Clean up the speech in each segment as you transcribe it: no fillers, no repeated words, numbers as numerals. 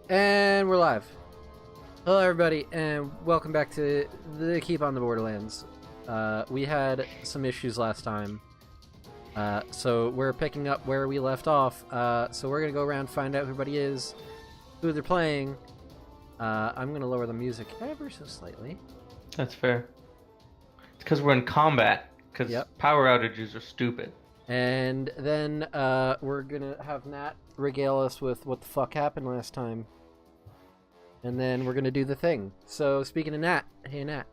And we're live. Hello, everybody, and welcome back to the Keep on the Borderlands. We had some issues last time, so we're picking up where we left off. So we're gonna go around, find out who everybody is, who they're playing. I'm gonna lower the music ever so slightly. That's fair. It's because we're in combat, because power outages are stupid. And then we're gonna have Nat regale us with what the fuck happened last time. And then we're gonna do the thing. So speaking of Nat, hey Nat.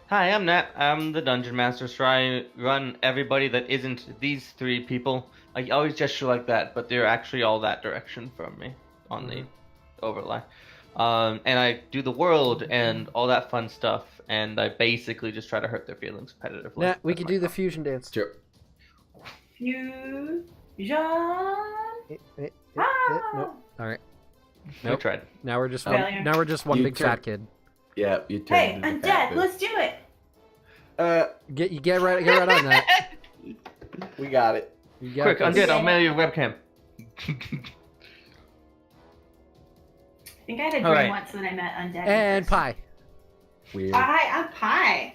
Hi, I'm Nat. I'm the Dungeon Master, so I run everybody that isn't these three people. I always gesture like that, but they're actually all that direction from me on the overlay. And I do the world and all that fun stuff, and I basically just try to hurt their feelings competitively. Nat, we can do the fusion dance. Sure. Fusion. Nope. All right. Nope. We tried. Now we're just one You big turn- fat kid. Yeah, you turn. Hey, into the I'm fat dead. boob. Let's do it. Get right on that. We got it. You got Quick, this. Undead, I'll mail you a webcam. I think I had a dream Alright. once when I met Undead. And pie. Weird. Hi, I'm Pie.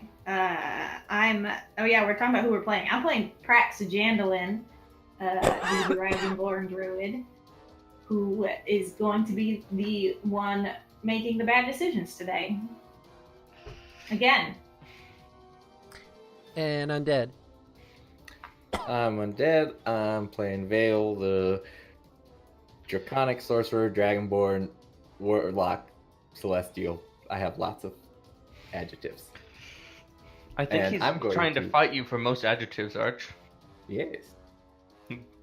Oh yeah, we're talking about who we're playing. I'm playing Praxagandalin, the Dragonborn Druid, who is going to be the one making the bad decisions today. Again. And undead. I'm undead. I'm playing Vale, the draconic sorcerer, dragonborn, warlock, celestial. I have lots of adjectives. I think And he's I'm going trying to to- fight you for most adjectives, Arch. Yes.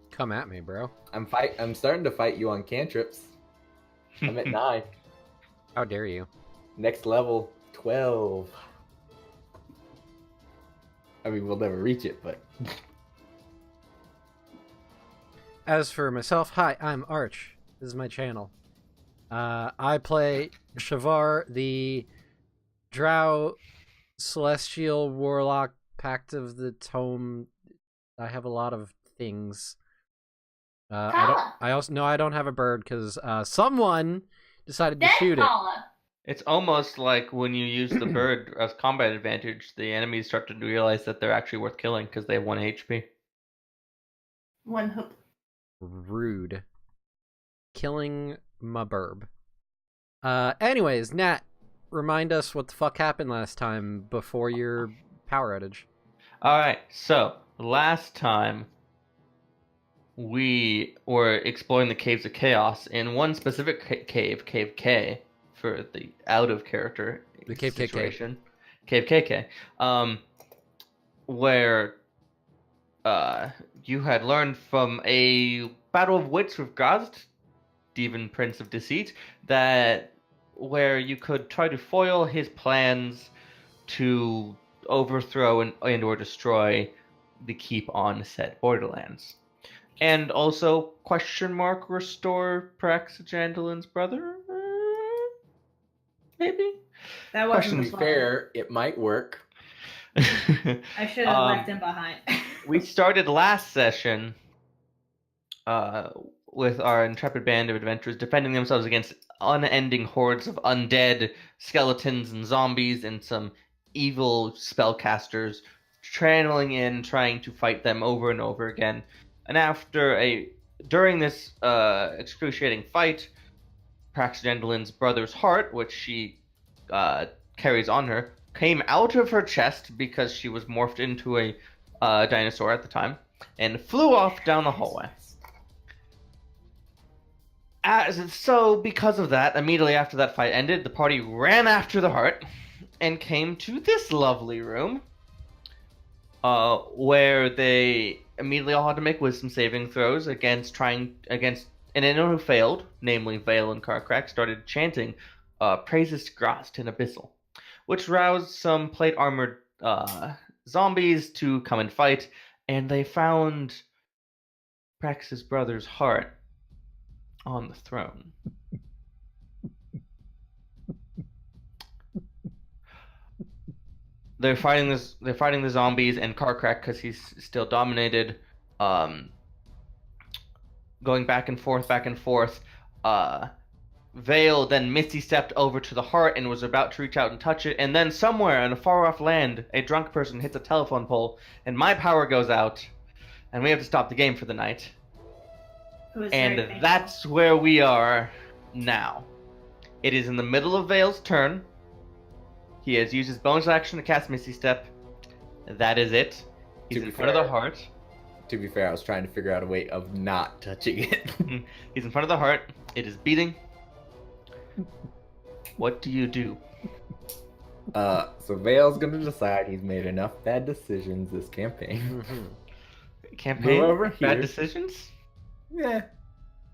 Come at me, bro. I'm starting to fight you on cantrips. I'm at 9. How dare you? Next level, 12. I mean, we'll never reach it, but As for myself, hi, I'm Arch. This is my channel. I play Shavar, the Drow Celestial Warlock Pact of the Tome. I have a lot of things. I don't have a bird because someone decided to shoot it. It's almost like when you use the bird as combat advantage, the enemies start to realize that they're actually worth killing because they have 1 HP. One hoop. Rude. Killing my burb. Anyways, Nat, remind us what the fuck happened last time before your power outage. Alright, so last time we were exploring the Caves of Chaos in one specific cave, Cave K, for the out of character The Cave KK. situation. Cave KK. Where you had learned from a battle of wits with Gazd, Demon Prince of Deceit, that where you could try to foil his plans to overthrow and or destroy the keep on said Borderlands. And also, restore Praxagandalin's brother? Maybe? That to wasn't be fun. fair, it might work. I should have left him behind. We started last session with our intrepid band of adventurers defending themselves against unending hordes of undead skeletons and zombies and some evil spellcasters channeling in, trying to fight them over and over again. And during this excruciating fight, Praxagandalin's brother's heart, which she carries on her, came out of her chest because she was morphed into a dinosaur at the time, and flew off down the hallway. So, because of that, immediately after that fight ended, the party ran after the heart and came to this lovely room, where they immediately all had to make wisdom saving throws against and anyone who failed, namely Vale and Carcrack, started chanting praises to Grast and Abyssal, which roused some plate armored zombies to come and fight, and they found Prax's brother's heart on the throne. They're fighting the zombies and Carcrack because he's still dominated. Going back and forth. Vale then misty stepped over to the heart and was about to reach out and touch it, and then somewhere in a far off land, a drunk person hits a telephone pole, and my power goes out, and we have to stop the game for the night. It was And very painful. that's where we are now. It is in the middle of Vale's turn. He has used his bonus action to cast Misty Step. That is it. He's To in be front of the fair- heart. To be fair, I was trying to figure out a way of not touching it. He's in front of the heart. It is beating. What do you do? So Vale's gonna decide he's made enough bad decisions this campaign. Mhm. Campaign? Go over Bad here. decisions? Yeah.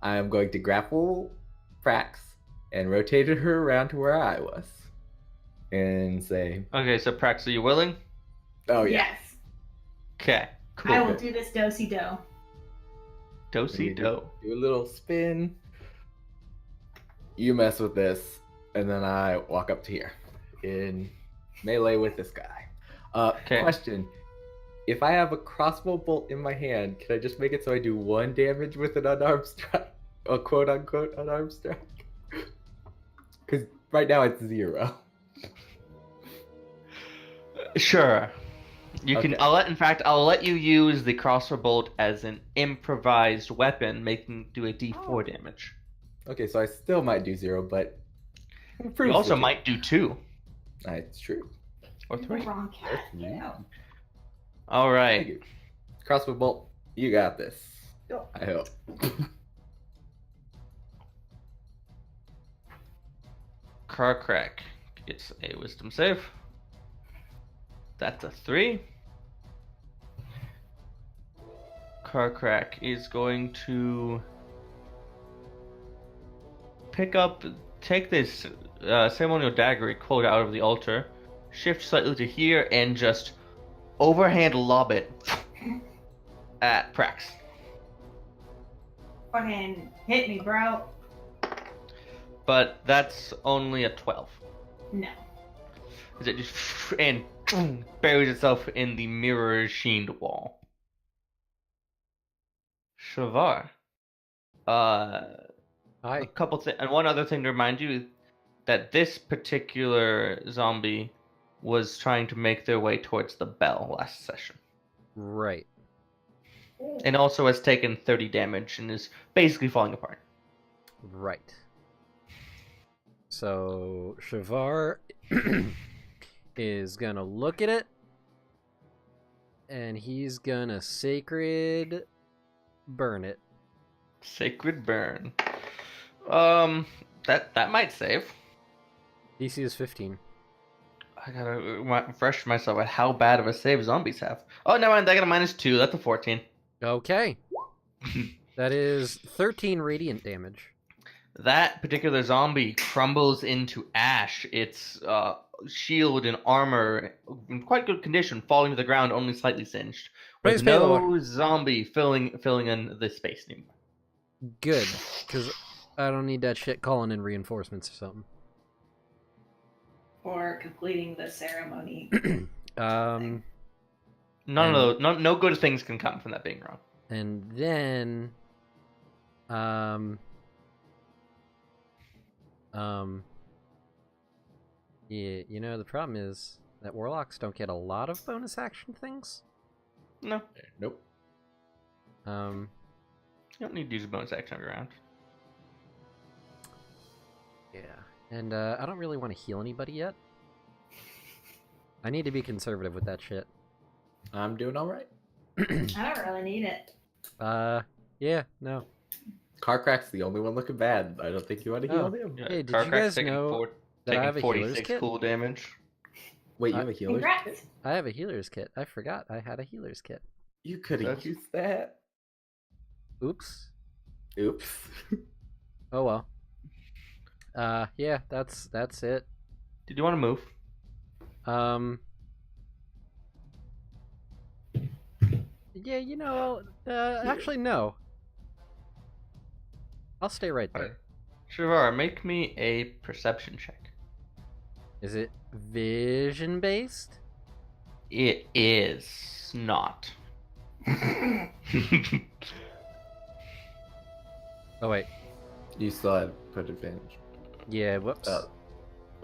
I am going to grapple Prax and rotate her around to where I was. And say, Okay, so Prax, are you willing? oh yeah. Yes. Okay, cool. I will do this do-si-do. Do-si do. Do a little spin. You mess with this, and then I walk up to here in melee with this guy. Okay. Question: if I have a crossbow bolt in my hand, can I just make it so I do 1 damage with an unarmed strike, a quote unquote unarmed strike? Because right now it's 0. Sure. You can. Okay. I'll let you use the crossbow bolt as an improvised weapon, do a D4 damage. Okay, so I still might do 0, but You also might do 2 It's true. or The 3. wrong cat. Yeah. Yeah. All Thank right. you. Crossbow bolt, you got this. Go. I hope. Carcrack gets a wisdom save. That's a 3. Carcrack is going to take this ceremonial dagger he pulled out of the altar, shift slightly to here, and just overhand lob it at Prax. Fucking hit me, bro. But that's only a 12. No. As it just and buries itself in the mirror-sheened wall. Shavar. Hi. A couple things, and one other thing to remind you that this particular zombie was trying to make their way towards the bell last session, Right. and also has taken 30 damage and is basically falling apart. Right. So Shavar is gonna look at it, and he's gonna sacred burn it. Sacred burn. That might save. DC is 15. I gotta refresh myself at how bad of a save zombies have. Oh, never mind. I got a -2. That's a 14. Okay. That is 13 radiant damage. That particular zombie crumbles into ash. Its shield and armor in quite good condition, falling to the ground, only slightly singed. Praise With no Baylor. zombie filling in the space anymore. Good, because I don't need that shit calling in reinforcements or something. For completing the ceremony. Um, None of those, no good things can come from that being wrong. and then, yeah, you know, the problem is that warlocks don't get a lot of bonus action things. No, Nope. Um, you don't need to use a bonus action every round. yeah, and I don't really want to heal anybody yet. I need to be conservative with that shit. I'm doing all right. I don't really need it. Yeah, no. Carcrack's the only one looking bad. I don't think you want to heal Oh. him. Yeah, Hey, did you Carcrack's guys taking know that I taking have a healer's 46 kit? cool damage. Wait, you have a healer's Congrats. kit? I have a healer's kit. I forgot I had a healer's kit. You could have That's- used that. Oops. Oops. Oh well. Yeah, that's it. Did you want to move? Yeah, you know, actually no. I'll stay right there. Shavar, make me a perception check. Is it vision based? It is not. Oh wait. You still have put advantage. Yeah, whoops.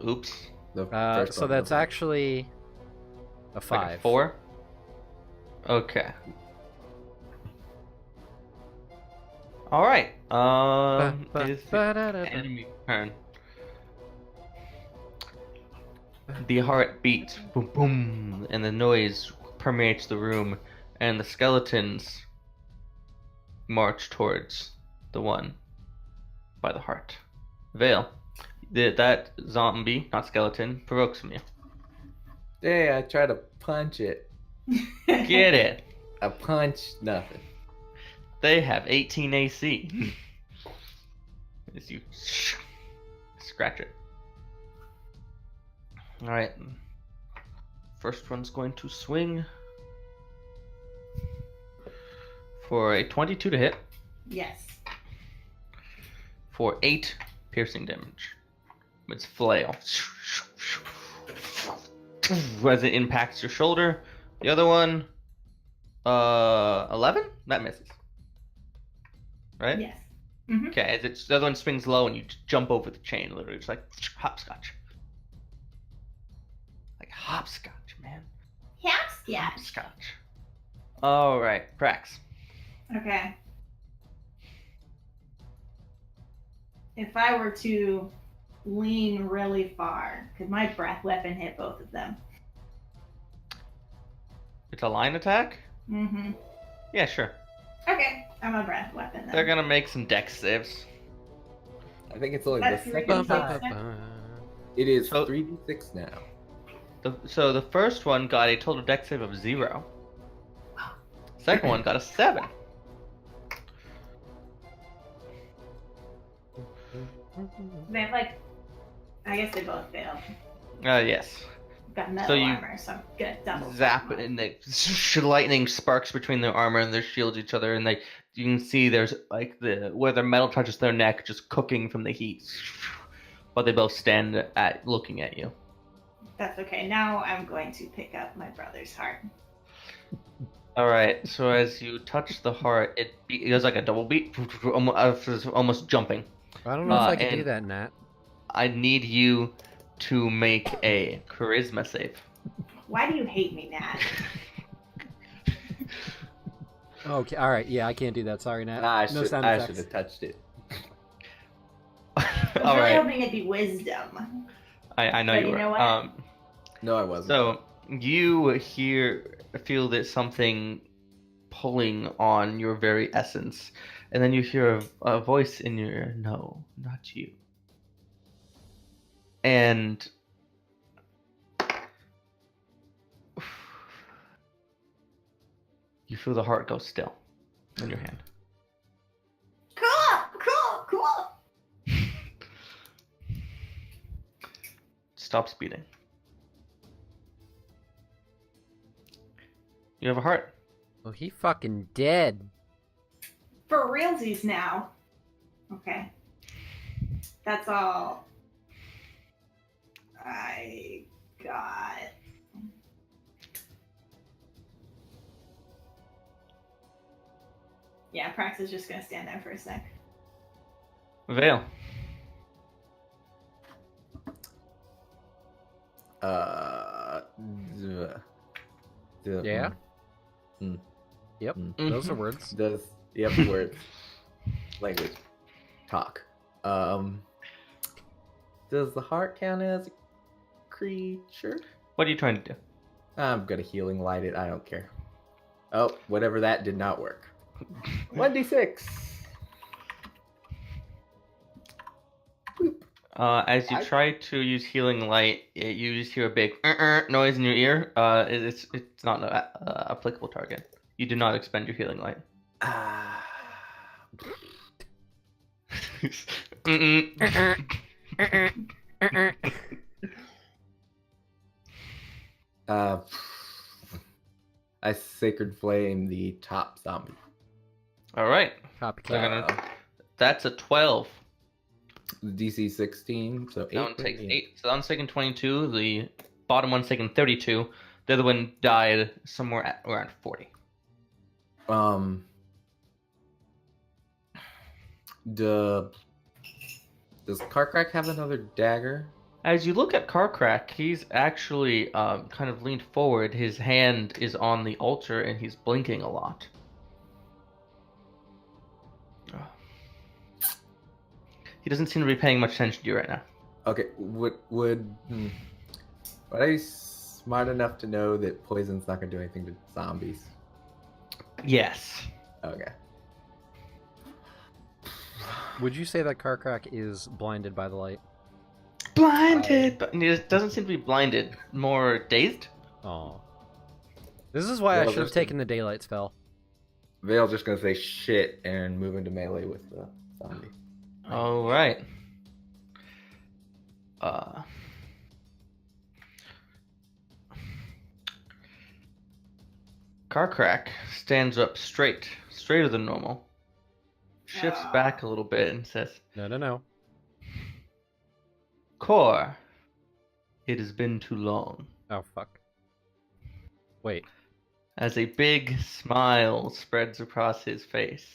Oops. The first So one that's was like- actually a 5. Like a 4? Okay. Alright. It is the enemy turn. The heart beats, boom, boom, and the noise permeates the room, and the skeletons march towards the one by the heart. Vale, that zombie, not skeleton, provokes from you. Yeah, I try to punch it. Get it. I punch nothing. They have 18 AC. As you scratch it. Alright. First one's going to swing for a 22 to hit Yes. for 8 piercing damage. Its flail. As it impacts your shoulder. The other one, 11? That misses. Right? Yes. Mm-hmm. Okay, as the other one swings low and you jump over the chain, literally. It's like hopscotch. Like hopscotch, man. Hopscotch. Hopscotch. Alright, Prax. Okay. If I were to lean really far, could my breath weapon hit both of them? It's a line attack? Mm-hmm. Yeah, sure. Okay, I'm a breath weapon then. They're gonna make some dex saves. I think it's only That's the three second d time. six. It is So- 3d6 now. So the first one got a total dex save of 0. Second one got a 7. They have like, I guess they both failed. Yes. Got metal So you armor, so I'm good. Double Zap armor. and they lightning sparks between their armor and their shields each other, and you can see there's like where their metal touches their neck just cooking from the heat. But they both stand at looking at you. That's okay. Now I'm going to pick up my brother's heart. All right. So as you touch the heart, it does like a double beat, almost jumping. I don't know if I can do and- that, Nat. I need you to make a charisma save. Why do you hate me, Nat? Okay, alright, yeah, I can't do that. Sorry, Nat. I no should sound I effects. should have touched it. I was All really right. hoping it'd be wisdom. I know But you you were. know what? No, I wasn't. So you feel that something pulling on your very essence, and then you hear a voice in your ear. No, not you. And you feel the heart go still in your hand. Cool. Stops beating. You have a heart. Well, he fucking dead. For realsies now. Okay. That's all I got. Yeah, Prax is just gonna stand there for a sec. Vale. Yeah? Mm. Yep, Mm. those are words. Does words. Language. Talk. Does the heart count as a creature? What are you trying to do? I'm gonna healing light it. I don't care. Oh, whatever that did not work. 1d6. As you try to use healing light, you just hear a big noise in your ear. It's not an applicable target. You do not expend your healing light. I sacred flame the top zombie. All right, Copycat. that's a 12. DC 16, so 8. That one takes 8. So that one's taking 22. The bottom one's taking 32. The other one died somewhere at around 40. Does Carcrack have another dagger? As you look at Carcrack, he's actually kind of leaned forward. His hand is on the altar, and he's blinking a lot. He doesn't seem to be paying much attention to you right now. Okay, would I smart enough to know that poison's not gonna do anything to zombies? Yes. Okay. Would you say that Carcrack is blinded by the light? Blinded! But it doesn't seem to be blinded. More dazed? Oh. This is why I Well, should have there's taken the daylight spell. Vale's just gonna say shit and move into melee with the zombie. Alright. Carcrack stands up straighter than normal. Shifts back a little bit and says, No. Core, it has been too long. Oh, fuck. Wait. As a big smile spreads across his face.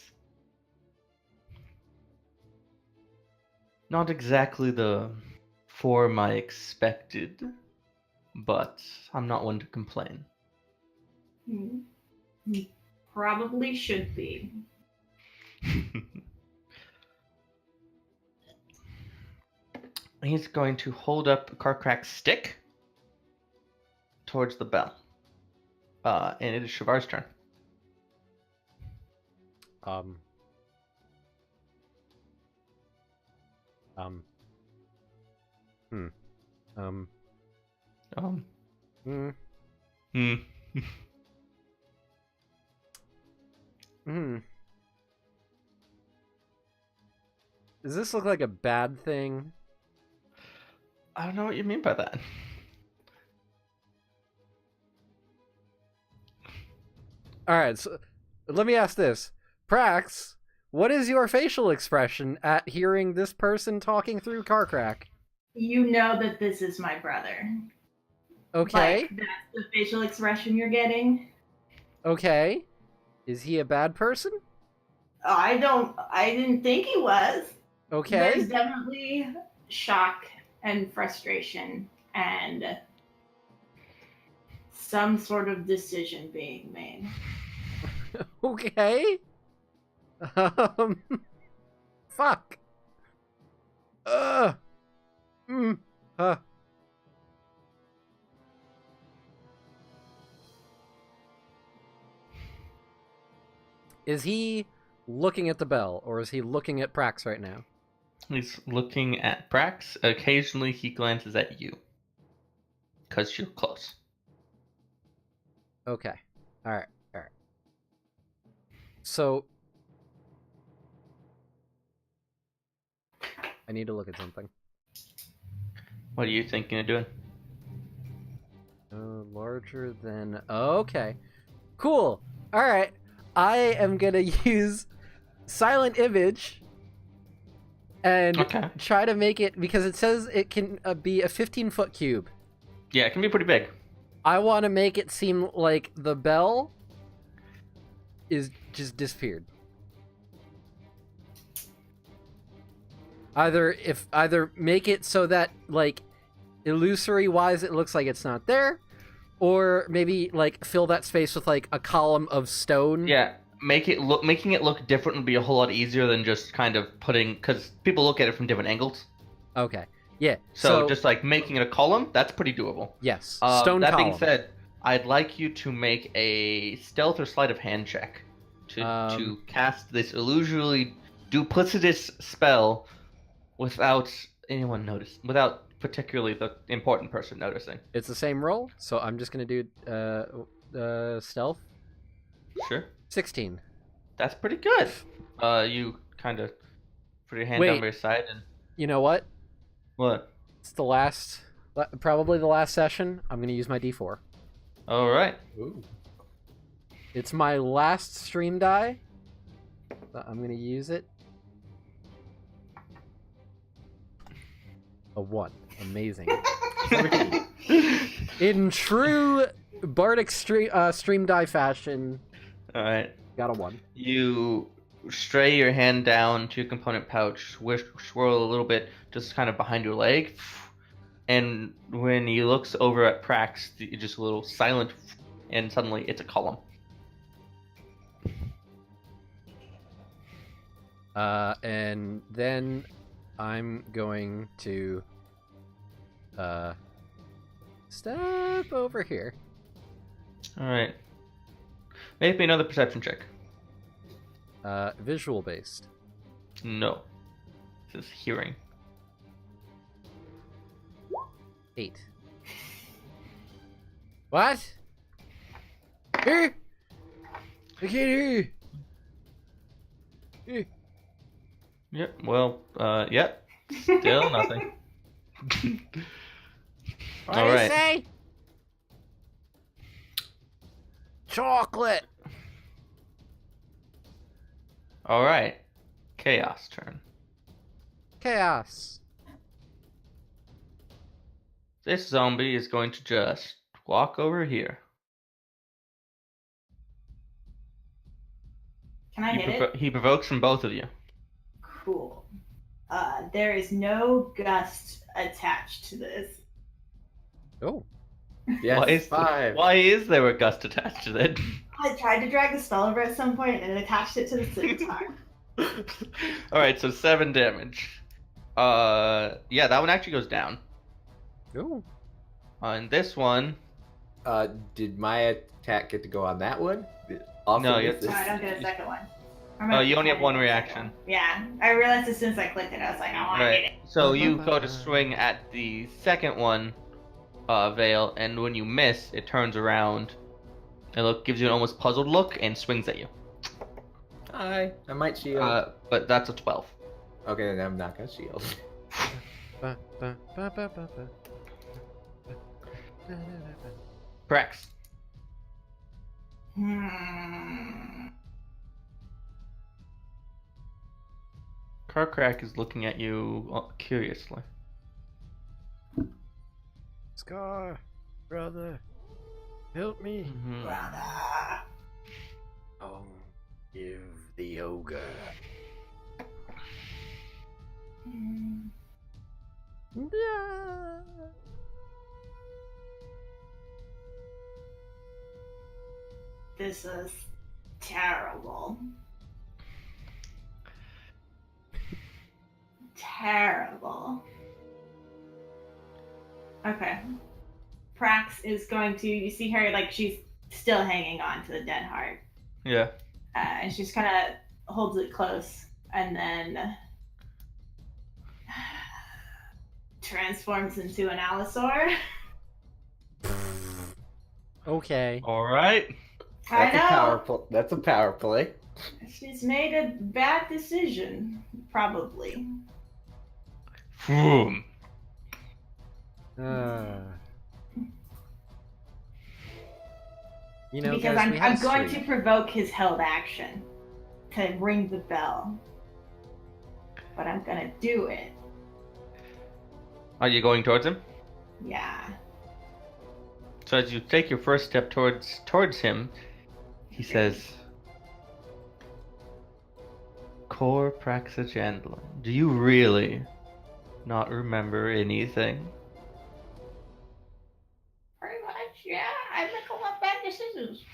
Not exactly the form I expected, but I'm not one to complain. You probably should be. He's going to hold up Carcrack's stick towards the bell. And it is Shavar's turn. Um. Does this look like a bad thing? I don't know what you mean by that. Alright, so let me ask this. Prax, what is your facial expression at hearing this person talking through Carcrack? You know that this is my brother. Okay. Like, that's the facial expression you're getting. Okay. Is he a bad person? I didn't think he was. Okay. There's definitely shock and frustration and some sort of decision being made. Okay. Fuck. Huh. Is he looking at the bell, or is he looking at Prax right now? He's looking at Prax. Occasionally he glances at you. Because you're close. Okay. Alright. So... I need to look at something. What are you thinking of doing? Larger than... Okay. Cool. Alright. I am gonna use Silent Image and try to make it, because it says it can be a 15-foot cube. Yeah, it can be pretty big. I want to make it seem like the bell is just disappeared. Either make it so that, like, illusory wise it looks like it's not there, or maybe like fill that space with like a column of stone. Yeah, making it look different would be a whole lot easier than just kind of putting, because people look at it from different angles. Okay. Yeah. So just like making it a column, that's pretty doable. Yes. Stone that column. being said, I'd like you to make a stealth or sleight of hand check to cast this illusory duplicitous spell without anyone notice, without particularly the important person noticing. It's the same roll, so I'm just gonna do stealth. Sure. 16. That's pretty good. You kind of put your hand down by your side and. You know what? What? It's probably the last session. I'm gonna use my D4. All right. Ooh. It's my last stream die. So I'm gonna use it. A 1. Amazing. In true Bardic stream die fashion. All right. Got a 1. You stray your hand down to your component pouch, swirl a little bit, just kind of behind your leg, and when he looks over at Prax, just a little silent, and suddenly it's a column. And then I'm going to step over here. All right. Make me another perception check. Visual based. No. This is hearing. 8. What? Here? I can't hear you. Here. Yep. Well. Yep. Still nothing. What All do you right. say? Chocolate. All right. Chaos turn. Chaos. This zombie is going to just walk over here. Can I hit it? He provokes from both of you. Cool. There is no gust attached to this. Oh. Yes, 5. Why is there a gust attached to that? I tried to drag the spell over at some point and it attached it to the scimitar. All right, so 7 damage. Yeah, that one actually goes down. Oh. And this one, Did my attack get to go on that one? No, you- No, I don't get a second one. oh, you only have one reaction. Yeah, I realized as soon as I clicked it, I was like, I want to hit it. So you go to swing at the second one, Vale, and when you miss, it turns around and gives you an almost puzzled look and swings at you. Hi, I might shield. But that's a 12. Okay, then I'm not gonna shield. Prex. Carcrack is looking at you curiously. Scar, brother, help me. Brother. Oh, give the ogre. Yeah. This is terrible. Terrible. Okay. Prax is going to, you see her, like, she's still hanging on to the dead heart. Yeah. And she just kind of holds it close and then transforms into an allosaur. Okay. All right. I know. That's a power play. She's made a bad decision, probably. Boom. You know, Because guys, we have I'm a going to streak. provoke his held action to ring the bell. But I'm gonna do it. Are you going towards him? Yeah. So as you take your first step towards him, he says, Cor Praxagandla, do you really not remember anything? Pretty much, yeah. I make a lot of bad decisions.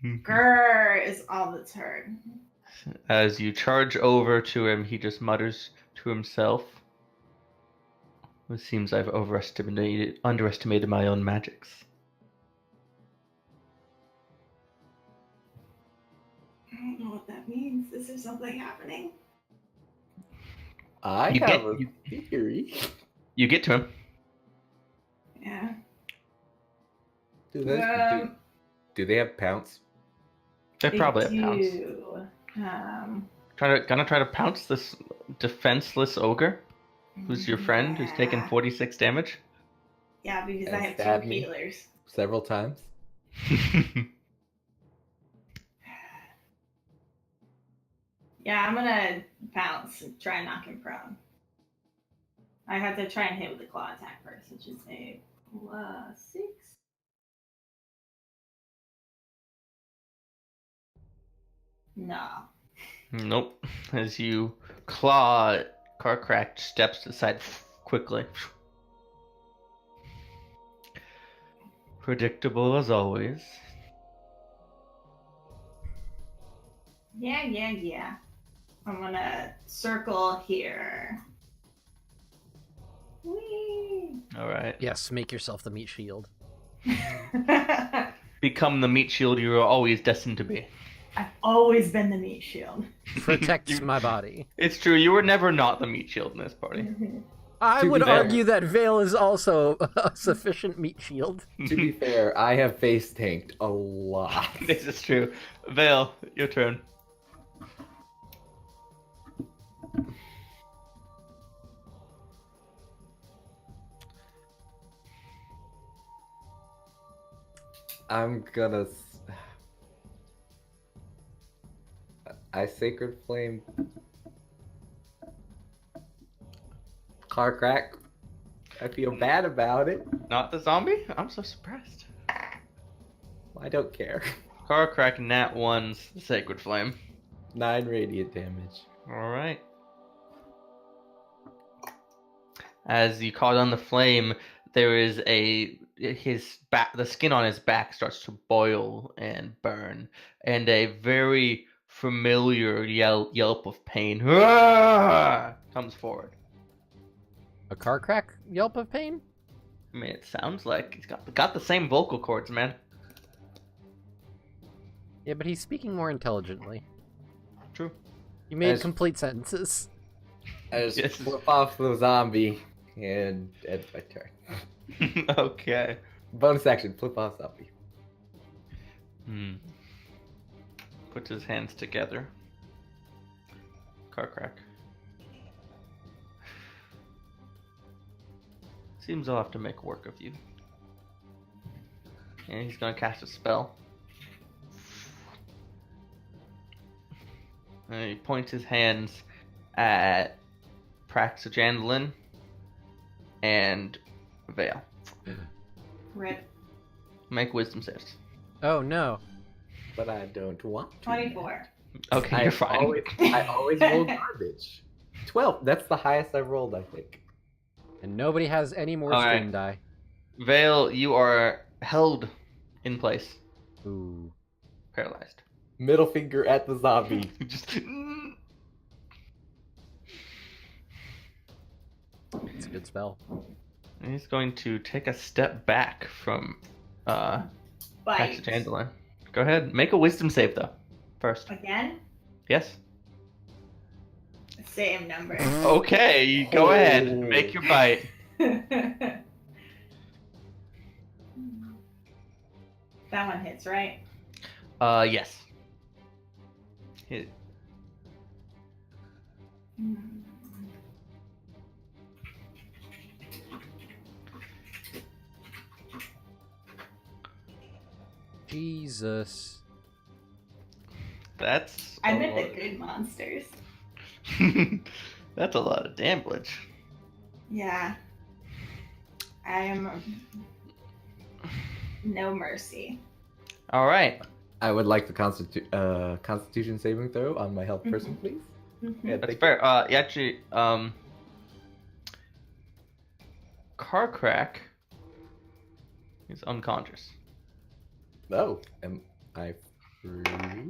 Grrr is all that's heard. As you charge over to him, he just mutters to himself, it seems I've underestimated my own magics. I don't know what that means. Is there something happening? I You have get- a theory. You get to him. Yeah. Do they have pounce? They probably have They pounce. do. Gonna try to pounce this defenseless ogre, who's your friend, who's taken Yeah. 46 damage. Yeah, because And I have stab 2 me. healers. Several times. Yeah, I'm gonna bounce and try and knock him prone. I have to try and hit with the claw attack first, which is a +6. No. Nope. As you claw, Carcrack steps to the side quickly. Predictable as always. Yeah. I'm gonna circle here. Whee! Alright. Yes, make yourself the meat shield. Become the meat shield you were always destined to be. I've always been the meat shield. Protects You- my body. It's true, you were never not the meat shield in this party. I To be would fair- argue that Vale is also a sufficient meat shield. To be fair, I have face tanked a lot. This is true. Vale, your turn. I'm gonna. I sacred flame. Car crack. I feel bad about it. Not the zombie? I'm so surprised. I don't care. Carcrack Nat 1's Sacred Flame. 9 radiant damage. Alright. As you caught on the flame, there is his back, the skin on his back starts to boil and burn, and a very familiar yelp of pain comes forward. A car crack yelp of pain? I mean, it sounds like he's got the same vocal cords, man. Yeah, but he's speaking more intelligently. True. You made As- complete sentences. I just Yes. flip off the zombie and end my turn. Okay. Bonus action, flip off zombie. Puts his hands together. Carcrack. Seems I'll have to make work of you. And he's gonna cast a spell. And he points his hands at Praxagandalin and Vale. Rip. Make wisdom saves. Oh no. But I don't want to. 24. Okay, I you're fine. I always roll garbage. 12. That's the highest I've rolled, I think. And nobody has any more Alright. stream die. Vale, you are held in place, Ooh. paralyzed. Middle finger at the zombie. Just It's a good spell. And he's going to take a step back from Bite. Praxagandalin. Go ahead, make a wisdom save though. First. Again? Yes. Same number. Okay, go ahead. Oh. Make your bite. That one hits, right? Yes. Hit. Jesus. That's I a meant the lot. good monsters. That's a lot of damage. Yeah. I am no mercy. All right. I would like the Constitution saving throw on my health person, please. Yeah, That's thank fair. You actually, Carcrack is unconscious. you. Oh, am I free?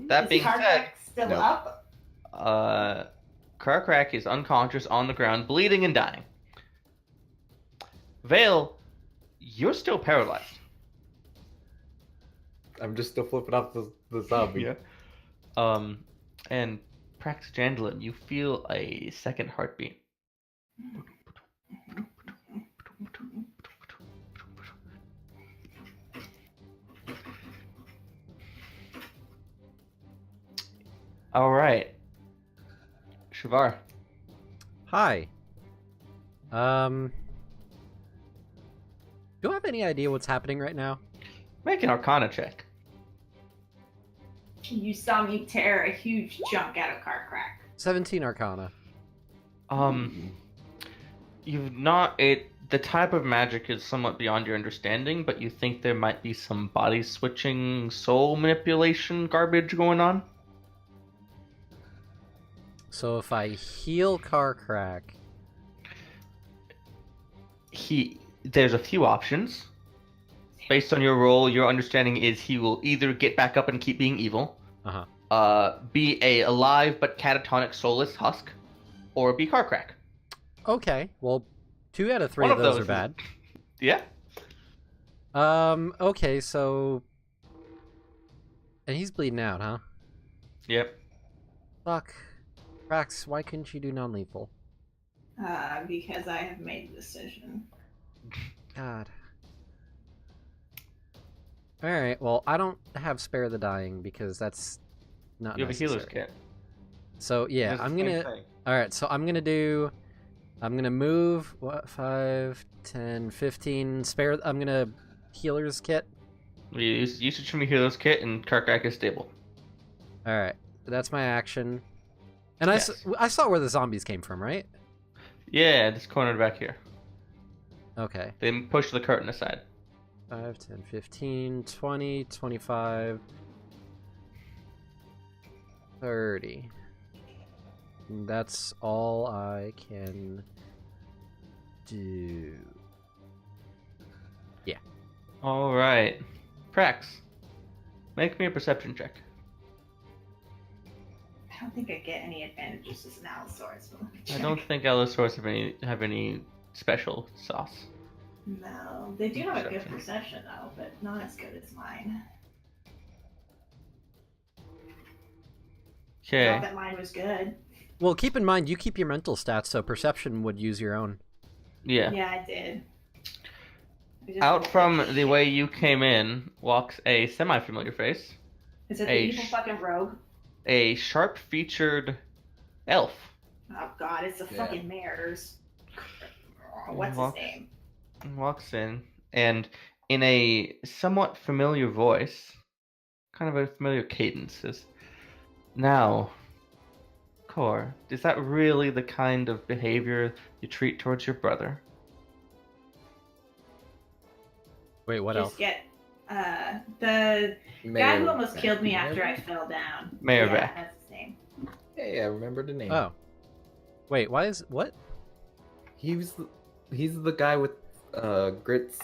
That Is being said, Carcrack still No. up? Carcrack is unconscious on the ground, bleeding and dying. Vale, you're still paralyzed. I'm just still flipping off the zombie. And Praxagandalin, you feel a second heartbeat. All right, Shavar. Hi. Do I have any idea what's happening right now? Make an Arcana check. You saw me tear a huge chunk out of Carcrack. 17 Arcana. You've not it. The type of magic is somewhat beyond your understanding, but you think there might be some body switching, soul manipulation garbage going on. So if I heal car crack, There's a few options. Based on your role, your understanding is he will either get back up and keep being evil, be a alive but catatonic soulless husk, or be car crack. okay. Well, 2 out of 3 One of of those those are is- bad. Yeah. Okay, so and he's bleeding out, huh? Yep. Fuck. Rax, why couldn't you do non-lethal? Because I have made the decision. God. Alright, well, I don't have Spare the Dying because that's not You have a necessary. healer's kit. So, yeah, Does the I'm same gonna... thing. Alright, so I'm gonna move, 5, 10, 15, spare... I'm gonna healer's kit. You usage from your healer's kit, and car crack is stable. Alright, that's my action. And Yes. I saw where the zombies came from, right? Yeah, this corner back here. Okay. They push the curtain aside. 5, 10, 15, 20, 25, 30. And that's all I can do. Yeah. All right, Prax, make me a perception check. I don't think I get any advantages as an Allosaurus. But let me I check. don't think Allosaurus have any special sauce. No, they do have a good Perception. perception though, but not as good as mine. Okay. Thought that mine was good. Well, keep in mind, you keep your mental stats, so perception would use your own. Yeah. Yeah, I did. I just Out rolled from like the shit. way you came in walks a semi-familiar face, Is it the a evil fucking rogue? a sharp-featured elf. Oh god, it's the Yeah. fucking mares. What's Walks- his name? Walks in, and in a somewhat familiar voice, kind of a familiar cadence, says, "Now, Cor, is that really the kind of behavior you treat towards your brother?" Wait, what Just else? get the guy who almost killed me after I fell down. Mayor yeah, Beck. that's his name. Hey, I remember the name. Oh. Wait, why is... What? He's the guy with grits.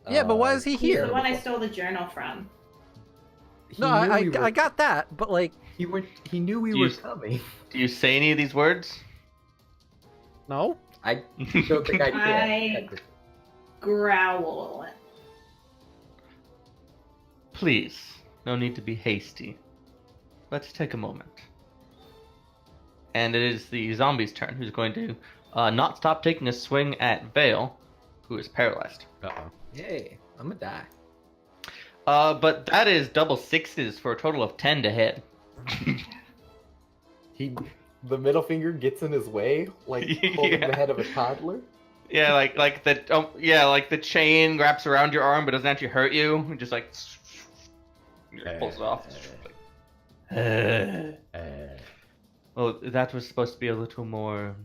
Yeah, but why is he He's here? the one I stole the journal from. He No, knew we were, I got that, but like... He knew we Do were you- coming. Do you say any of these words? No? I don't think I I- can. Growl. Please, no need to be hasty. Let's take a moment. And it is the zombie's turn, who's going to not stop taking a swing at Vale, who is paralyzed. Uh-oh. Yay, I'm gonna die. But that is double sixes for a total of 10 to hit. The middle finger gets in his way, like holding Yeah. the head of a toddler. Yeah, like the chain wraps around your arm, but doesn't actually hurt you. It just like pulls it off. Well, that was supposed to be a little more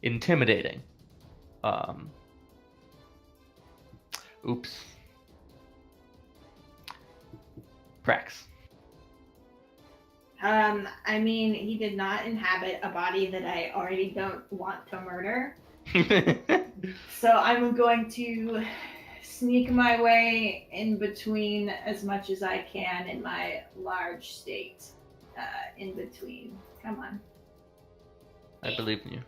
intimidating. Oops. Prax. I mean, he did not inhabit a body that I already don't want to murder. So I'm going to sneak my way in between as much as I can in my large state. In between. Come on. I believe in you.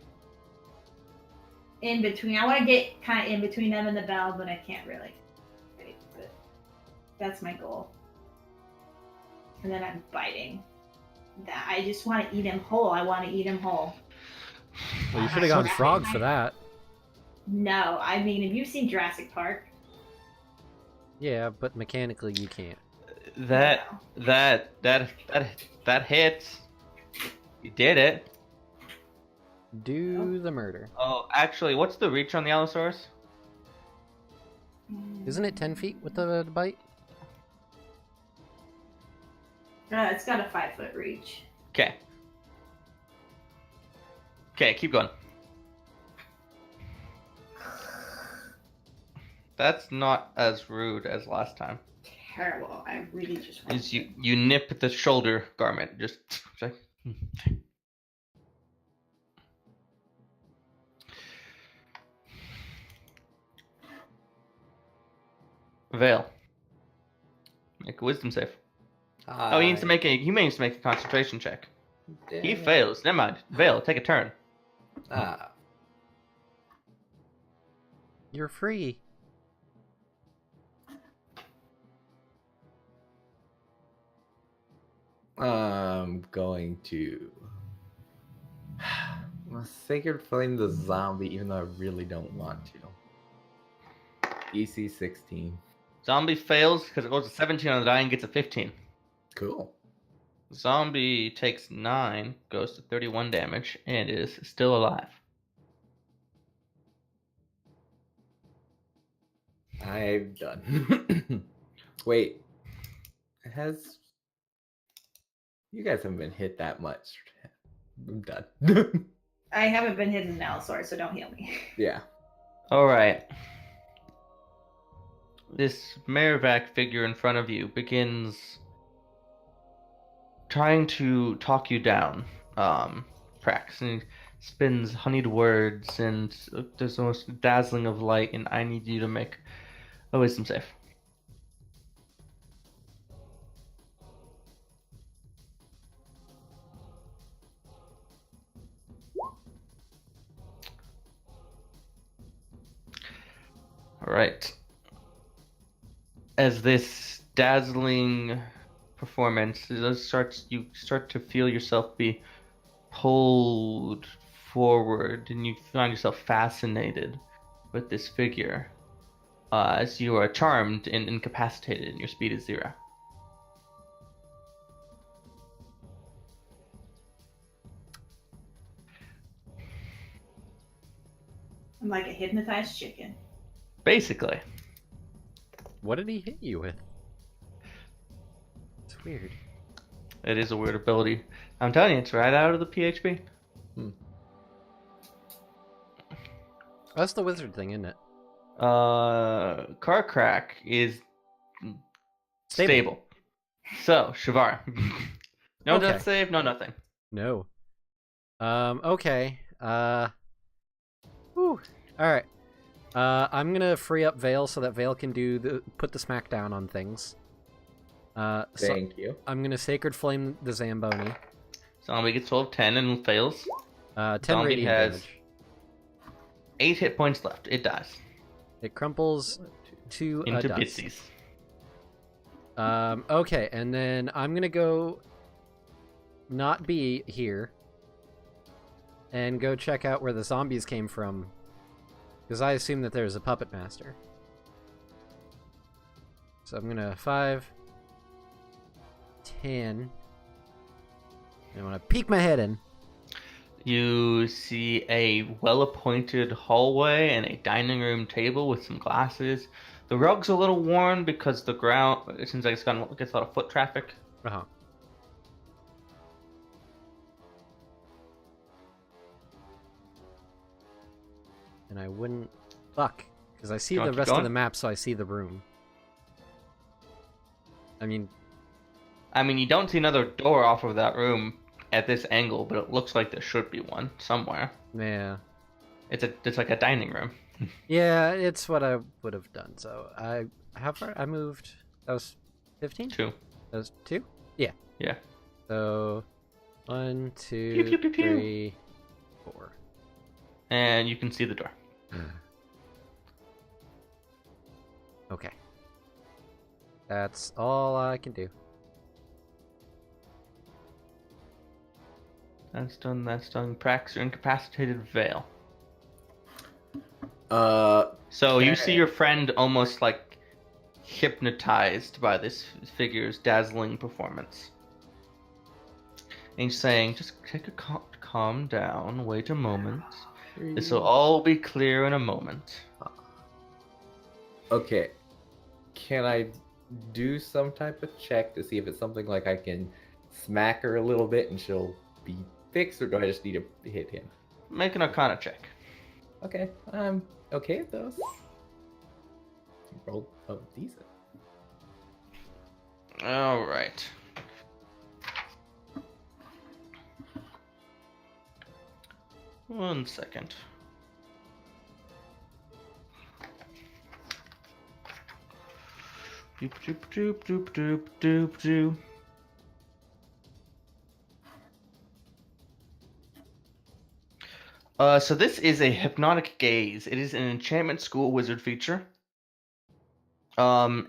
In between. I want to get kind of in between them and the bell, but I can't really. Right, but that's my goal. And then I'm biting. That I just want to eat him whole. I want to eat him whole. Well, you should have gone frog for that. No, I mean, have you seen Jurassic Park? Yeah, but mechanically you can't. That hits. You did it. Do the murder. Oh, actually, what's the reach on the Allosaurus? Isn't it 10 feet with the bite? It's got a 5-foot reach. Okay. Okay, keep going. That's not as rude as last time. Terrible. I really just want Is you nip the shoulder garment, just like Vale. Make a wisdom save. Oh, he needs to make a. He needs to make a concentration check. He fails. Never mind. Vale, take a turn. Ah. You're free. I'm going to Sacred Flame the zombie, even though I really don't want to. EC 16. Zombie fails because it rolls a 17 on the die and gets a 15. Cool. Zombie takes 9, goes to 31 damage, and is still alive. I'm done. Wait. Has you guys haven't been hit that much. I'm done. I haven't been hit in an Allosaur, so don't heal me. Yeah. Alright. This Mervac figure in front of you begins trying to talk you down, Prax, and he spins honeyed words, and there's the most dazzling of light, and I need you to make a wisdom save. Alright. As this dazzling performance you start to feel yourself be pulled forward, and you find yourself fascinated with this figure as you are charmed and incapacitated, and your speed is 0. I'm like a hypnotized chicken. Basically. What did he hit you with? It's weird. It is a weird ability. I'm telling you, it's right out of the PHP. That's the wizard thing, isn't it? Car Crack is stable. So, Shavar. No Okay. death save, no nothing. No. Okay. Whew. Alright. I'm gonna free up Vale so that Vale can put the smackdown on things. Thank you. I'm gonna Sacred Flame the Zamboni. Zombie gets 12-10 and fails. 10 Zombie radiant has damage. 8 hit points left. It dies. It crumples to Into dust. bitsies. Okay, and then I'm gonna go not be here and go check out where the zombies came from, because I assume that there's a puppet master. So I'm gonna 5, 10. I want to peek my head in. You see a well-appointed hallway and a dining room table with some glasses. The rug's a little worn because the ground, it seems like gets a lot of foot traffic. Uh-huh. And I wouldn't... Fuck. Because I see You the want to keep rest of going? the map, so I see the room. I mean... You don't see another door off of that room at this angle, but it looks like there should be one somewhere. Yeah. It's like a dining room. Yeah, it's what I would have done. So how far? I moved... That was 15? 2. That was 2? Yeah. Yeah. So... 1, 2, Pew, pew, pew, pew. 3, 4. And you can see the door. Okay. That's all I can do. That's done. Prax, you're incapacitated. Vale. So you see your friend almost like hypnotized by this figure's dazzling performance. And he's saying, just take a calm down, wait a moment. This will all be clear in a moment. Okay. Can I do some type of check to see if it's something like I can smack her a little bit and she'll be fixed, or do I just need to hit him? Make an Arcana check. Okay, I'm okay with those. Roll decent. Alright. One second. Doop doop doop doop doop doop doop. So this is a hypnotic gaze. It is an enchantment school wizard feature. And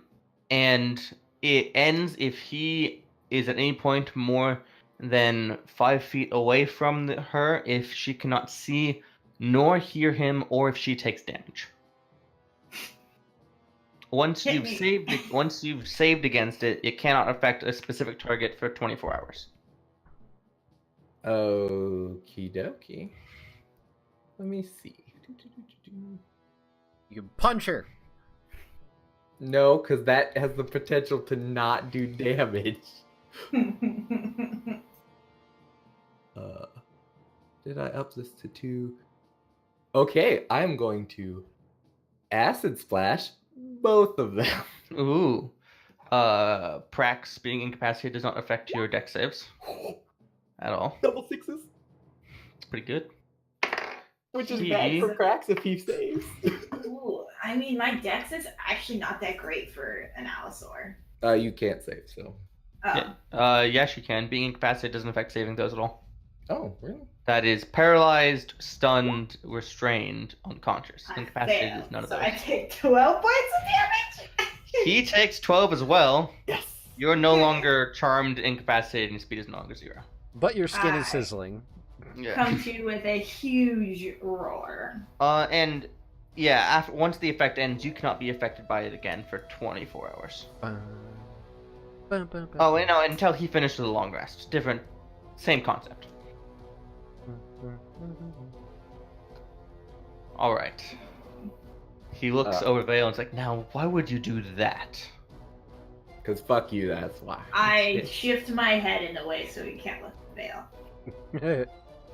it ends if he is at any point more than 5 feet away from her, if she cannot see nor hear him, or if she takes damage. Once Hit you've saved against it, it cannot affect a specific target for 24 hours. Okie dokie. Let me see. You can punch her. No, because that has the potential to not do damage. Did I up this to 2? Okay, I'm going to acid splash both of them. Ooh. Prax being incapacitated does not affect your dex saves at all. Double sixes, It's pretty good. which is bad for cracks if he saves. Ooh, I mean, my dex is actually not that great for an Allosaur. You can't save, so. Oh. Yes, you can. Being incapacitated doesn't affect saving throws at all. Oh, really? That is paralyzed, stunned, restrained, unconscious. I Incapacitated failed, is none of so those. I take 12 points of damage. He takes 12 as well. Yes! You're no longer charmed, incapacitated, and your speed is no longer 0. But your skin is I- sizzling. Yeah. Come to you with a huge roar. And yeah, once the effect ends, you cannot be affected by it again for 24 hours. Oh, wait, no, until he finishes the long rest. Different, same concept. All right. He looks over Vale and is like, now, why would you do that? Because fuck you, that's why. I shift my head in a way so you can't look at the veil.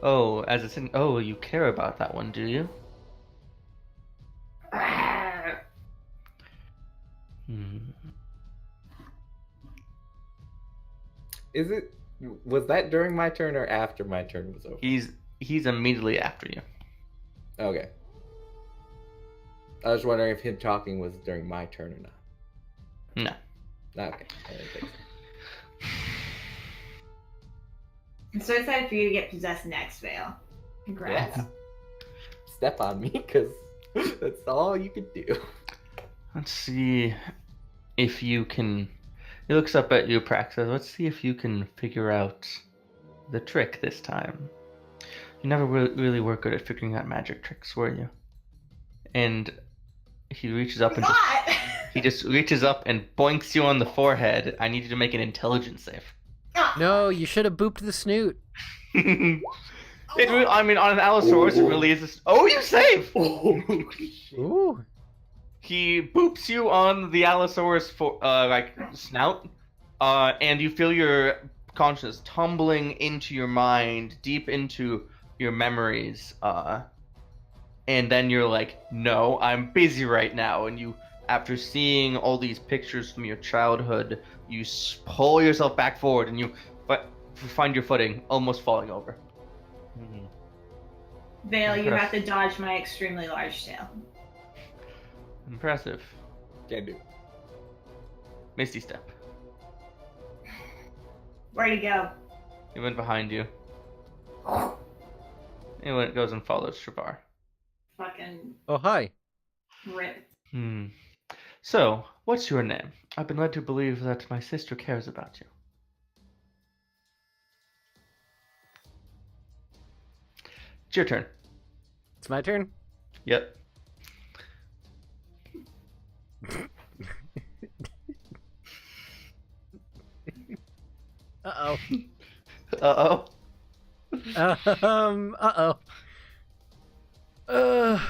Oh, as it's in. Oh, you care about that one, do you? Is it? Was that during my turn or after my turn was over? He's immediately after you. Okay. I was wondering if him talking was during my turn or not. No. Okay. I didn't think so. I'm so excited for you to get possessed next, Vale. Congrats. Yeah. Step on me, because that's all you can do. Let's see if you can. He looks up at you, Praxis. Let's see if you can figure out the trick this time. You never really were good at figuring out magic tricks, were you? And he reaches up and just reaches up and boinks you on the forehead. I need you to make an intelligence save. No, you should have booped the snoot. I mean, on an Allosaurus, it really is. Oh, you save! Ooh. He boops you on the Allosaurus snout, and you feel your consciousness tumbling into your mind, deep into your memories, and then you're like, no, I'm busy right now, and you, after seeing all these pictures from your childhood, you pull yourself back forward, and you find your footing, almost falling over. Vale, you have to dodge my extremely large tail. Impressive. Can do. Misty step. Where'd he go? He went behind you. He goes and follows Shavar. Fucking Oh, hi. rip. So, what's your name? I've been led to believe that my sister cares about you. It's your turn. It's my turn? Yep. Uh-oh. Uh-oh. Uh-oh.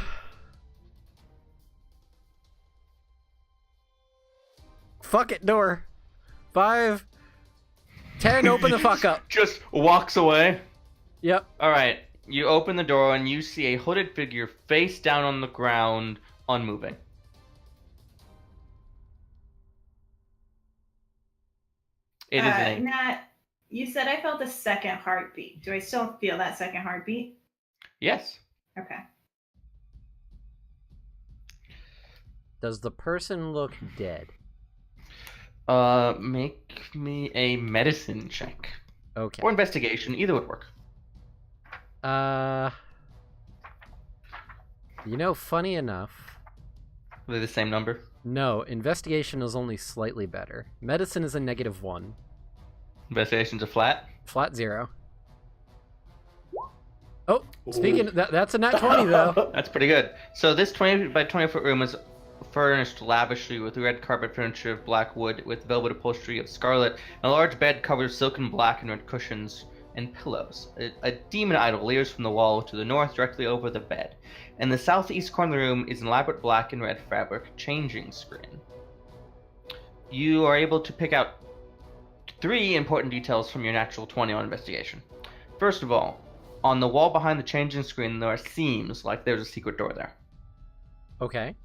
Fuck it, door. 5, 10, open the fuck up. Just walks away. Yep. Alright, you open the door and you see a hooded figure face down on the ground, unmoving. It is an Nat, you said I felt a second heartbeat. Do I still feel that second heartbeat? Yes. Okay. Does the person look dead? Make me a medicine check. Okay. Or investigation, either would work. Funny enough, Are they the same number? no, investigation is only slightly better. Medicine is a -1. Investigation's a flat? Flat 0. Oh, speaking of, that's a nat 20 though. That's pretty good. So this 20 by 20 foot room is furnished lavishly with red carpet furniture of black wood with velvet upholstery of scarlet, and a large bed covered with silken black and red cushions and pillows. A demon idol leers from the wall to the north directly over the bed. In the southeast corner of the room is an elaborate black and red fabric changing screen. You are able to pick out 3 important details from your natural 20 on investigation. First of all, on the wall behind the changing screen there are seams like there's a secret door there. Okay.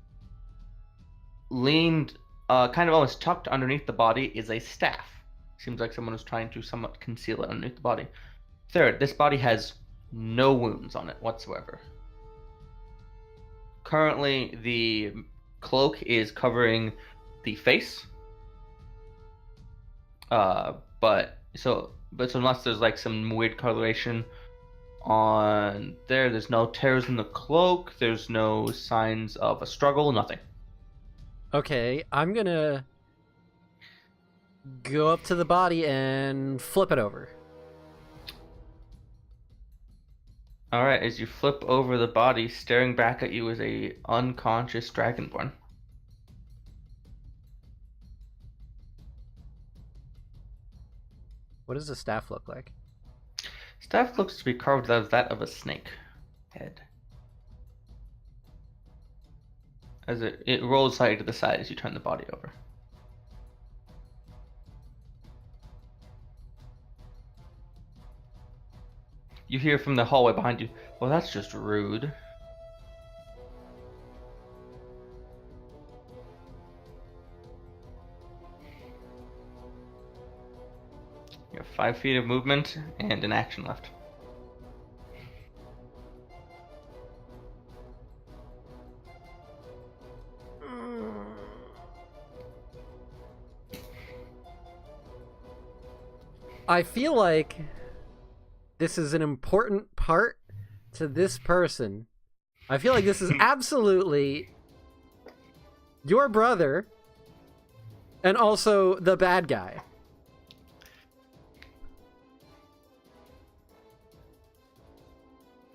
Leaned, kind of almost tucked underneath the body is a staff. Seems like someone was trying to somewhat conceal it underneath the body. Third, this body has no wounds on it whatsoever. Currently, the cloak is covering the face. But unless there's like some weird coloration on there, there's no tears in the cloak, there's no signs of a struggle, nothing. Okay, I'm gonna go up to the body and flip it over. Alright, as you flip over the body, staring back at you is a unconscious dragonborn. What does the staff look like? Staff looks to be carved out of that of a snake head. As it rolls slightly to the side as you turn the body over. You hear from the hallway behind you, well, that's just rude. You have 5 feet of movement and an action left. I feel like this is an important part to this person. I feel like this is absolutely your brother and also the bad guy.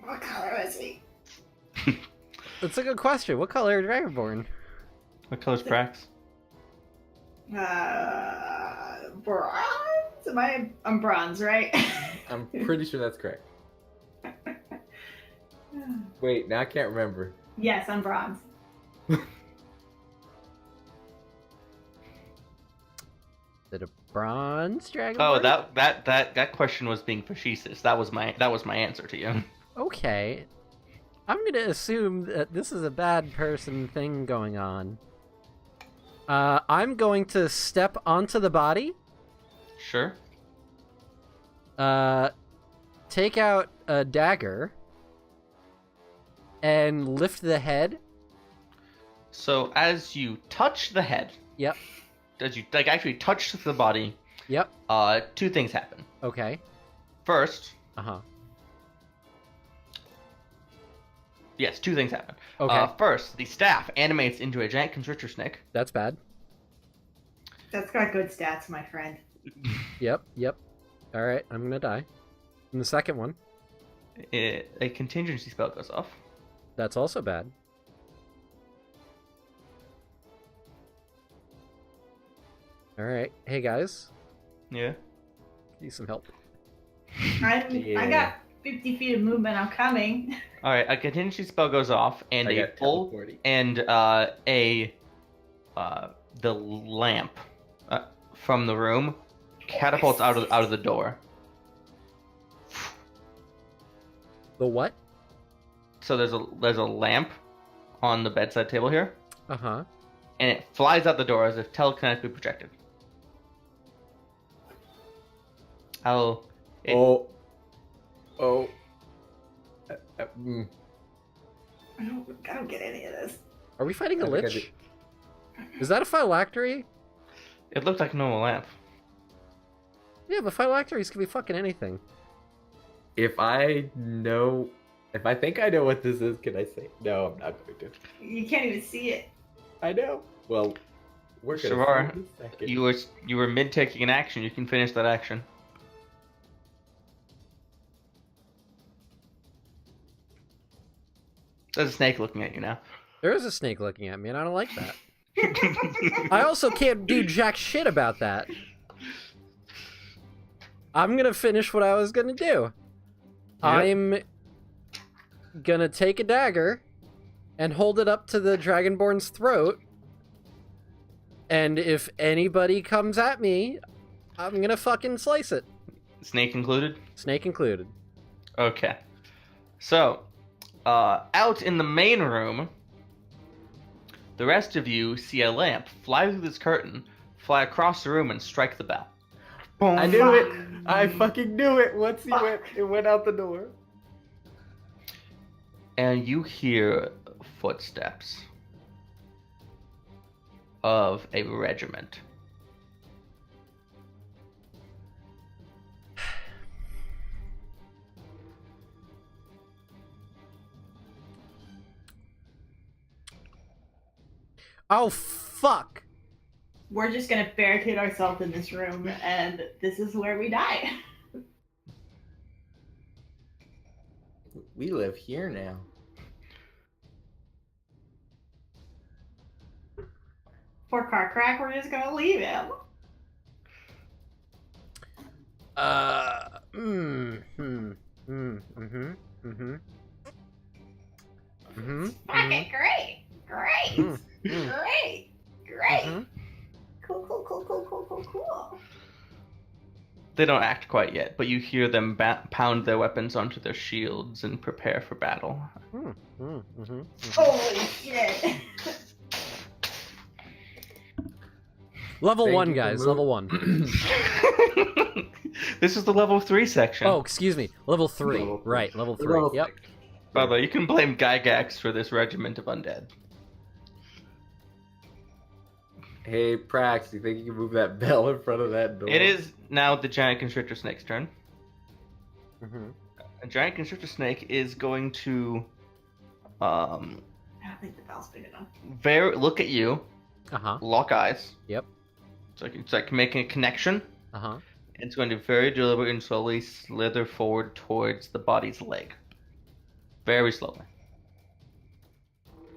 What color was he? That's a good question. What color are Dragonborn? What color's Prax? Bronze? I'm bronze, right? I'm pretty sure that's correct. Wait, now I can't remember. Yes, I'm bronze. Is it a bronze Dragonborn? Oh, that question was being facetious. That was my answer to you. Okay. I'm gonna assume that this is a bad person thing going on. I'm going to step onto the body. Sure. Take out a dagger and lift the head. So as you touch the head, Yep. as you actually touch the body, Yep. 2 things happen. Okay. First, Uh-huh. yes, 2 things happen. Okay. First, the staff animates into a giant constrictor snake. That's bad. That's got good stats, my friend. Yep. Alright, I'm gonna die. And the second one, A contingency spell goes off. that's also bad. Alright. Hey guys. Yeah. Need some help. I got 50 feet of movement. I'm coming. All right, a contingency spell goes off, and I a got full teleporting. and the lamp from the room catapults out of the door. The what? So there's a lamp on the bedside table here, Uh-huh. and it flies out the door as if telekinetically projected. Oh. I don't get any of this. Are we fighting a I think I lich? Is that a phylactery? It looked like a normal lamp. Yeah, but phylacteries can be fucking anything. If I think I know what this is, can I say? No, I'm not going to. You can't even see it. I know. Well, we're gonna Sure are. see in a second. You were mid taking an action. You can finish that action. There's a snake looking at you now. There is a snake looking at me, and I don't like that. I also can't do jack shit about that. I'm gonna finish what I was gonna do. I'm gonna take a dagger and hold it up to the Dragonborn's throat. And if anybody comes at me, I'm gonna fucking slice it. Snake included? Snake included. Okay. So, out in the main room, the rest of you see a lamp fly through this curtain, fly across the room, and strike the bell. I knew it. I fucking knew it. Once it went out the door. And you hear footsteps of a regiment. Oh, fuck! We're just gonna barricade ourselves in this room, and this is where we die. We live here now. Poor car crack, we're just gonna leave him. Okay, great. Cool. They don't act quite yet, but you hear them pound their weapons onto their shields and prepare for battle. Holy shit. Level Thank 1, you for guys. move- Level 1. This is the level 3 section. Oh, excuse me. Level 3. Level 3. Right, level 3. Level Yep. 3. By the way, you can blame Gygax for this regiment of undead. Hey, Prax, you think you can move that bell in front of that door? It is now the giant constrictor snake's turn. Mm-hmm. A giant constrictor snake is going to I don't think the bell's big enough. look at you, Uh-huh. lock eyes. Yep. It's like making a connection. Uh-huh. It's going to very deliberately and slowly slither forward towards the body's leg. Very slowly.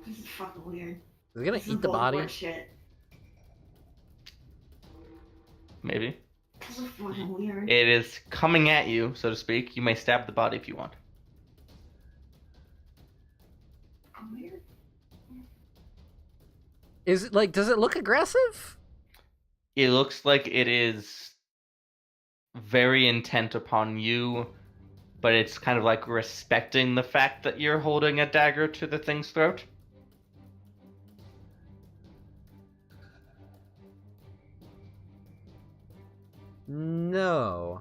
This is fucking weird. Is it gonna This is eat the body? Voldemort shit. Maybe. This is fucking weird. It is coming at you, so to speak. You may stab the body if you want. Weird. Is it like, does it look aggressive? It looks like it is very intent upon you, but it's kind of like respecting the fact that you're holding a dagger to the thing's throat. No.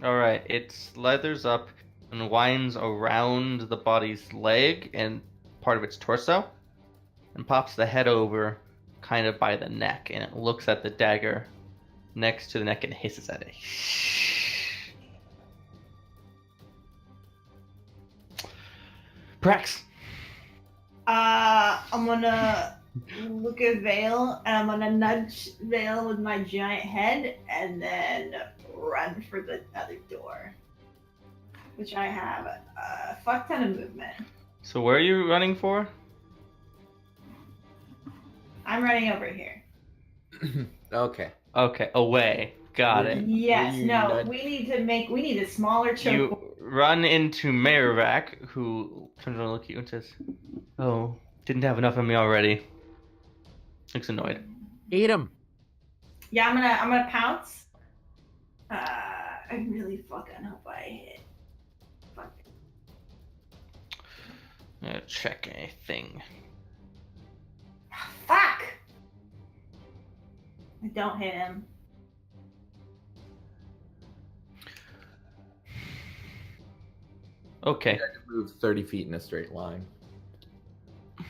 Alright, it slithers up and winds around the body's leg and part of its torso, and pops the head over kind of by the neck, and it looks at the dagger next to the neck and hisses at it. Prax! I'm gonna look at Vale, and I'm gonna nudge Vale with my giant head, and then run for the other door. Which I have a fuck ton of movement. So where are you running for? I'm running over here. Okay. Okay, away. Got it. Yes, you no, nudge- we need a smaller choke. You run into Merivak, who turns around to look at you and says, "Oh, didn't have enough of me already." Looks annoyed. Eat him. Yeah, I'm gonna pounce. I really fucking hope I hit. Fuck. Check a thing. Fuck! I don't hit him. Okay. Move 30 feet in a straight line.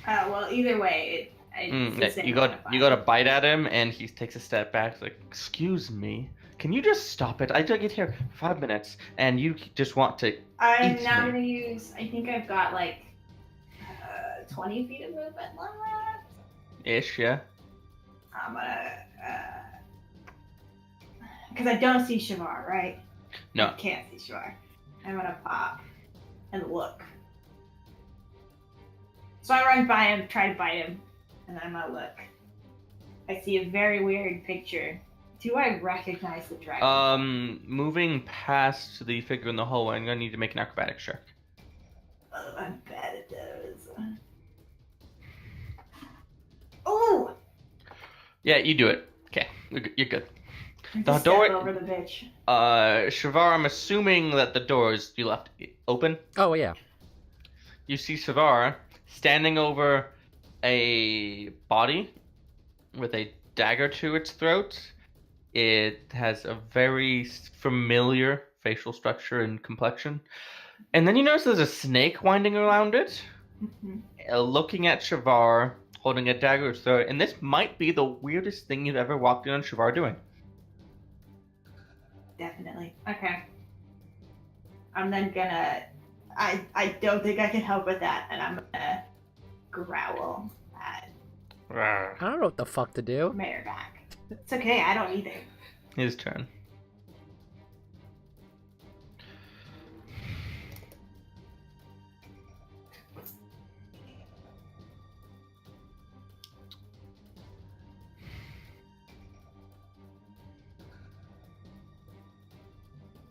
Well, either way, It's the Yeah, same you amount got of you got to fire. bite at him, and he takes a step back. He's like, "Excuse me, can you just stop it? I took it here for 5 minutes, and you just want to I'm eat now me." gonna use. I think I've got like 20 feet of movement left. Ish, yeah. I'm gonna. Because I don't see Shavar, right? I No. can't see Shavar. I'm gonna pop and look. So I run by him, try to bite him, and then I'm gonna look. I see a very weird picture. Do I recognize the dragon? Moving past the figure in the hallway, I'm gonna need to make an acrobatics check. Oh, I'm bad at those. Oh! Yeah, you do it. Okay, you're good. The Just door. step over the bitch. Shavar, I'm assuming that the doors you left open. Oh yeah. You see Shavar standing over a body with a dagger to its throat. It has a very familiar facial structure and complexion. And then you notice there's a snake winding around it, Mhm. looking at Shavar, holding a dagger to its throat. And this might be the weirdest thing you've ever walked in on Shavar doing. Definitely. Okay. I'm then gonna. I don't think I can help with that, and I'm gonna growl at I don't know what the fuck to do. Mayorback. It's okay, I don't either. His turn.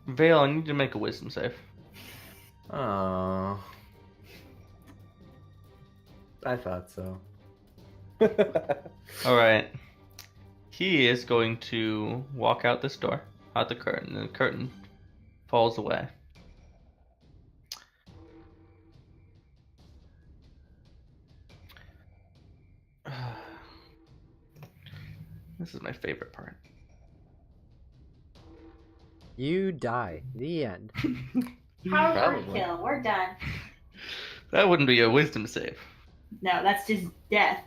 Vale, I need to make a wisdom save. Oh. I thought so. Alright. He is going to walk out this door, out the curtain, and the curtain falls away. This is my favorite part. You die. The end. Power Probably. kill. We're done. That wouldn't be a wisdom save. No, that's just death.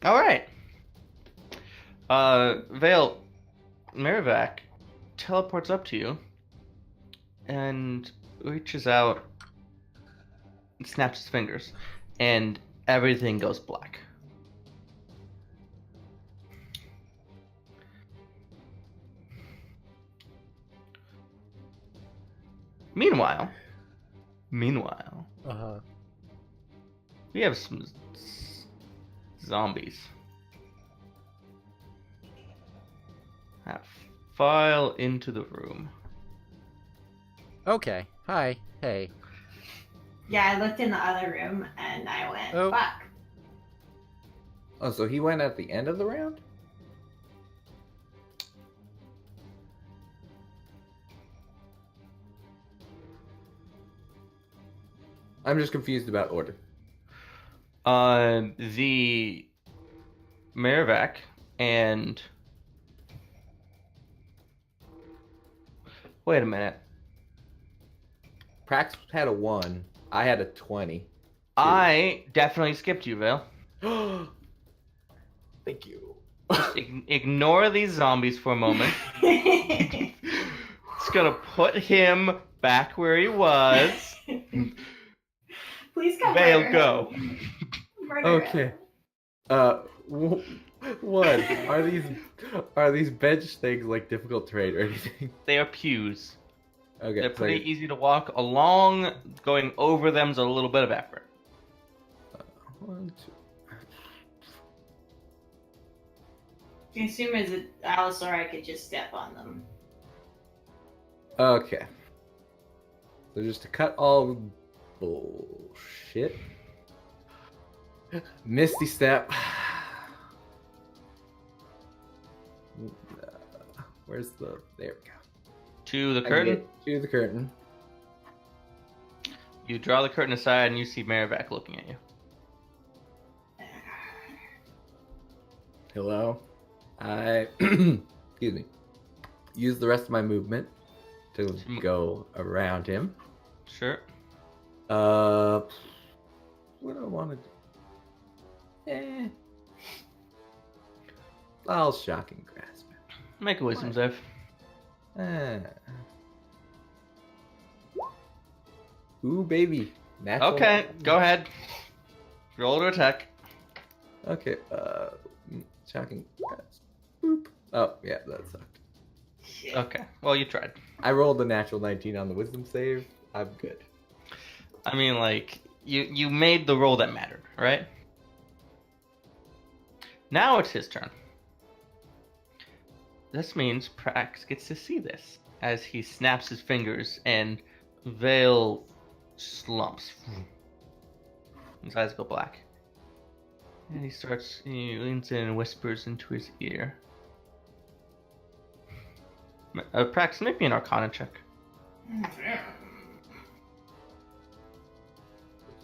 Alright. Vale, Marivac teleports up to you and reaches out and snaps his fingers, and everything goes black. Meanwhile, Uh-huh. we have some zombies that file into the room. Okay. Hi. Hey. Yeah, I looked in the other room and I went, Oh. fuck. Oh, so he went at the end of the round? I'm just confused about order. The Marivac and wait a minute. Prax had a 1. I had a 20. I definitely skipped you, Vale. Thank you. Just ignore these zombies for a moment. Just gonna put him back where he was. Please come Vale, murder go. him. Murder Okay. him. What are these bench things like difficult terrain or anything? They are pews. Okay, They're so pretty easy to walk along. Going over them's a little bit of effort. 1, 2. I assume as an Allosaur I could just step on them. Okay. So just to cut all bullshit. Misty Step. Where's the... There we go. To the I can curtain. get to the curtain. You draw the curtain aside and you see Marivac looking at you. Hello. I... Excuse me. Use the rest of my movement to go around him. Sure. What do want to. I'll shocking grasp. Make a wisdom save. Eh. Ooh, baby. Natural Okay, go ahead. Roll to attack. Okay, shocking grasp. Boop. Oh, yeah, that sucked. Shit. Okay, well, you tried. I rolled a natural 19 on the wisdom save. I'm good. I mean, like, you made the roll that mattered, right? Now it's his turn. This means Prax gets to see this as he snaps his fingers and Veil slumps. His eyes go black. And he leans in and whispers into his ear. Prax, make me an Arcana check.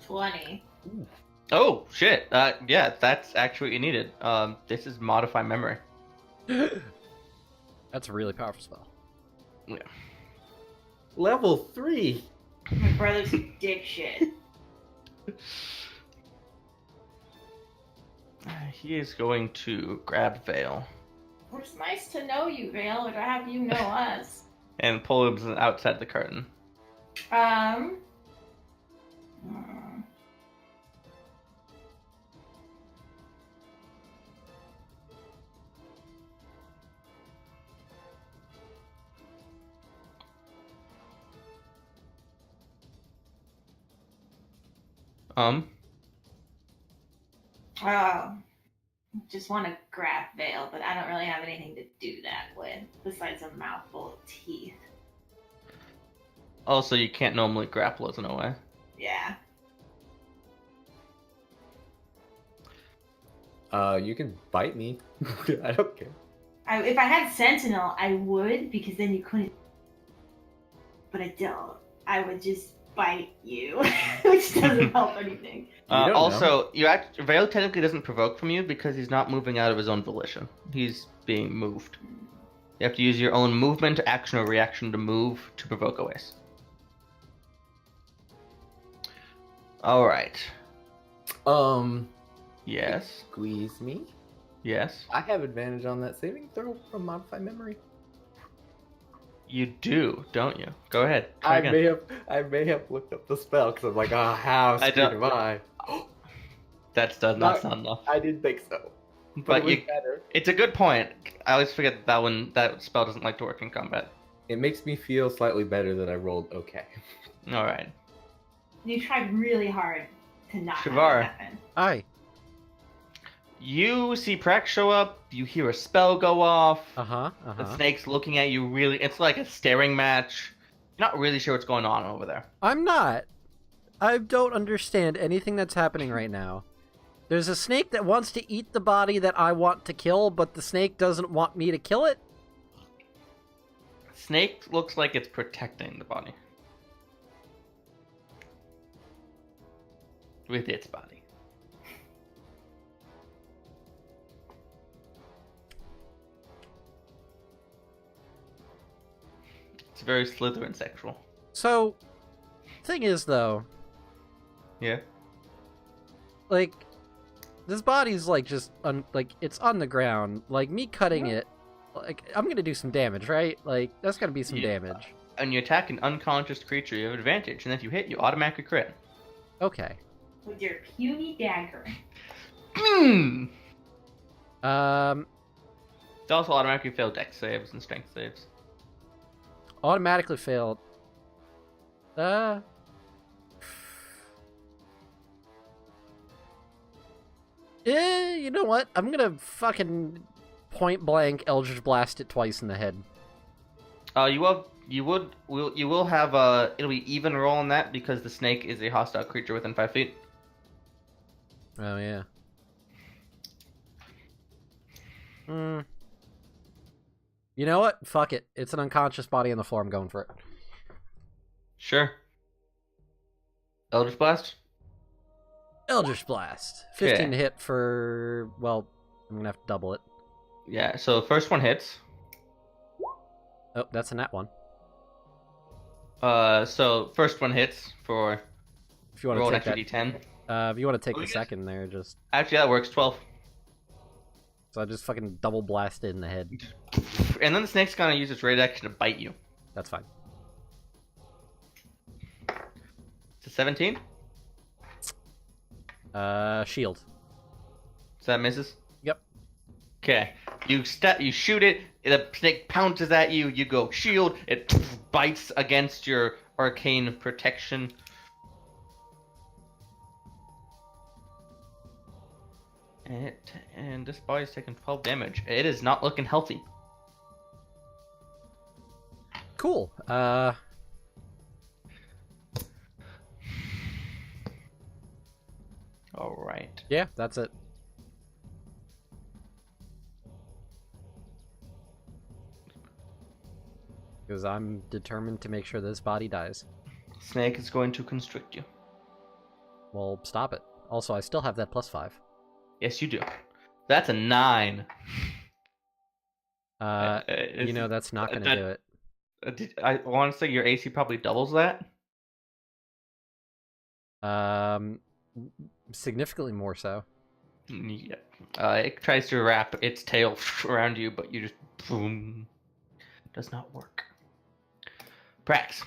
20. Oh, shit. Yeah, that's actually what you needed. This is Modify Memory. That's a really powerful spell. Yeah. Level 3. My brother's a dick shit. He is going to grab Veil It's nice to know you, Vale, or to have you know us. and pull him outside the curtain. Hmm. Just want to grab Vale, but I don't really have anything to do that with besides a mouthful of teeth. Also, you can't normally grapple as an OA. Yeah. You can bite me. I don't care. If I had Sentinel, I would, because then you couldn't. But I don't. I would just bite you, which doesn't help anything. don't Also, Veil technically doesn't provoke from you because he's not moving out of his own volition. He's being moved. You have to use your own movement, action, or reaction to move to provoke OAs. Alright. Yes. Squeeze me. Yes. I have advantage on that saving throw from Modify Memory. You do, don't you? Go ahead. Try I again. may have looked up the spell because I'm like, how I screwed don't- am I? That's not enough. I didn't think so. But it was you, better. it's a good point. I always forget that spell doesn't like to work in combat. It makes me feel slightly better that I rolled okay. Alright. You tried really hard to not have Shavar. it happen. Aye. You see Prax show up, you hear a spell go off. Uh-huh. The snake's looking at you really. It's like a staring match. You're not really sure what's going on over there. I'm not. I don't understand anything that's happening right now. There's a snake that wants to eat the body that I want to kill, but the snake doesn't want me to kill it? Snake looks like it's protecting the body. With its body. It's very Slytherin sexual. So, thing is, though, Yeah. like, this body's, like, just, it's on the ground. Like, me cutting it, like, I'm gonna do some damage, right? Like, that's gonna be some Yeah. damage. And you attack an unconscious creature, you have advantage, and if you hit, you automatically crit. Okay. With your puny dagger. Mm. It They also automatically fail dex saves and strength saves. automatically failed. You know what? I'm gonna fucking point blank Eldritch Blast it twice in the head. You will have it'll be even roll on that because the snake is a hostile creature within 5 feet. Oh, yeah. You know what? Fuck it. It's an unconscious body on the floor. I'm going for it. Sure. Eldritch Blast? Eldritch Blast. 15 Okay. to hit for... Well, I'm gonna have to double it. Yeah, so first one hits. Oh, that's a nat one. So first one hits for If you want Roll to an take extra that, d10. if you want to take Oh, the yes. second there, just Actually, that works. 12. so I just fucking double blasted in the head. And then the snake's gonna use its raid action to bite you. That's fine. It's a 17. Shield. So that misses. Yep. Okay. You shoot it. The snake pounces at you. You go shield. It bites against your arcane protection. And this body's taking 12 damage. It is not looking healthy. Cool. All right. Yeah, that's it. Because I'm determined to make sure this body dies. Snake is going to constrict you. Well, stop it. Also, I still have that +5. Yes, you do. That's a 9. You know that's not going to do it. I want to say your AC probably doubles that. Significantly more so. Yeah. It tries to wrap its tail around you, but you just boom. Does not work. Prax.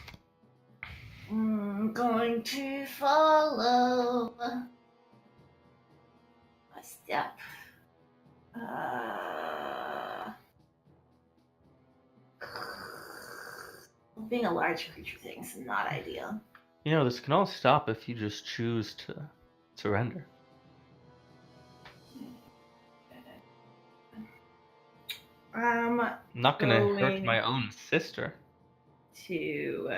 I'm going to follow a step. Being a large creature thing is not ideal. You know, this can all stop if you just choose to surrender. I'm not gonna hurt going my own sister. to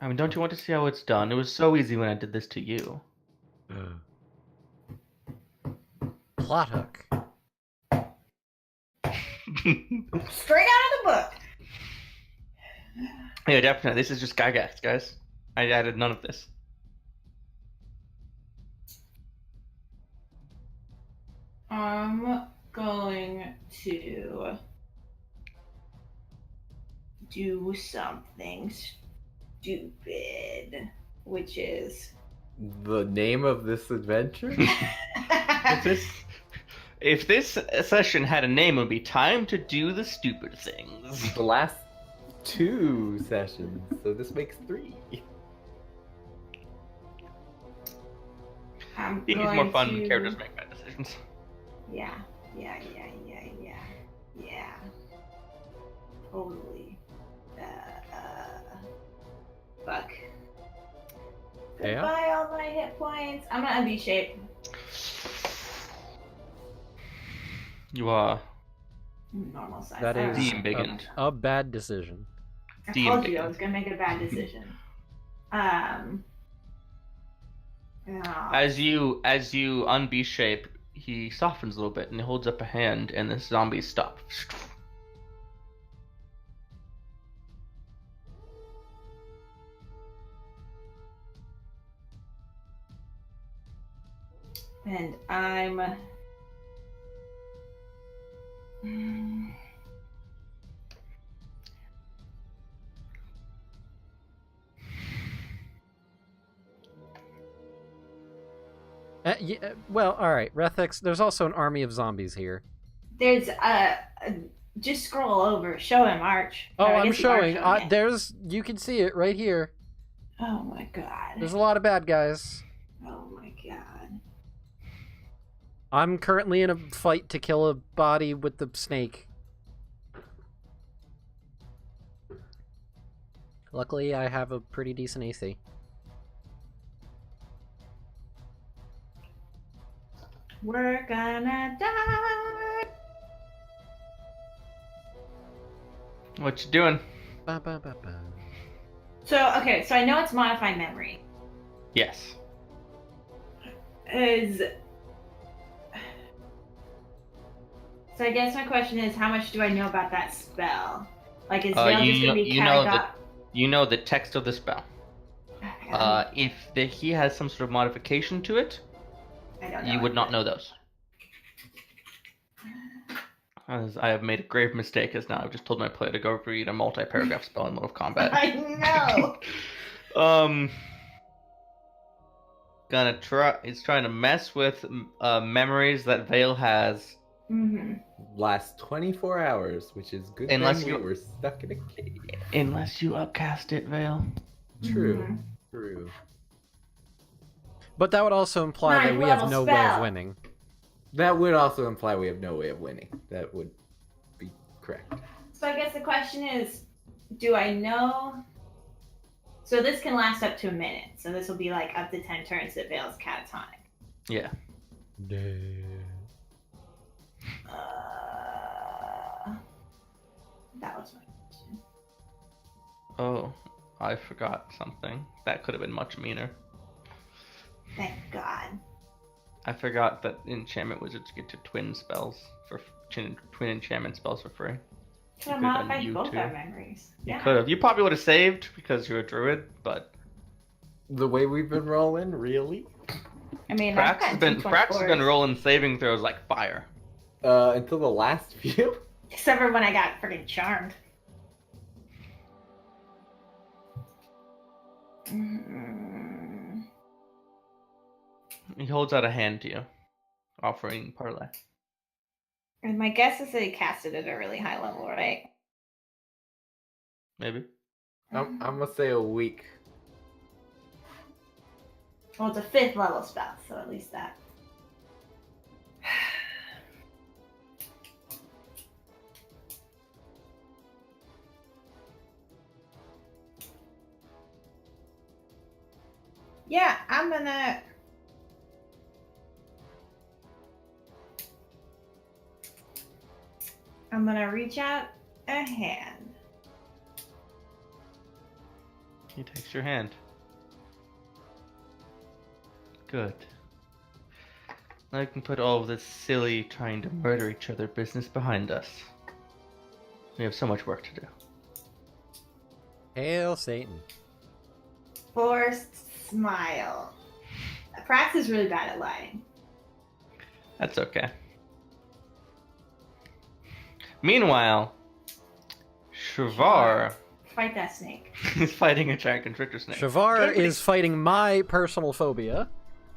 I mean, don't you want to see how it's done? It was so easy when I did this to you. Plot hook. straight out of the book. Yeah, definitely. This is just Gygax, guys. I added none of this. I'm going to do something stupid, which is The name of this adventure? If this session had a name, it would be Time to Do the Stupid Things. The last 2 sessions, so this makes 3. I'm I think it's going more fun to... when characters make bad decisions. Yeah. Totally. Fuck. Yeah? Goodbye, all my hit points. I'm gonna be shape. You are Normal size. That I don't is know. de-embiggened. a bad decision. I told you I was gonna make a bad decision. Yeah. As you unbe shape, he softens a little bit and he holds up a hand, and the zombies stop. And I'm Well, alright, Rethix, there's also an army of zombies here. there's just scroll over, show him Arch. Oh, No, I I'm guess you are showing. it. There's, you can see it right here. Oh my god. There's a lot of bad guys. Oh my god. I'm currently in a fight to kill a body with the snake. Luckily, I have a pretty decent AC. We're gonna die. What you doing? Ba, ba, ba, ba. So okay, so I know it's modify memory. Yes. So I guess my question is, how much do I know about that spell? Like, is Uh, Vale you just gonna know- be you know carried up? You know the text of the spell. If he has some sort of modification to it, I don't know. you would not know those. As I have made a grave mistake, as now I've just told my player to go read a multi-paragraph spell in mode of combat. I know. He's trying to mess with memories that Vale has. Mm-hmm. Last 24 hours, which is good. Unless thing you- we were stuck in a cave. Unless you upcast it, Vale. True. Mhm. True. But that would also imply that Ninth we have level no way of spell. winning. That would also imply we have no way of winning. That would be correct. So I guess the question is, do I know? So this can last up to a minute. So this will be like up to 10 turns that Vale's catatonic. Yeah. That was my question. Oh, I forgot something. That could have been much meaner. Thank God. I forgot that enchantment wizards get to twin spells for twin enchantment spells for free. Could have Could've done modified you both too. our memories. You Yeah. could have. You probably would have saved because you're a druid, but The way we've been rolling, really? I mean, Prax has been rolling. rolling saving throws like fire. Until the last few. Except for when I got freaking charmed. Mm. He holds out a hand to you, offering parlay. And my guess is that he cast it at a really high level, right? Maybe. I'm gonna say a week. Well, it's a 5th level spell, so at least that. Yeah, I'm gonna reach out a hand. He takes your hand. Good. Now we can put all of this silly trying to murder each other business behind us. We have so much work to do. Hail Satan. Forced smile. Prax is really bad at lying. That's okay. Meanwhile, Shrivar Fight that snake. is fighting a giant constrictor snake. Shavar is fighting my personal phobia.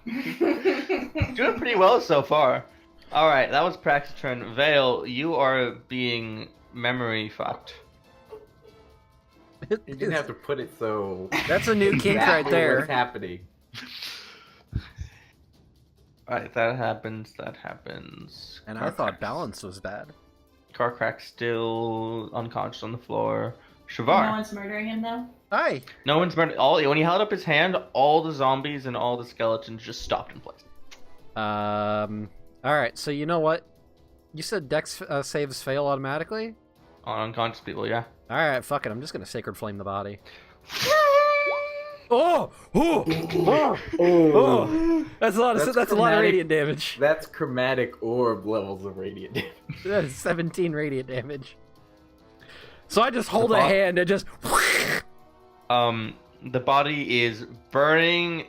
Doing pretty well so far. Alright, that was Prax's turn. Vale, you are being memory fucked. You didn't have to put it so. That's a new kink right exactly there. What's happening? Alright, that happens. And I thought balance was bad. Carcrack still unconscious on the floor. No Shavar. one's murdering him though. Hi. No one's murdered. When he held up his hand, all the zombies and all the skeletons just stopped in place. Alright, so you know what? You said Dex saves fail automatically? On unconscious people, yeah. Alright, fuck it. I'm just gonna Sacred Flame the body. Oh! Oh! Oh! That's a lot of That's a lot of chromatic. radiant damage. That's chromatic orb levels of radiant damage. That is 17 radiant damage. So I just hold The a bo- hand and just The body is burning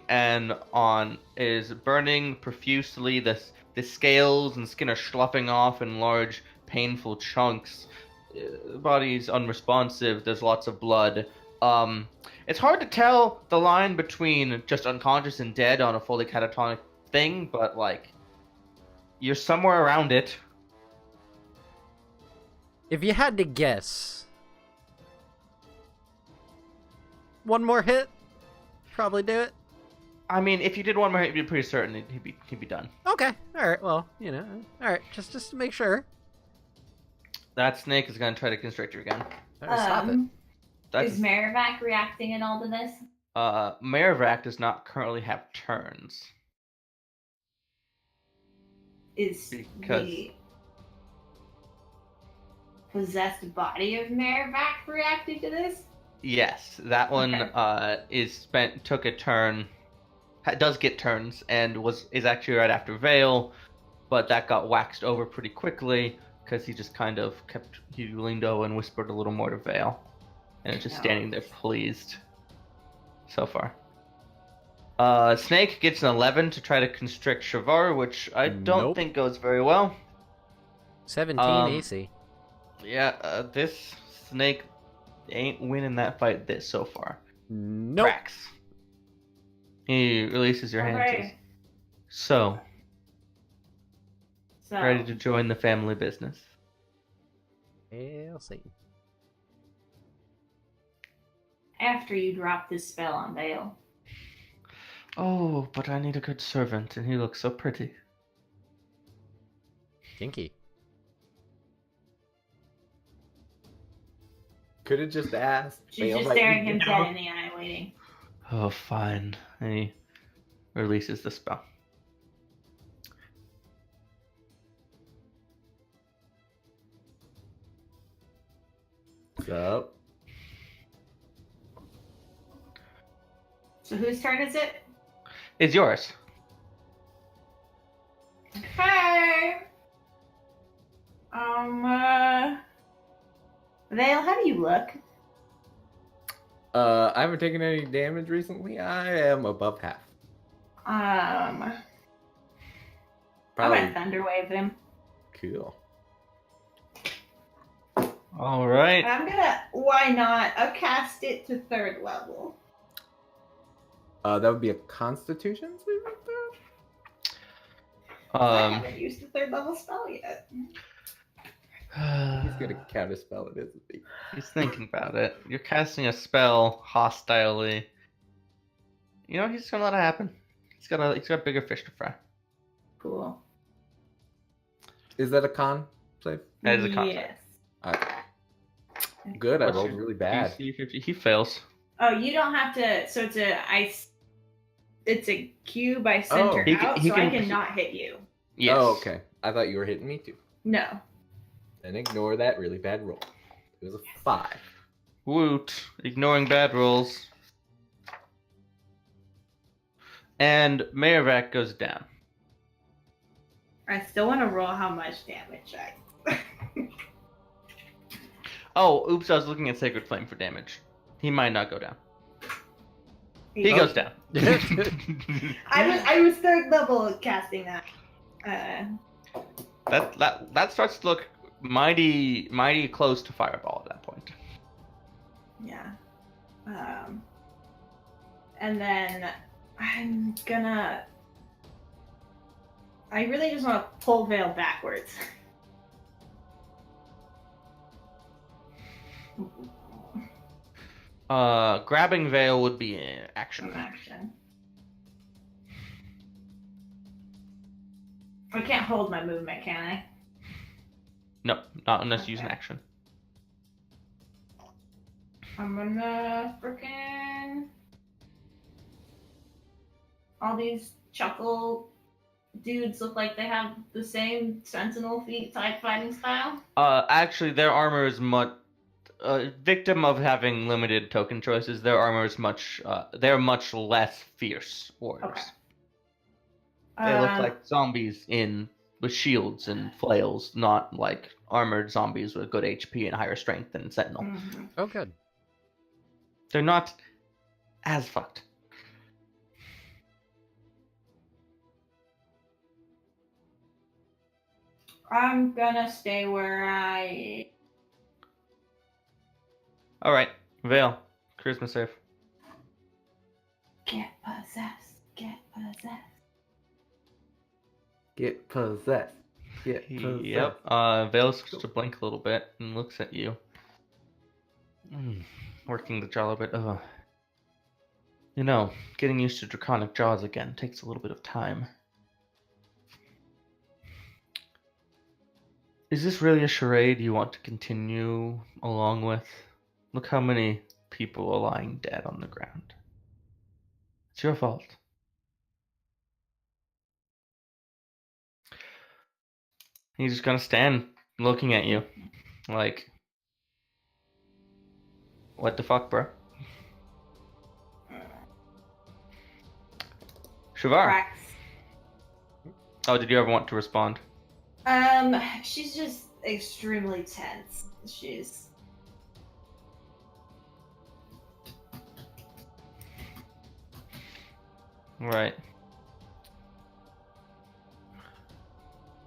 profusely. The scales and skin are sloughing off in large, painful chunks. The body's unresponsive. There's lots of blood. It's hard to tell the line between just unconscious and dead on a fully catatonic thing, but like, you're somewhere around it. if you had to guess, one more hit, probably do it. I mean, if you did one more hit, you'd be pretty certain he'd be done. Okay, all right. Well, you know, all right. Just to make sure. That snake is gonna try to constrict you again. All right, stop it. That's Is Merrivac reacting at all to this? Merivak does not currently have turns. Is Because- the possessed body of Merrivac reacting to this? Yes, that one Okay. took a turn, does get turns, and is actually right after Vale, but that got waxed over pretty quickly because he just kind of he leaned over and whispered a little more to Vale, and it's just standing there pleased. So far, Snake gets an 11 to try to constrict Shavar, which I don't Nope. think goes very well. 17 AC. Yeah, this snake ain't winning that fight so far. Nope. Prax. He releases your hands. Alright. So, So, ready to join the family business. I'll see. after you drop this spell on Vale. Oh, but I need a good servant, and he looks so pretty. Kinky. Could have just asked. She's Vale just might staring be him down. dead in the eye, waiting. Oh, fine. And he releases the spell. What's up? So whose turn is it? It's yours. Okay. Vale, how do you look? I haven't taken any damage recently. I am above half. I'm Probably gonna Thunderwave him. cool. All right. I'm gonna, why not? I'll cast it to 3rd level. That would be a Constitution saving throw? I haven't used the 3rd level spell yet. He's gonna counter spell it, isn't he? He's thinking about it. You're casting a spell hostilely. You know, he's just gonna let it happen. He's got bigger fish to fry. Cool. Is that a con save? That is a con save. Yes. Alright. Good, I What's rolled your really bad. DC 50? He fails. Oh, you don't have to. So it's a cube I center Oh. out, He so I can- cannot hit you. Yes. Oh, okay. I thought you were hitting me too. No. Then ignore that really bad roll. It was a 5. Woot. Ignoring bad rolls. And Mayorvac goes down. I still want to roll how much damage I. Oh, oops, I was looking at Sacred Flame for damage. He might not go down. He Oh. goes down. I was 3rd level casting that. That starts to look mighty close to Fireball at that point. Yeah. And then I'm gonna. I really just want to pull Vale backwards. Grabbing Veil would be an action. Action. I can't hold my movement, can I? No, not unless you use an action. I'm gonna frickin' all these chuckle dudes look like they have the same sentinel feet type fighting style. Actually, their armor is much. Victim of having limited token choices, their armor is much. They're much less fierce warriors. Okay. They look like zombies with shields and flails, not like armored zombies with good HP and higher strength than Sentinel. Mhm. Oh, good. They're not as fucked. I'm gonna stay where I. All right, Vale, charisma save. Get possessed. Get possessed. Get possessed. Get possessed. Yep. Vale starts to blink a little bit and looks at you. Working the jaw a bit. You know, getting used to draconic jaws again takes a little bit of time. Is this really a charade you want to continue along with? Look how many people are lying dead on the ground. It's your fault. He's just gonna stand looking at you. Like, what the fuck, bro? Shavar. Cracks. Oh, did you ever want to respond? She's just extremely tense. She's. Right.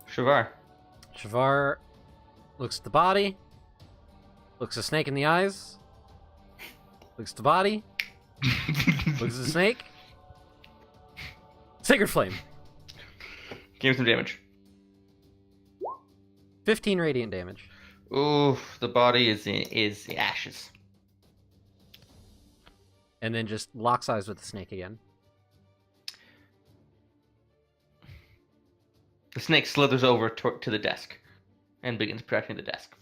Shavar. Shavar Looks at the body. Looks the snake in the eyes. Looks at the body. Looks at the snake. Sacred Flame. Give me some damage. 15 radiant damage. Ooh, the body is ashes. And then just locks eyes with the snake again. The snake slithers over to the desk and begins protecting the desk.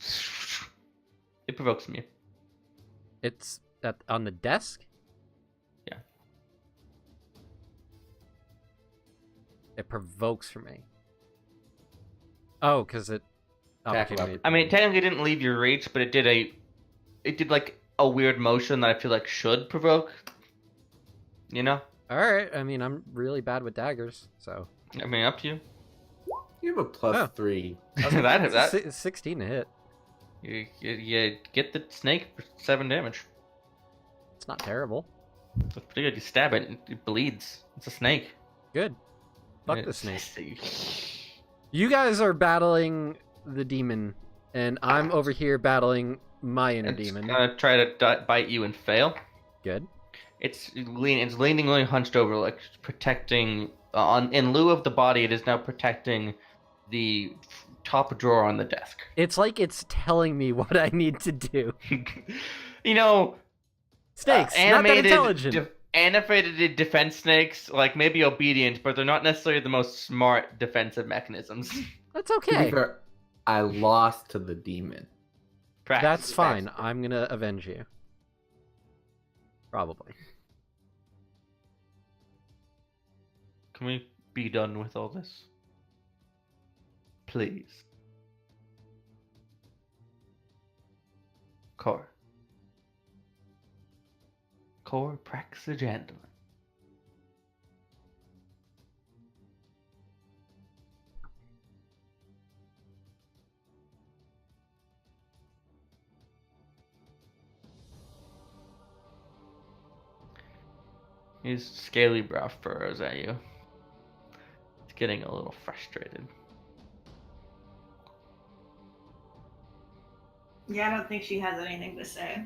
It provokes from you. It's on the desk? Yeah. It provokes for me. Oh, because it... Tackle. I mean, technically it didn't leave your reach, but it did like a weird motion that I feel like should provoke. You know? Alright, I mean, I'm really bad with daggers, so... I mean, up to you. You have a +3. that 16 to hit. you get the snake for 7 damage. It's not terrible. That's pretty good. You stab it, it bleeds. It's a snake. Good. Fuck the It's- snake. You guys are battling the demon, and I'm over here battling my inner It's demon. gonna try to bite you and fail. Good. It's leaning really hunched over, like protecting. In lieu of the body, it is now protecting the top drawer on the desk. It's like it's telling me what I need to do. You know, Snakes, not that intelligent. Animated defense snakes, like maybe obedient, but they're not necessarily the most smart defensive mechanisms. That's To be okay. fair, I lost to the demon. That's fine. I'm gonna avenge you. Probably. Can we be done with all this? Please. Core Praxagandalin. His scaly brow furrows at you. It's getting a little frustrated. Yeah, I don't think she has anything to say.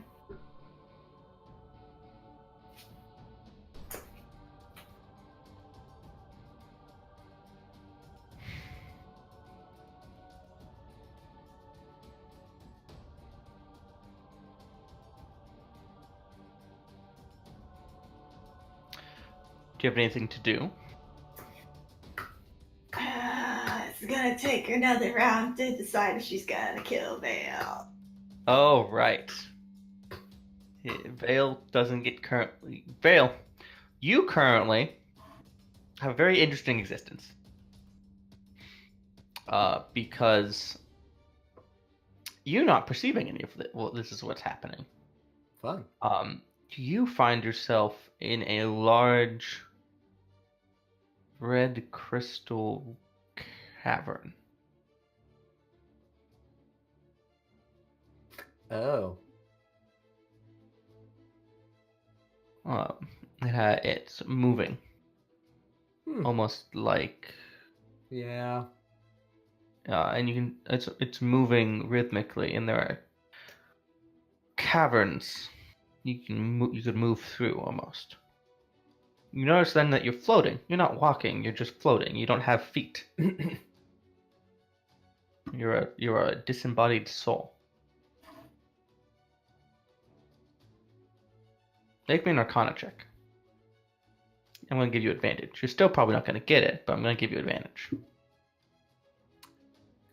Do you have anything to do? It's gonna take her another round to decide if she's gonna kill Vale. Oh, right. Vale doesn't get currently... Vale, you currently have a very interesting existence. Because you're not perceiving any of it. Well, this is what's happening. Fun. You find yourself in a large red crystal cavern. Oh. It's moving, almost like, Yeah. and you can. It's moving rhythmically, and there are caverns you could move through almost. You notice then that you're floating. You're not walking. You're just floating. You don't have feet. You're a disembodied soul. Make me an Arcana check. I'm going to give you advantage. You're still probably not going to get it, but I'm going to give you advantage.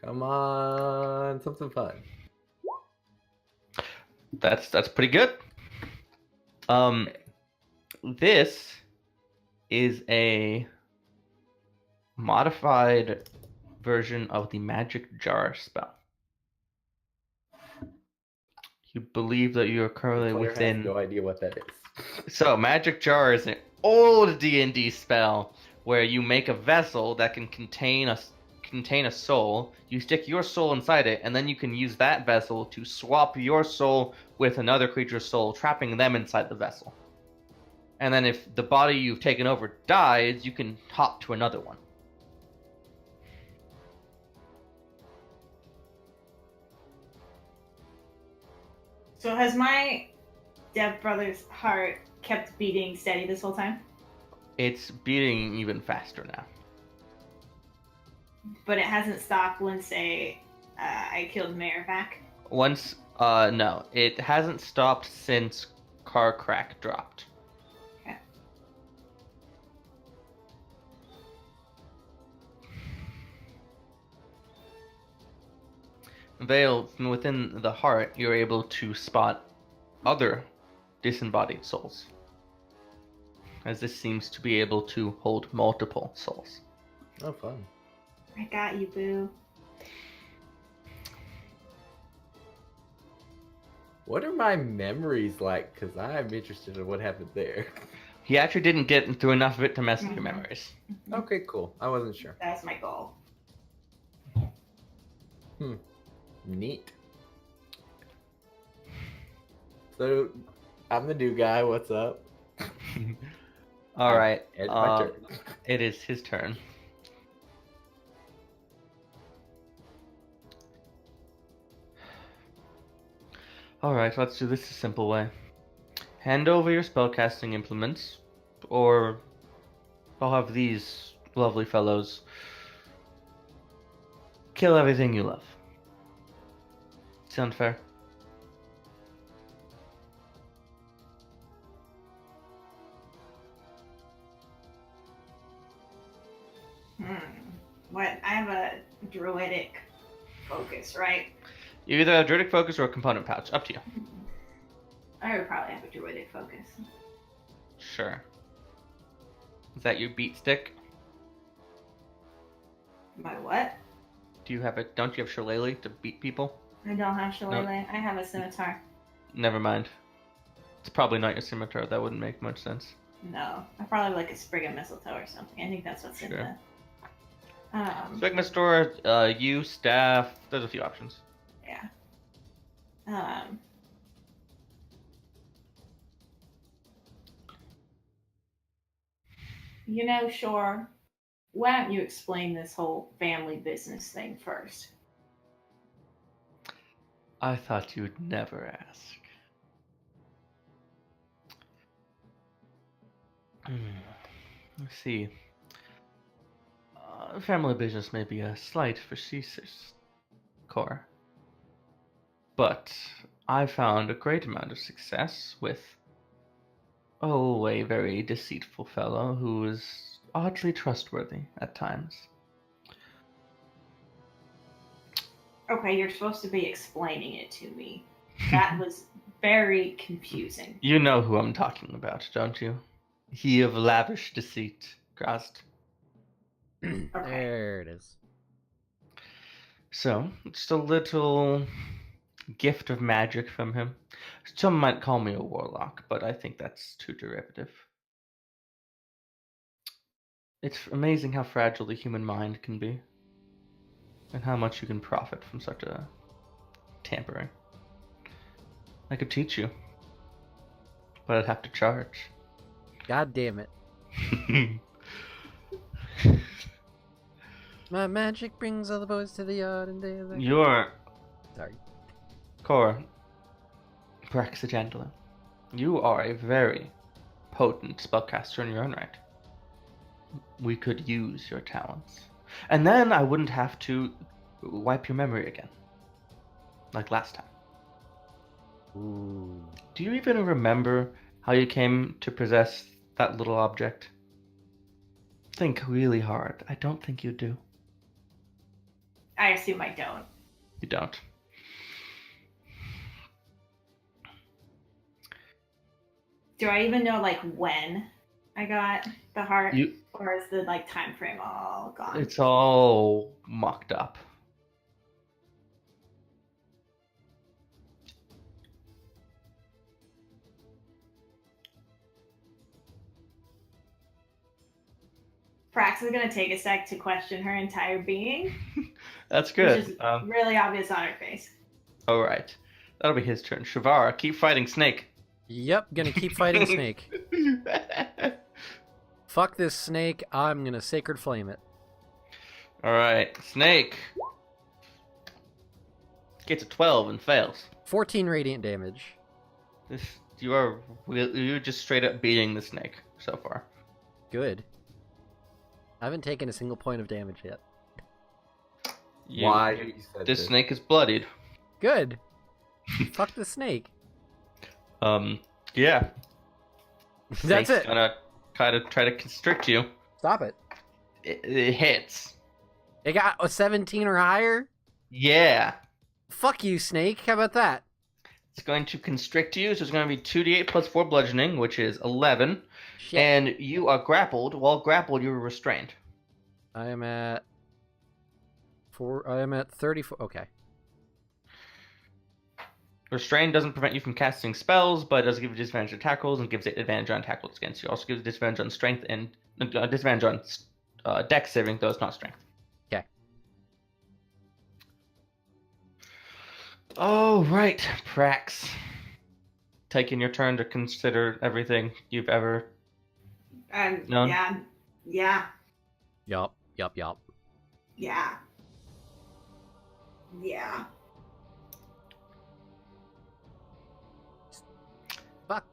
Come on, something fun. That's pretty good. This is a modified version of the Magic Jar spell. You believe that you are currently Player within. has no idea what that is. So, Magic Jar is an old D&D spell where you make a vessel that can contain a soul. You stick your soul inside it, and then you can use that vessel to swap your soul with another creature's soul, trapping them inside the vessel. And then if the body you've taken over dies, you can hop to another one. So has my dead brother's heart kept beating steady this whole time? It's beating even faster now. But it hasn't stopped when, say, I killed Mayor back? Once, no, it hasn't stopped since car crack dropped. Okay. Vale, from within the heart, you're able to spot other disembodied souls, as this seems to be able to hold multiple souls. Oh, fun. I got you, boo. What are my memories like? Because I'm interested in what happened there. He actually didn't get through enough of it to mess with your memories. Okay, cool. I wasn't sure. That's my goal. Neat. So, I'm the new guy. What's up? All right, It's my turn. it is his turn. All right, let's do this a simple way. Hand over your spellcasting implements, or I'll have these lovely fellows kill everything you love. Sound fair? What? I have a druidic focus, right? You either have druidic focus or a component pouch. Up to you. I would probably have a druidic focus. Sure. Is that your beat stick? My what? Do you have a? Don't you have shillelagh to beat people? I don't have shillelagh. I have a scimitar. Never mind. It's probably not your scimitar. That wouldn't make much sense. No, I probably have like a sprig of mistletoe or something. I think that's what's in Sure. the. Spigma store, you, staff. There's a few options. Yeah. Sure. Why don't you explain this whole family business thing first? I thought you'd never ask. Let's see. Family business may be a slight facetious core, but I found a great amount of success with, a very deceitful fellow who is oddly trustworthy at times. Okay, you're supposed to be explaining it to me. That was very confusing. You know who I'm talking about, don't you? He of lavish deceit, Grast. Okay. There it is. So, just a little gift of magic from him. Some might call me a warlock, but I think that's too derivative. It's amazing how fragile the human mind can be, and how much you can profit from such a tampering. I could teach you, but I'd have to charge. God damn it. My magic brings all the boys to the yard and they like... You're Sorry. Cor Praxagandalin. You are a very potent spellcaster in your own right. We could use your talents. And then I wouldn't have to wipe your memory again. Like last time. Ooh. Do you even remember how you came to possess that little object? Think really hard. I don't think you do. I assume I don't. You don't. Do I even know like when I got the heart, You. or is the like time frame all gone? It's all mucked up. Prax is gonna take a sec to question her entire being, That's which good. is really obvious on her face. All right. That'll be his turn. Shavara, keep fighting Snake. Yep, gonna keep fighting Snake. Fuck this snake, I'm gonna Sacred Flame it. All right. Snake gets a 12 and fails. 14 radiant damage. You're just straight up beating the snake so far. Good. I haven't taken a single point of damage yet. Why you said This this? snake is bloodied. Good. Fuck the snake. Yeah. That's Snake's it. gonna try to constrict you. Stop it. It hits. It got a 17 or higher? Yeah. Fuck you, snake. How about that? It's going to constrict you, so it's going to be 2d8 plus 4 bludgeoning, which is 11. Shit. And you are grappled. While grappled, you are restrained. I am at 34. Okay. Restrained doesn't prevent you from casting spells, but it does give you disadvantage on tackles and gives it advantage on tackles against you. Also gives disadvantage on strength and disadvantage on dex saving throws, not strength. Okay. Oh, right, Prax. Taking your turn to consider everything you've ever known. Yeah. Yup. Fuck.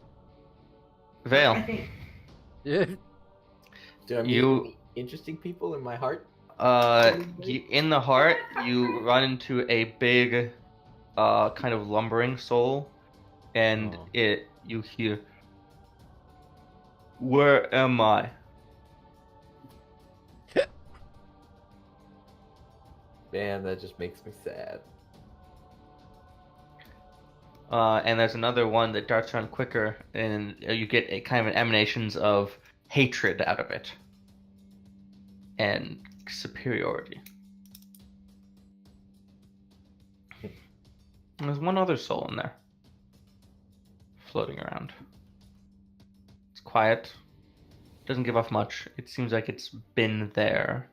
Vale. I think Do I meet any interesting people in my heart? In the heart, you run into a big, kind of lumbering soul, and you hear, "Where am I?" Man, that just makes me sad. And there's another one that darts around quicker, and you get a kind of an emanations of hatred out of it, and superiority. There's one other soul in there, floating around. It's quiet, doesn't give off much. It seems like it's been there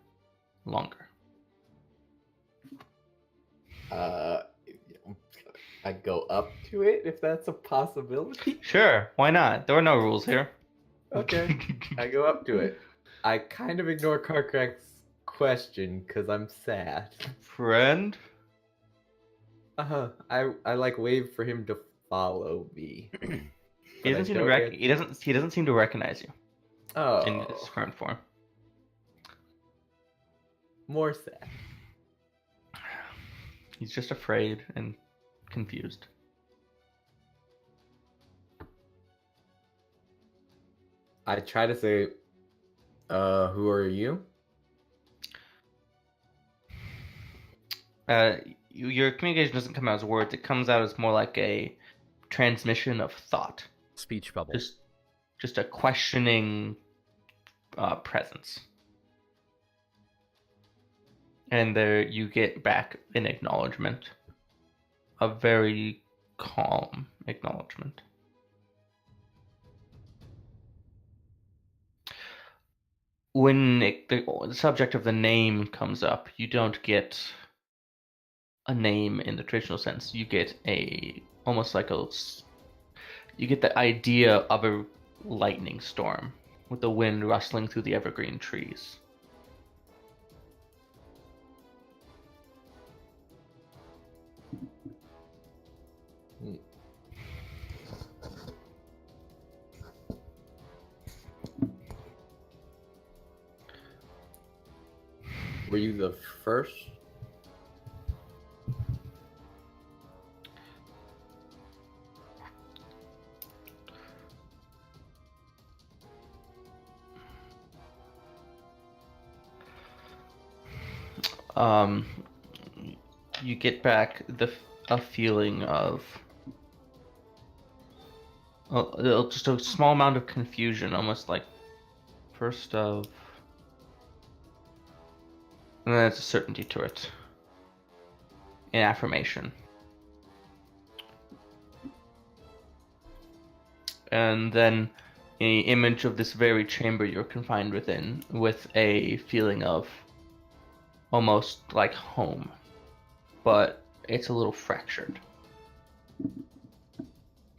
longer. I go up to it if that's a possibility. Sure, why not? There are no rules here. Okay, I go up to it. I kind of ignore Karkrak's question because I'm sad. Friend? I like wave for him to follow me. He doesn't seem to recognize you in Oh, his current form. more sad. He's just afraid and confused. I try to say, who are you? Your communication doesn't come out as words. It comes out as more like a transmission of thought. Speech bubble. Just a questioning presence. And there you get back an acknowledgement. A very calm acknowledgement. When the subject of the name comes up, you don't get a name in the traditional sense. You get you get the idea of a lightning storm with the wind rustling through the evergreen trees. Were you the first? You get back a feeling of just a small amount of confusion, almost like first of, and then there's a certainty to it, an affirmation, and then an image of this very chamber you're confined within, with a feeling of almost like home, but it's a little fractured.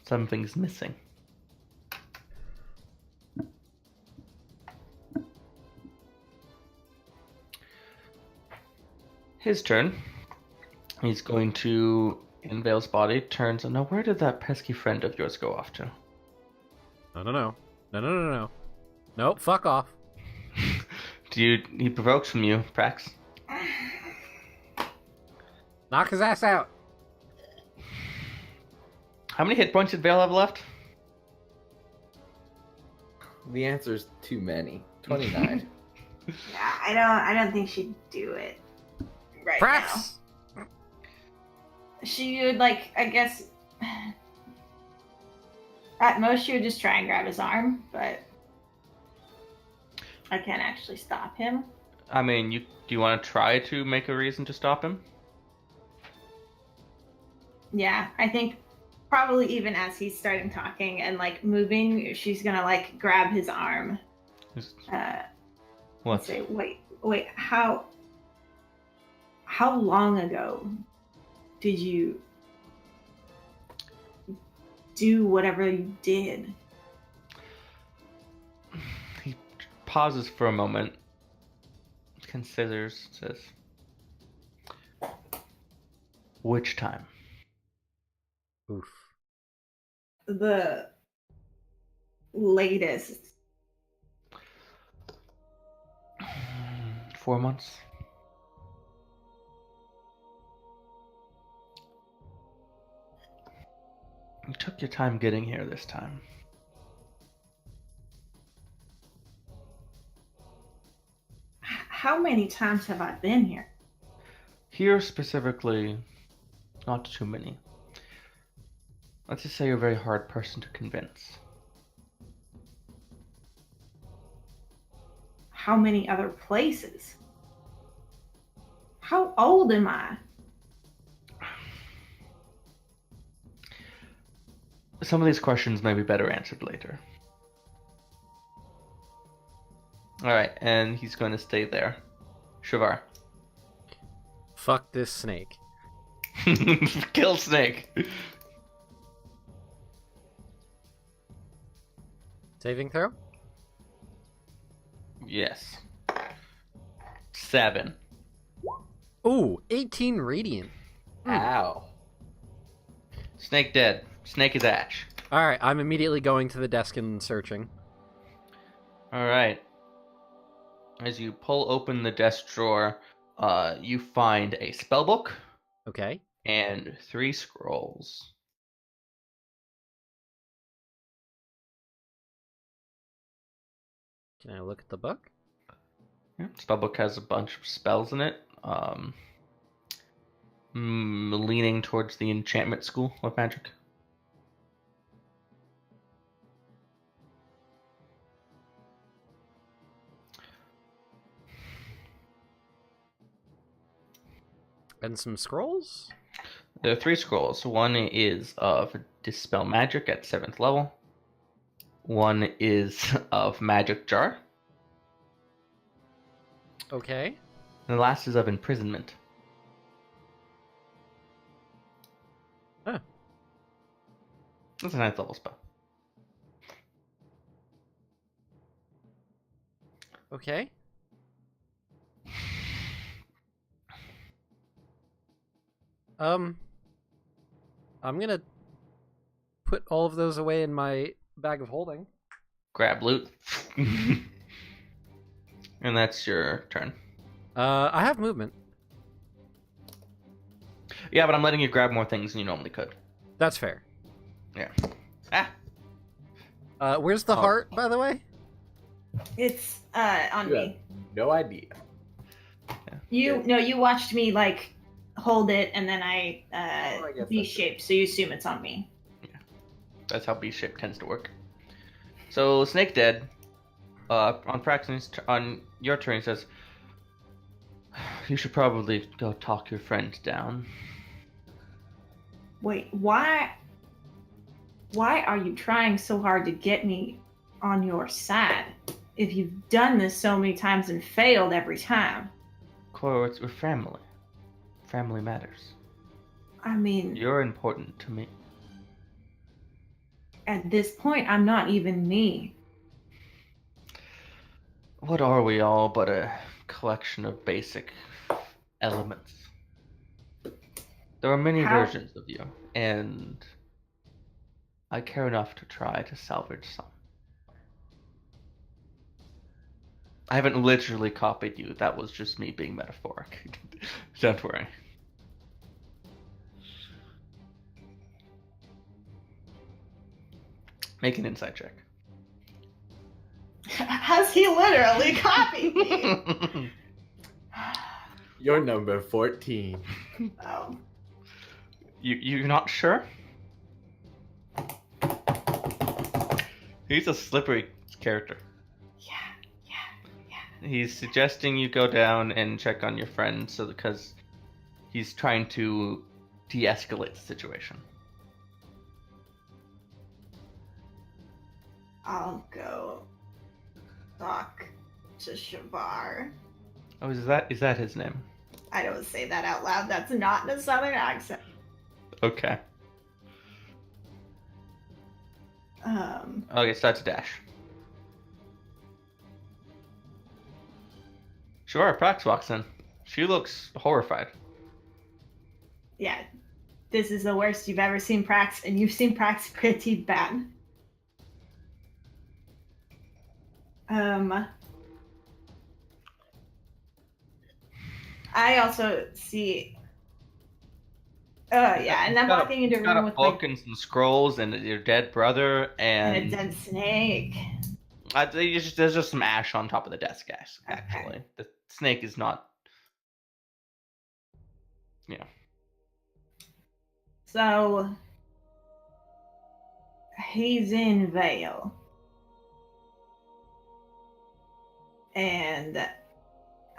Something's missing. His turn. He's going to in Vale's body, turns. Now, where did that pesky friend of yours go off to? I don't know. No. Nope, fuck off. He provokes from you, Prax. Knock his ass out. How many hit points did Vale have left? The answer's too many. 29. Yeah, I don't think she'd do it right Prax! now. She would I guess at most she would just try and grab his arm, but I can't actually stop him. I mean, do you want to try to make a reason to stop him? Yeah, I think probably even as he's starting talking and moving, she's gonna grab his arm. What? Say, wait, how long ago did you do whatever you did? He pauses for a moment, considers, says, "Which time?" Oof. The latest. 4 months. You took your time getting here this time. How many times have I been here? Here specifically, not too many. Let's just say you're a very hard person to convince. How many other places? How old am I? Some of these questions may be better answered later. Alright, and he's going to stay there. Shavar. Fuck this snake. Kill Snake. Saving throw? Yes. 7. Ooh, 18 radiant. Ow. Snake dead. Snake is ash. Alright, I'm immediately going to the desk and searching. Alright. As you pull open the desk drawer, you find a spellbook Okay. and 3 scrolls. Can I look at the book? Yeah, spellbook has a bunch of spells in it. Leaning towards the enchantment school of magic. And some scrolls? There are 3 scrolls. One is of Dispel Magic at 7th level. One is of Magic Jar. Okay. And the last is of Imprisonment. Huh. That's a 9th level spell. Okay. I'm gonna put all of those away in my bag of holding. Grab loot. And that's your turn. I have movement. Yeah, but I'm letting you grab more things than you normally could. That's fair. Yeah. Ah! Where's the Oh. heart, by the way? It's on You have me. no idea. You watched me hold it and then I I guess V that's shaped, so you assume it's on me. That's how B-shape tends to work. So, Snake dead. On practice, on your turn, he says, "You should probably go talk your friend down." Wait, why are you trying so hard to get me on your side if you've done this so many times and failed every time? Cora, we're family. Family matters. I mean, You're important to me. at this point, I'm not even me. What are we all but a collection of basic elements? There are many How- versions of you, and I care enough to try to salvage some. I haven't literally copied you. That was just me being metaphoric. Don't worry. Make an insight check. Has he literally copied me? You're number 14. Oh. You're not sure? He's a slippery character. Yeah. He's suggesting you go down and check on your friend, so because he's trying to de-escalate the situation. I'll go talk to Shavar. Oh, is that his name? I don't say that out loud. That's not in a southern accent. Okay. Okay, start to dash. Sure, Prax walks in. She looks horrified. Yeah. This is the worst you've ever seen Prax, and you've seen Prax pretty bad. I also see. Yeah, and I'm walking into a got room a with book my and some scrolls and your dead brother and a and dead snake. there's just some ash on top of the desk, guys. Actually, the snake is not. Yeah. So he's in Vale, and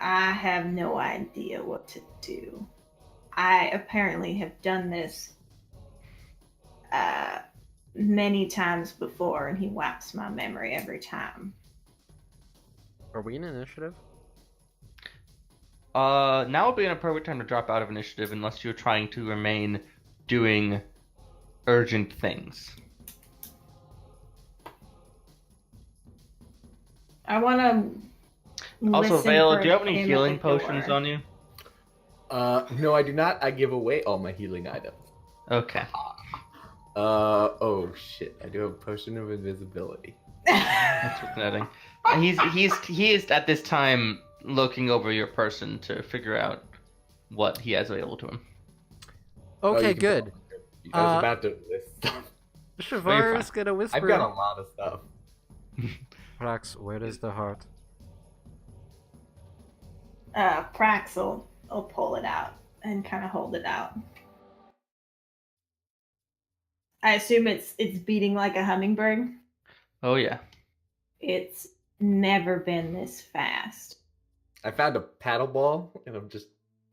I have no idea what to do. I apparently have done this many times before, and he wipes my memory every time. Are we in initiative? Now would be an appropriate time to drop out of initiative unless you're trying to remain doing urgent things. I want to. Also, Vale, do you have any healing potions on you? No, I do not. I give away all my healing items. Okay. Oh shit! I do have a potion of invisibility. That's what's netting. He is at this time looking over your person to figure out what he has available to him. Okay, you can good. I was about to list stuff. Shavar is gonna whisper. I've got a lot of stuff. Prax, where is the heart? Prax will pull it out and kind of hold it out. I assume it's beating like a hummingbird. Oh yeah. It's never been this fast. I found a paddle ball, and I'm just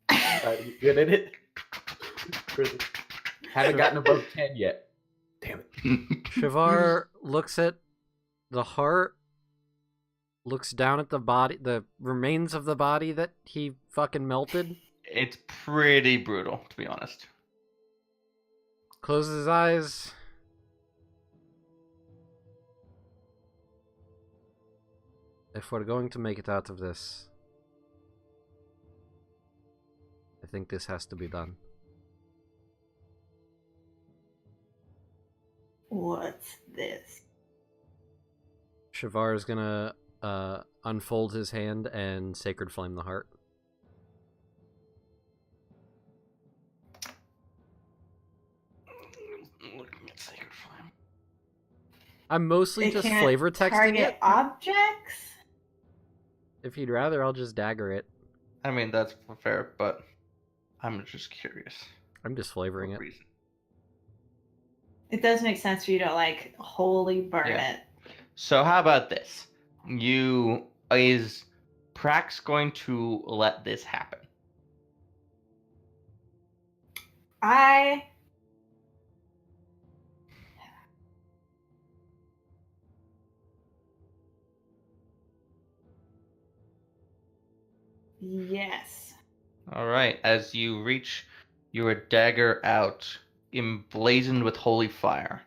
trying to get good at it. Haven't gotten above 10 yet. Damn it. Shavar looks at the heart, looks down at the body, the remains of the body that he fucking melted. It's pretty brutal, to be honest. Closes his eyes. If we're going to make it out of this, I think this has to be done. What's this? Shavar is gonna unfold his hand and sacred flame the heart. Looking at Sacred Flame. I'm mostly It just can't flavor texting target it. objects? If you'd rather, I'll just dagger it. I mean, that's fair, but I'm just curious. I'm just flavoring What it. reason? It does make sense for you to like wholly burn Yeah. it. So how about this? Is Prax going to let this happen? Yes. All right. As you reach your dagger out, emblazoned with holy fire,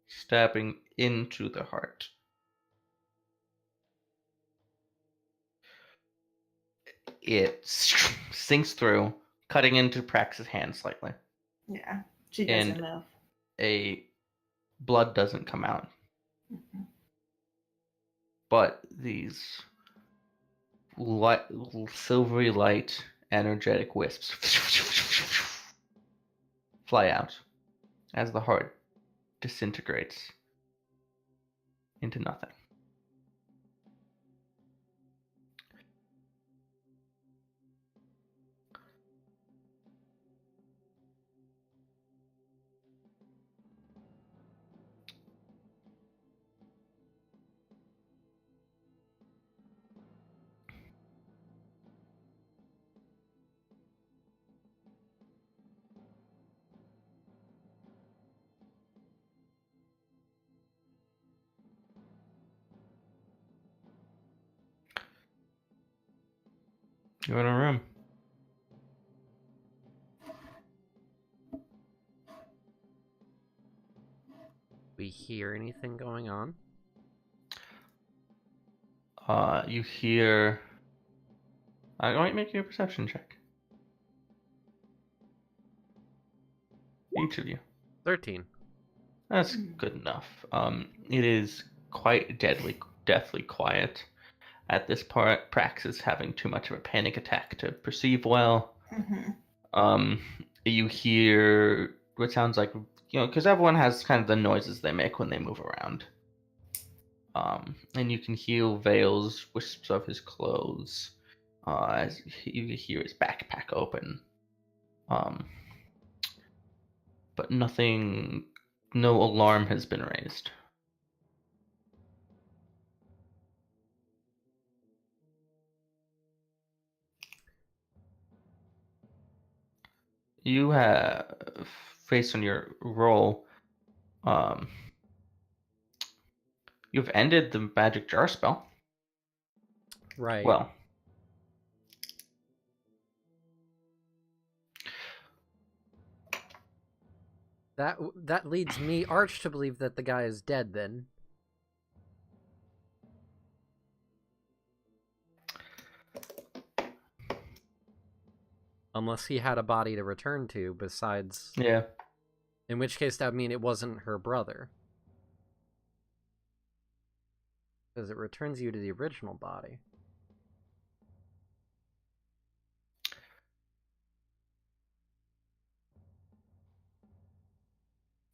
stabbing into the heart. it sinks through, cutting into Prax's hand slightly. Yeah, she doesn't And move. a blood doesn't come out. Mhm. But these light, silvery light, energetic wisps fly out as the heart disintegrates into nothing. You're in a room. We hear anything going on? You hear. I might make you a perception check. Each of you. 13. That's good enough. It is quite deathly quiet. At this part, Prax is having too much of a panic attack to perceive well. Mhm. You hear what sounds like, because everyone has kind of the noises they make when they move around. And you can hear Vale's wisps of his clothes as you hear his backpack open. But nothing, no alarm has been raised. You have, based on your roll, you've ended the magic jar spell. Right. Well, That leads me, Arch, to believe that the guy is dead then. Unless he had a body to return to besides... yeah. In which case that would mean it wasn't her brother. Because it returns you to the original body.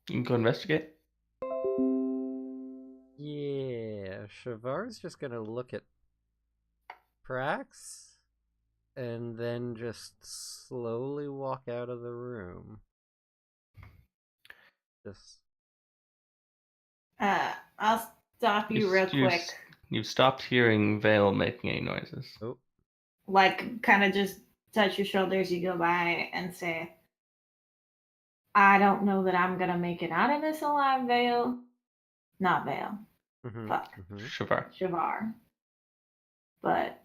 You can go investigate. Yeah, Shavar's just gonna look at Prax and then just slowly walk out of the room. Just... I'll stop you real quick. You've stopped hearing Vale making any noises. Oh. Like, kind of just touch your shoulders, you go by and say, I don't know that I'm gonna make it out of this alive, Vale. Not Vale. Fuck. Shavar. Shavar. But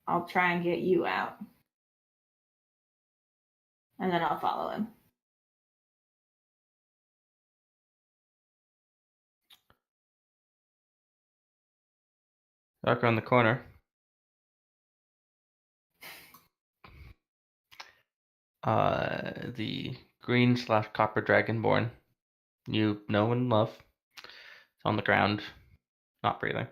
I'll try and get you out. And then I'll follow him. Back around the corner. The green/copper dragonborn you know and love. It's on the ground, not breathing.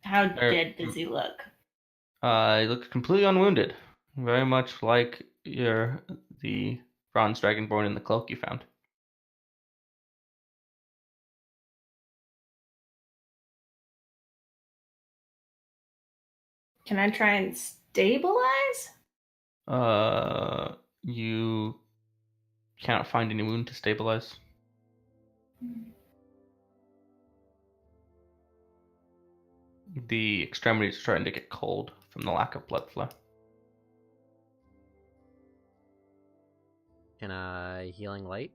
How dead does he look? He looks completely unwounded. Very much like the bronze dragonborn in the cloak you found. Can I try and stabilize? You cannot find any wound to stabilize. The extremities are starting to get cold from the lack of blood flow. Can I healing light?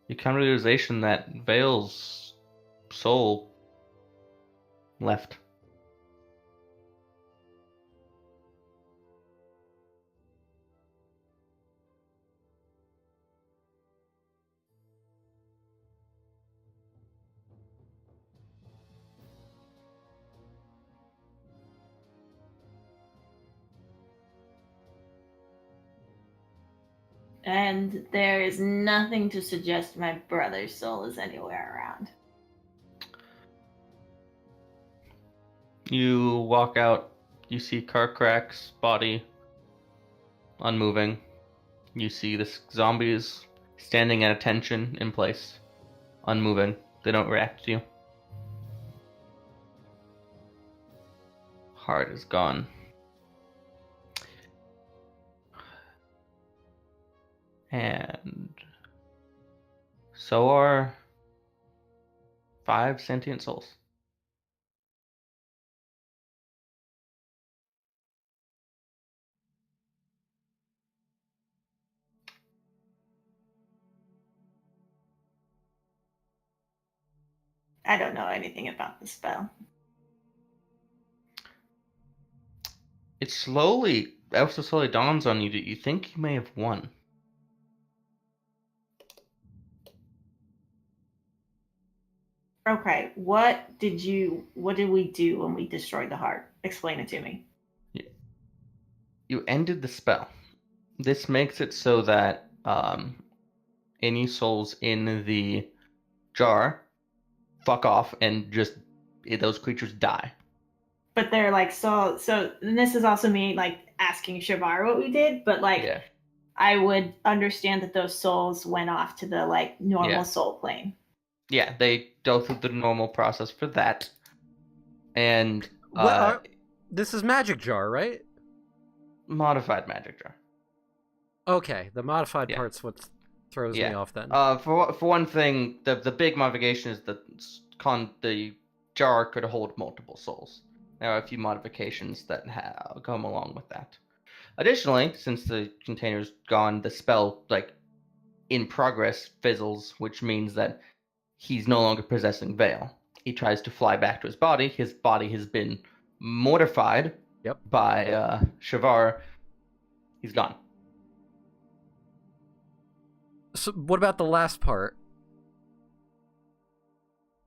You come to the realization that Vale's soul left. And there is nothing to suggest my brother's soul is anywhere around. You walk out, you see Karkrak's body unmoving. You see the zombies standing at attention in place, unmoving. They don't react to you. Heart is gone. And so are 5 sentient souls. I don't know anything about the spell. It ever so slowly dawns on you that you think you may have won. Okay, what did we do when we destroyed the heart? Explain it to me. You ended the spell. This makes it so that any souls in the jar fuck off and just those creatures die. But they're like so and this is also me like asking Shavar what we did, but like Yeah. I would understand that those souls went off to the like normal soul plane. Yeah, they go through the normal process for that. And this is magic jar, right? modified magic jar. Okay, the modified part's what throws me off then. For one thing, the big modification is that the jar could hold multiple souls. There are a few modifications that come along with that. Additionally, since the container's gone, the spell, like, in progress fizzles, which means that he's no longer possessing Veil. He tries to fly back to his body. His body has been mortified by Shavar. He's gone. So what about the last part?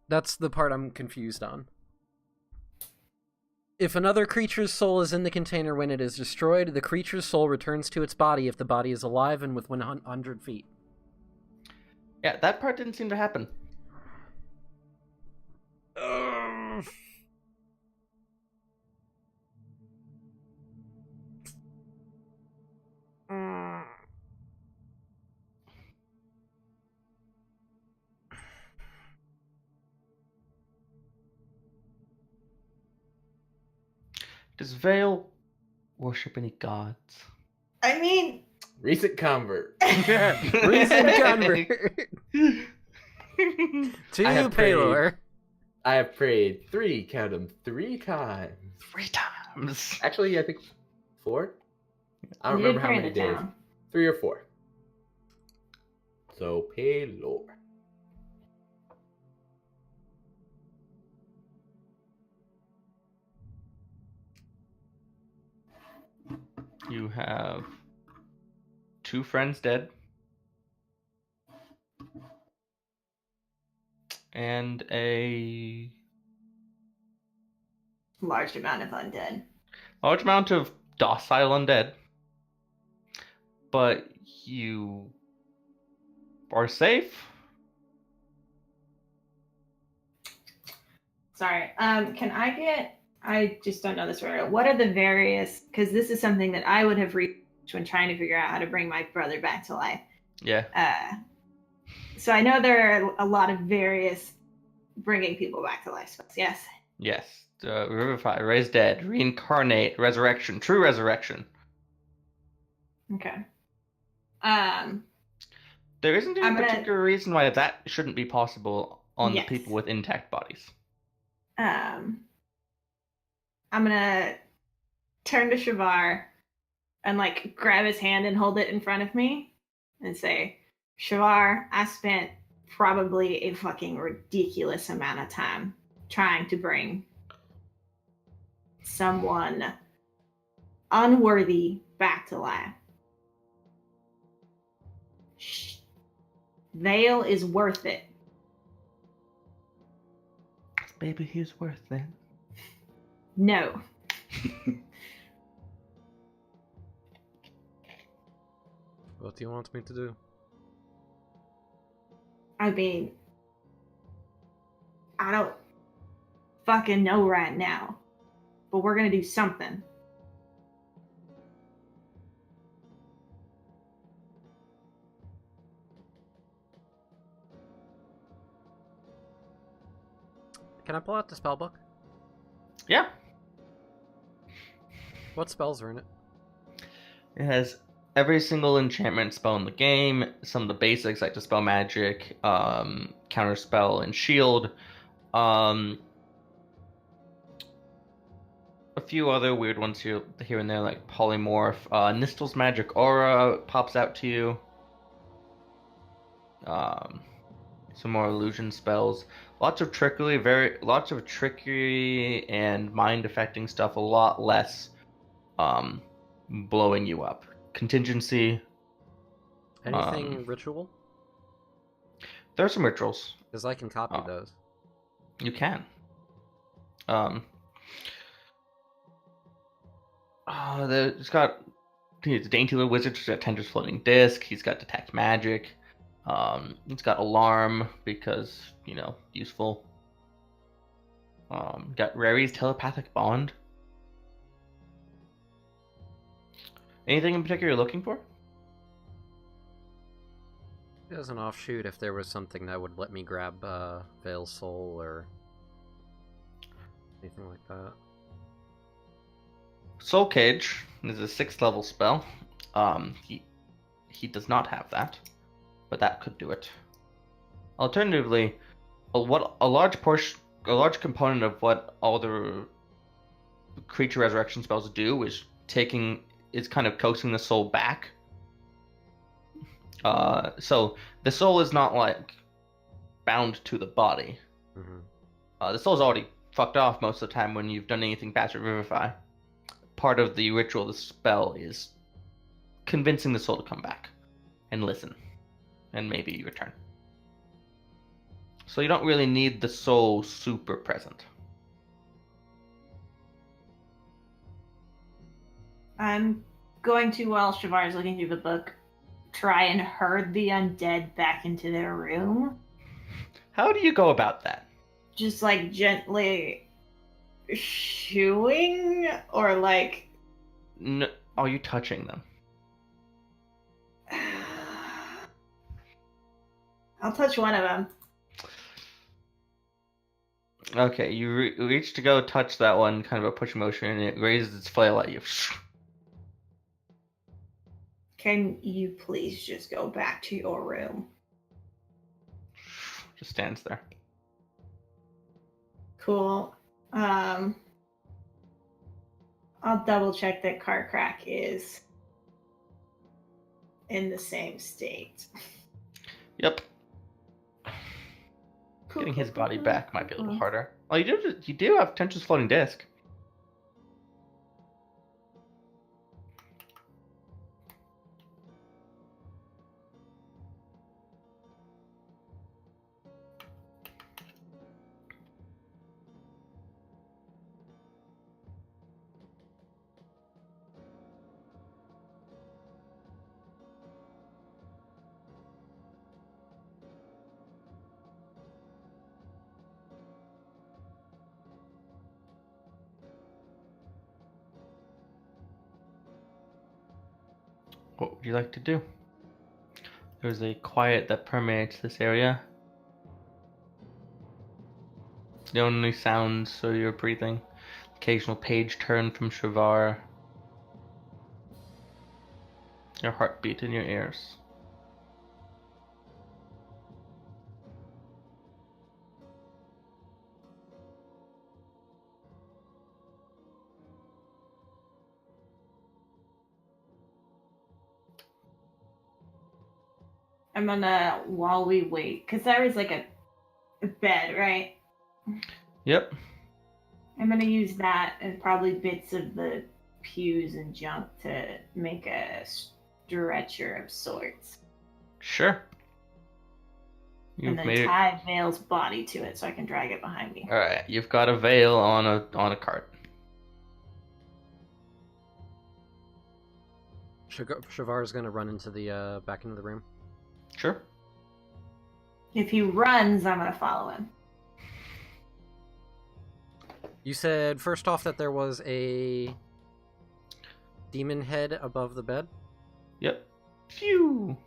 That's the part I'm confused on. If another creature's soul is in the container when it is destroyed, the creature's soul returns to its body if the body is alive and within 100 feet. Yeah, that part didn't seem to happen. Does Vale worship any gods? I mean, Recent convert. Recent convert. To I you, have prayed. Paylor. I have prayed 3 times. 3 times. Actually, I think 4. I don't you remember did how pray in many the days. town. 3 or 4. So Paylor. You have 2 friends dead. And a Large amount of undead. large amount of docile undead. But you are safe. Sorry. Can I get? I just don't know this very well. What are the various? Because this is something that I would have reached when trying to figure out how to bring my brother back to life. Yeah. So I know there are a lot of various bringing people back to life spells. Yes. Yes. Revivify, raise dead, reincarnate, resurrection, true resurrection. Okay. There isn't any I'm gonna- particular reason why that shouldn't be possible on Yes. the people with intact bodies. I'm gonna turn to Shavar and like grab his hand and hold it in front of me and say, Shavar, I spent probably a fucking ridiculous amount of time trying to bring someone unworthy back to life. Vale is worth it. Maybe he's worth it. No. What do you want me to do? I mean, I don't fucking know right now, but we're gonna do something. Can I pull out the spell book? Yeah. What spells are in it? It has every single enchantment spell in the game, some of the basics like Dispel Magic, Counterspell, and Shield. A few other weird ones here and there, like Polymorph. Nistel's Magic Aura pops out to you. Some more illusion spells. Lots of trickery and mind affecting stuff. A lot less blowing you up. Contingency. Anything ritual? There are some rituals. Because I can copy those. You can. It's got the Dainty Little Wizard. He's got Tender's Floating Disc. He's got Detect Magic. It's got Alarm because, useful. Got Rary's Telepathic Bond. Anything in particular you're looking for? As an offshoot, if there was something that would let me grab Veil's Soul or anything like that. Soul Cage is a 6th level spell. He does not have that, but that could do it. Alternatively, a large component of what all the creature resurrection spells do is kind of coaxing the soul back. So the soul is not like bound to the body. Mm-hmm. The soul's already fucked off most of the time when you've done anything past Revivify. Part of the ritual of the spell is convincing the soul to come back and listen, and maybe return. So you don't really need the soul super present. I'm going to, while Shavar is looking through the book, try and herd the undead back into their room. How do you go about that? Just like gently shooing, or like... No, are you touching them? I'll touch one of them. Okay, you reach to go touch that one, kind of a push motion, and it raises its flail at you. Can you please just go back to your room? Just stands there. Cool. I'll double check that Carcrack is in the same state. Yep. Getting his body back might be a little harder. Oh, you do have Tension's Floating Disc. What would you like to do? There's a quiet that permeates this area. The only sounds are your breathing, occasional page turn from Shavar, your heartbeat in your ears. I'm gonna, while we wait, because there is like a bed, right? Yep. I'm gonna use that and probably bits of the pews and junk to make a stretcher of sorts. Sure. And then tie Vale's body to it so I can drag it behind me. Alright, you've got a veil on a cart. Shavar's gonna run into the back into the room. Sure. If he runs, I'm gonna follow him. You said first off that there was a demon head above the bed. Yep. Phew.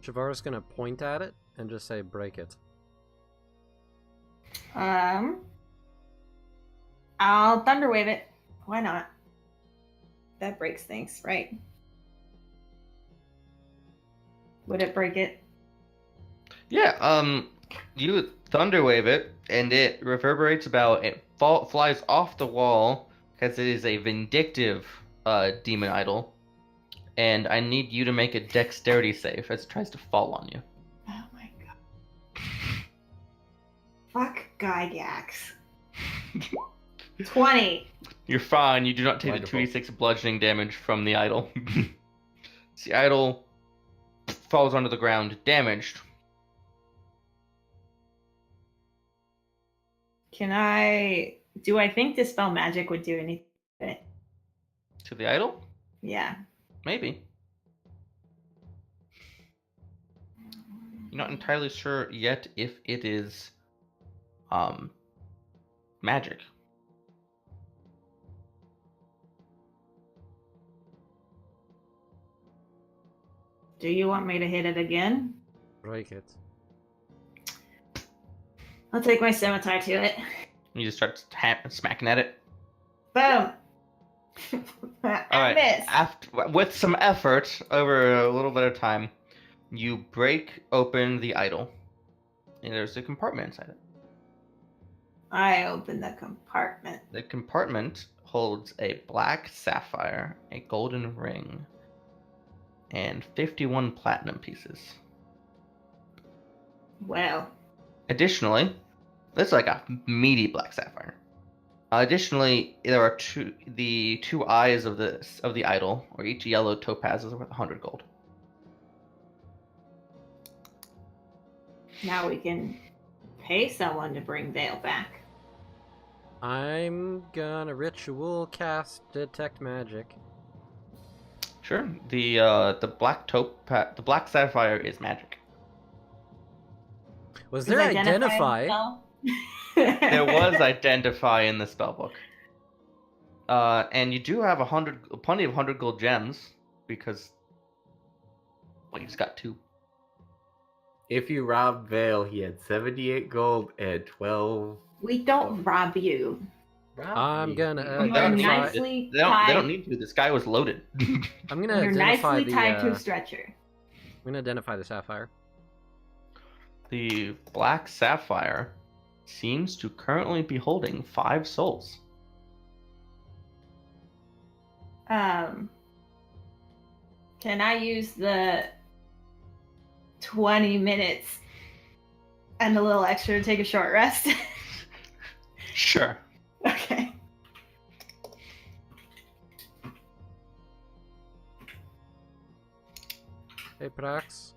Shavar's gonna point at it and just say, "Break it." I'll thunderwave it. Why not? That breaks things, right? Would it break it? Yeah. You thunderwave it, and it reverberates about. It flies off the wall because it is a vindictive demon idol, and I need you to make a dexterity save as it tries to fall on you. Oh my god. Fuck Gygax. 20. You're fine. You do not take Wonderful. the 2d6 bludgeoning damage from the idol. The idol falls onto the ground, damaged. Do I think Dispel Magic would do anything? To the idol? Yeah. Maybe. You're not entirely sure yet if it is magic. Do you want me to hit it again? Break it. I'll take my scimitar to it. You just start smacking at it. Boom! All I missed. With some effort, over a little bit of time, you break open the idol, and there's a compartment inside it. I opened the compartment. The compartment holds a black sapphire, a golden ring, and 51 platinum pieces. Well, Additionally, this is like a meaty black sapphire. Additionally, there are the two eyes of the idol, or each yellow topaz is worth 100 gold. now we can pay someone to bring Vale back. I'm gonna ritual cast detect magic. Sure. The black sapphire is magic. Was there identify? There was identify in the spellbook. And you do have plenty of 100 gold gems because, well, you just got 2. If you robbed Vale, he had 78 gold and 12. We don't rob you. I'm gonna You are identify. nicely They tied. don't need to. This guy was loaded. I'm gonna You're identify nicely the. tied to I'm a stretcher. gonna identify the sapphire. The black sapphire seems to currently be holding 5 souls. Can I use the 20 minutes and a little extra to take a short rest? Sure. Okay. Hey, Prax,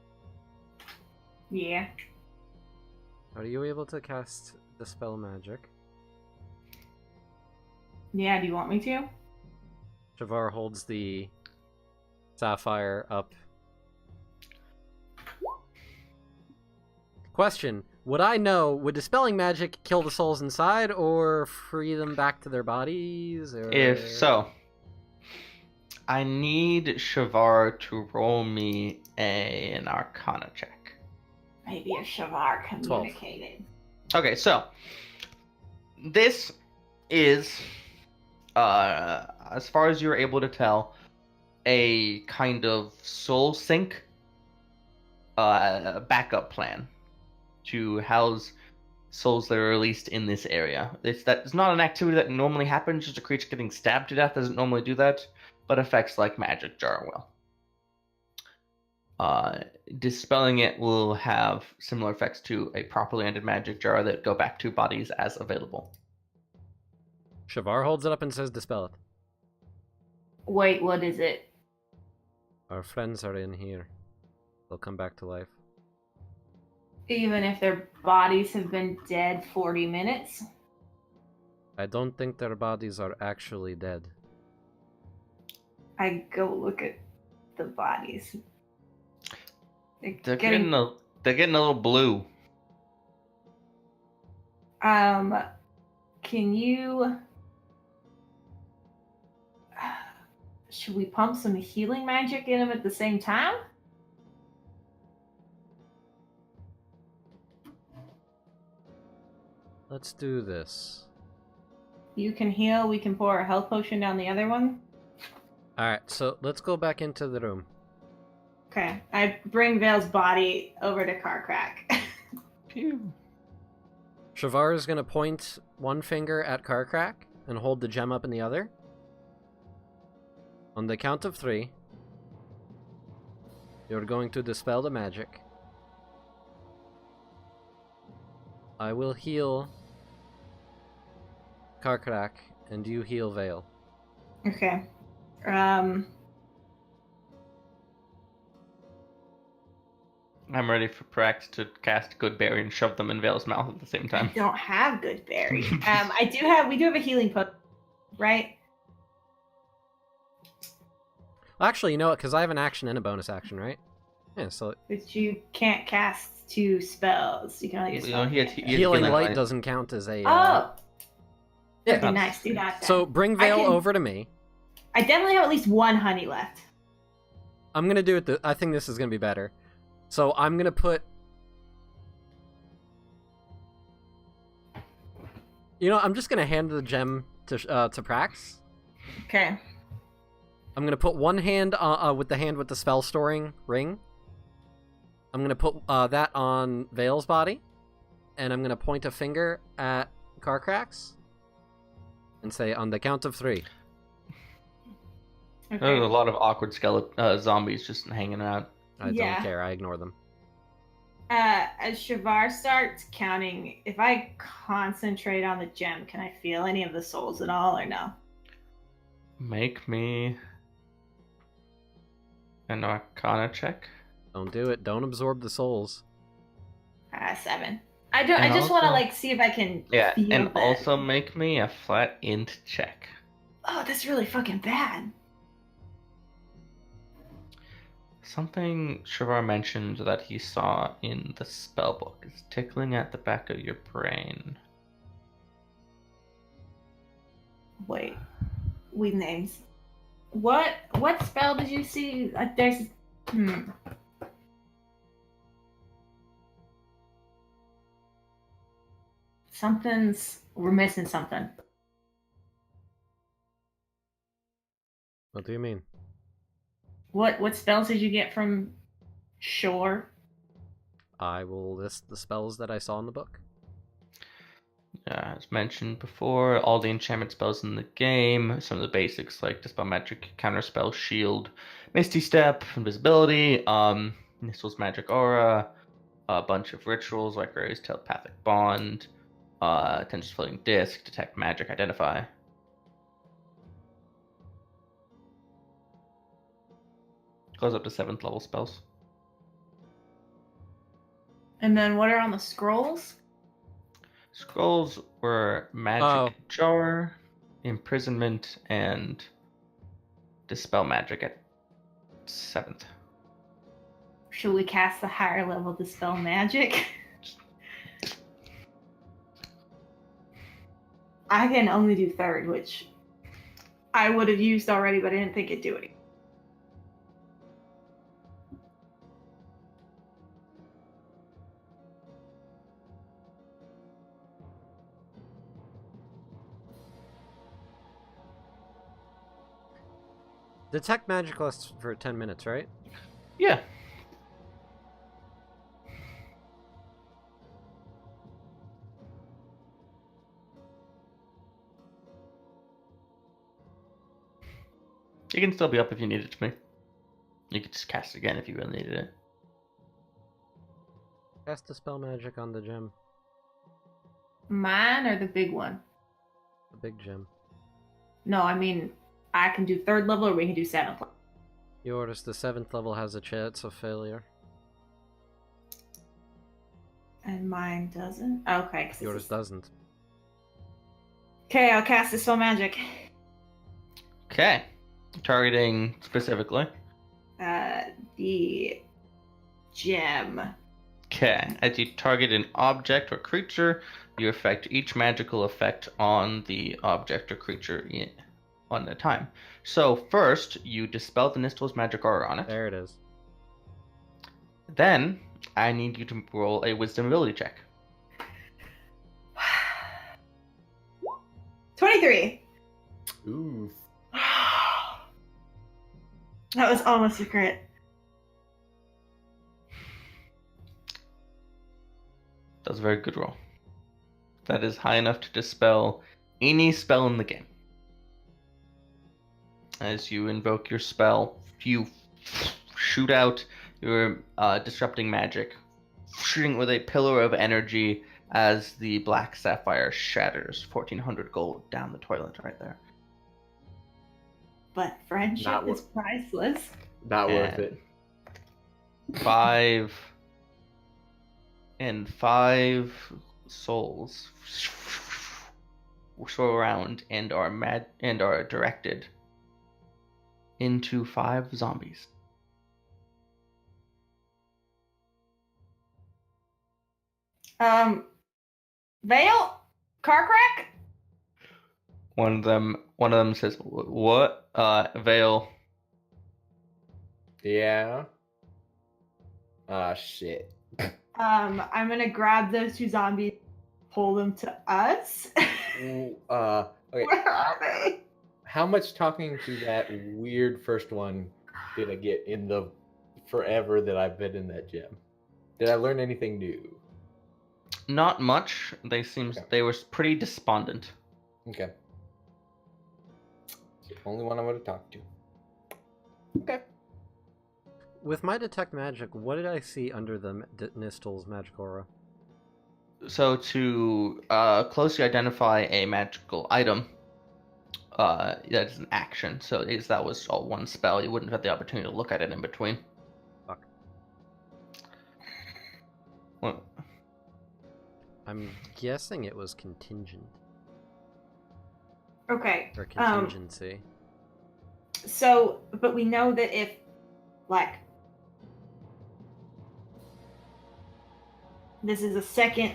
Yeah. are you able to cast dispel magic? Yeah, do you want me to? Shavar holds the sapphire up. Question: would I know? Would dispelling magic kill the souls inside, or free them back to their bodies? Or... If so, I need Shavar to roll me an Arcana check. Maybe if Shavar communicated. Okay, so this is, as far as you're able to tell, a kind of soul sync backup plan to house souls that are released in this area. That's not an activity that normally happens. Just a creature getting stabbed to death doesn't normally do that, but effects like magic jar will. Dispelling it will have similar effects to a properly ended magic jar that go back to bodies as available. Shavar holds it up and says, "Dispel it." Wait, what is it? Our friends are in here. They'll come back to life. Even if their bodies have been dead 40 minutes? I don't think their bodies are actually dead. I go look at the bodies. They're getting a little blue. Can you... Should we pump some healing magic in them at the same time? Let's do this. You can heal, we can pour a health potion down the other one. Alright, so let's go back into the room. Okay, I bring Vale's body over to Carcrack. Pew. Shavar is going to point one finger at Carcrack and hold the gem up in the other. On the count of 3, you're going to dispel the magic. I will heal Carcrack, and you heal Vale. Okay. I'm ready for Prax to cast Good Berry and shove them in Vale's mouth at the same I time. don't have good berry. We do have a healing potion, right? Well, actually, you know what? Because I have an action and a bonus action, right? Yeah, so But you can't cast 2 spells. You can only use You know, one. he has healing light light. doesn't count as a... Oh! Yeah. Okay, nice. Do that then. So bring I Vale can- over to me. I definitely have at least 1 honey left. I'm gonna do it. I think this is gonna be better. So I'm gonna put. You know, I'm just gonna hand the gem to Prax. Okay. I'm gonna put one hand with the hand with the spell storing ring. I'm gonna put that on Vale's body, and I'm gonna point a finger at Carcrax, and say, "On the count of 3." There's Okay. a lot of awkward zombies just hanging out. I Yeah. don't care. I ignore them. As Shavar starts counting, if I concentrate on the gem, can I feel any of the souls at all, or no? Make me an Arcana check. Don't do it. Don't absorb the souls. 7. I don't. And I just want to also- see if I can. Yeah, feel and that. also make me a flat int check. Oh, that's really fucking bad. Something Shavar mentioned that he saw in the spellbook is tickling at the back of your brain. Wait. We names. What spell did you see? There's. We're missing something. What do you mean? What spells did you get from Shore? I will list the spells that I saw in the book. As mentioned before, all the enchantment spells in the game, some of the basics like Dispel Magic, Counterspell, Shield, Misty Step, Invisibility, Nistle's Magic Aura, a bunch of rituals like Raise Telepathic Bond, Tension's Floating Disc, Detect Magic, Identify. Goes up to 7th level spells. And then what are on the scrolls? Scrolls were Magic Jar, Imprisonment, and Dispel Magic at 7th. Should we cast the higher level Dispel Magic? I can only do 3rd, which I would have used already, but I didn't think it'd do it. Detect magic lasts for 10 minutes, right? Yeah. It can still be up if you need it to be. You could just cast it again if you really needed it. Cast the spell magic on the gem. Mine or the big one? The big gem. No, I mean, I can do 3rd level or we can do 7th level. Yours, the 7th level, has a chance of failure. And mine doesn't. Okay. 'cause Yours doesn't. Okay, I'll cast Dispel Magic. Okay. Targeting specifically. The gem. Okay. As you target an object or creature, you affect each magical effect on the object or creature one at a time. So first, you dispel the Nistel's magic aura on it. There it is. Then, I need you to roll a Wisdom ability check. 23. Ooh. That was almost a crit. That's a very good roll. That is high enough to dispel any spell in the game. As you invoke your spell, you shoot out your disrupting magic, shooting with a pillar of energy as the black sapphire shatters 1,400 gold down the toilet right there. But friendship Not is priceless. Not worth And- it. 5 souls swirl around and are directed into 5 zombies. Vale? Car crack? One of them says, "What? Vale." Yeah. Ah, shit. I'm gonna grab those 2 zombies, pull them to us. Ooh, okay. Where are they? How much talking to that weird first one did I get in the forever that I've been in that gym? Did I learn anything new? Not much. They were pretty despondent. Okay. It's the only one I would have talked to. Okay. With my detect magic, what did I see under the Nistel's magic aura? So to closely identify a magical item, that is an action. So that was all one spell. You wouldn't have the opportunity to look at it in between. Fuck. Well, I'm guessing it was contingent. Okay. Or contingency. So, but we know that if, like, this is a second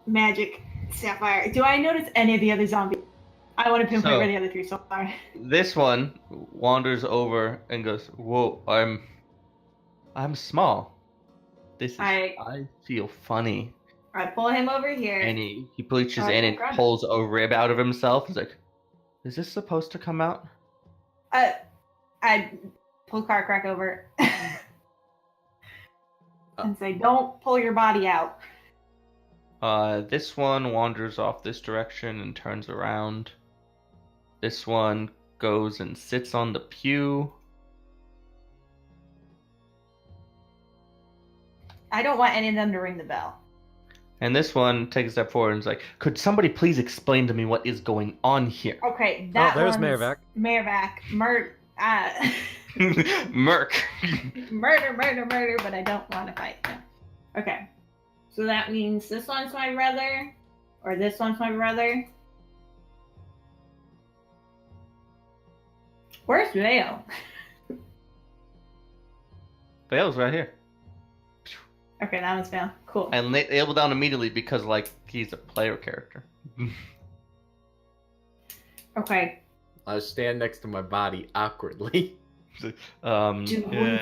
magic sapphire. Do I notice any of the other zombies? I want to pinpoint So- where the other 3 so far. this one wanders over and goes, "Whoa, I'm small. I feel funny." I pull him over here. And he reaches Oh, in and grab it. pulls a rib out of himself. He's like, "Is this supposed to come out?" I pull car crack over and say, "Don't pull your body out." This one wanders off this direction and turns around. This one goes and sits on the pew. I don't want any of them to ring the bell. And this one takes a step forward and is like, "Could somebody please explain to me what is going on here?" Okay, that there's one's Mervac. Merc. murder, but I don't want to fight him. Okay, so that means this one's my brother, or this one's my brother. Where's Vale? Vale's right here. Okay, that one's Vale. Cool. And nail down immediately because, like, he's a player character. Okay. I stand next to my body awkwardly. Do we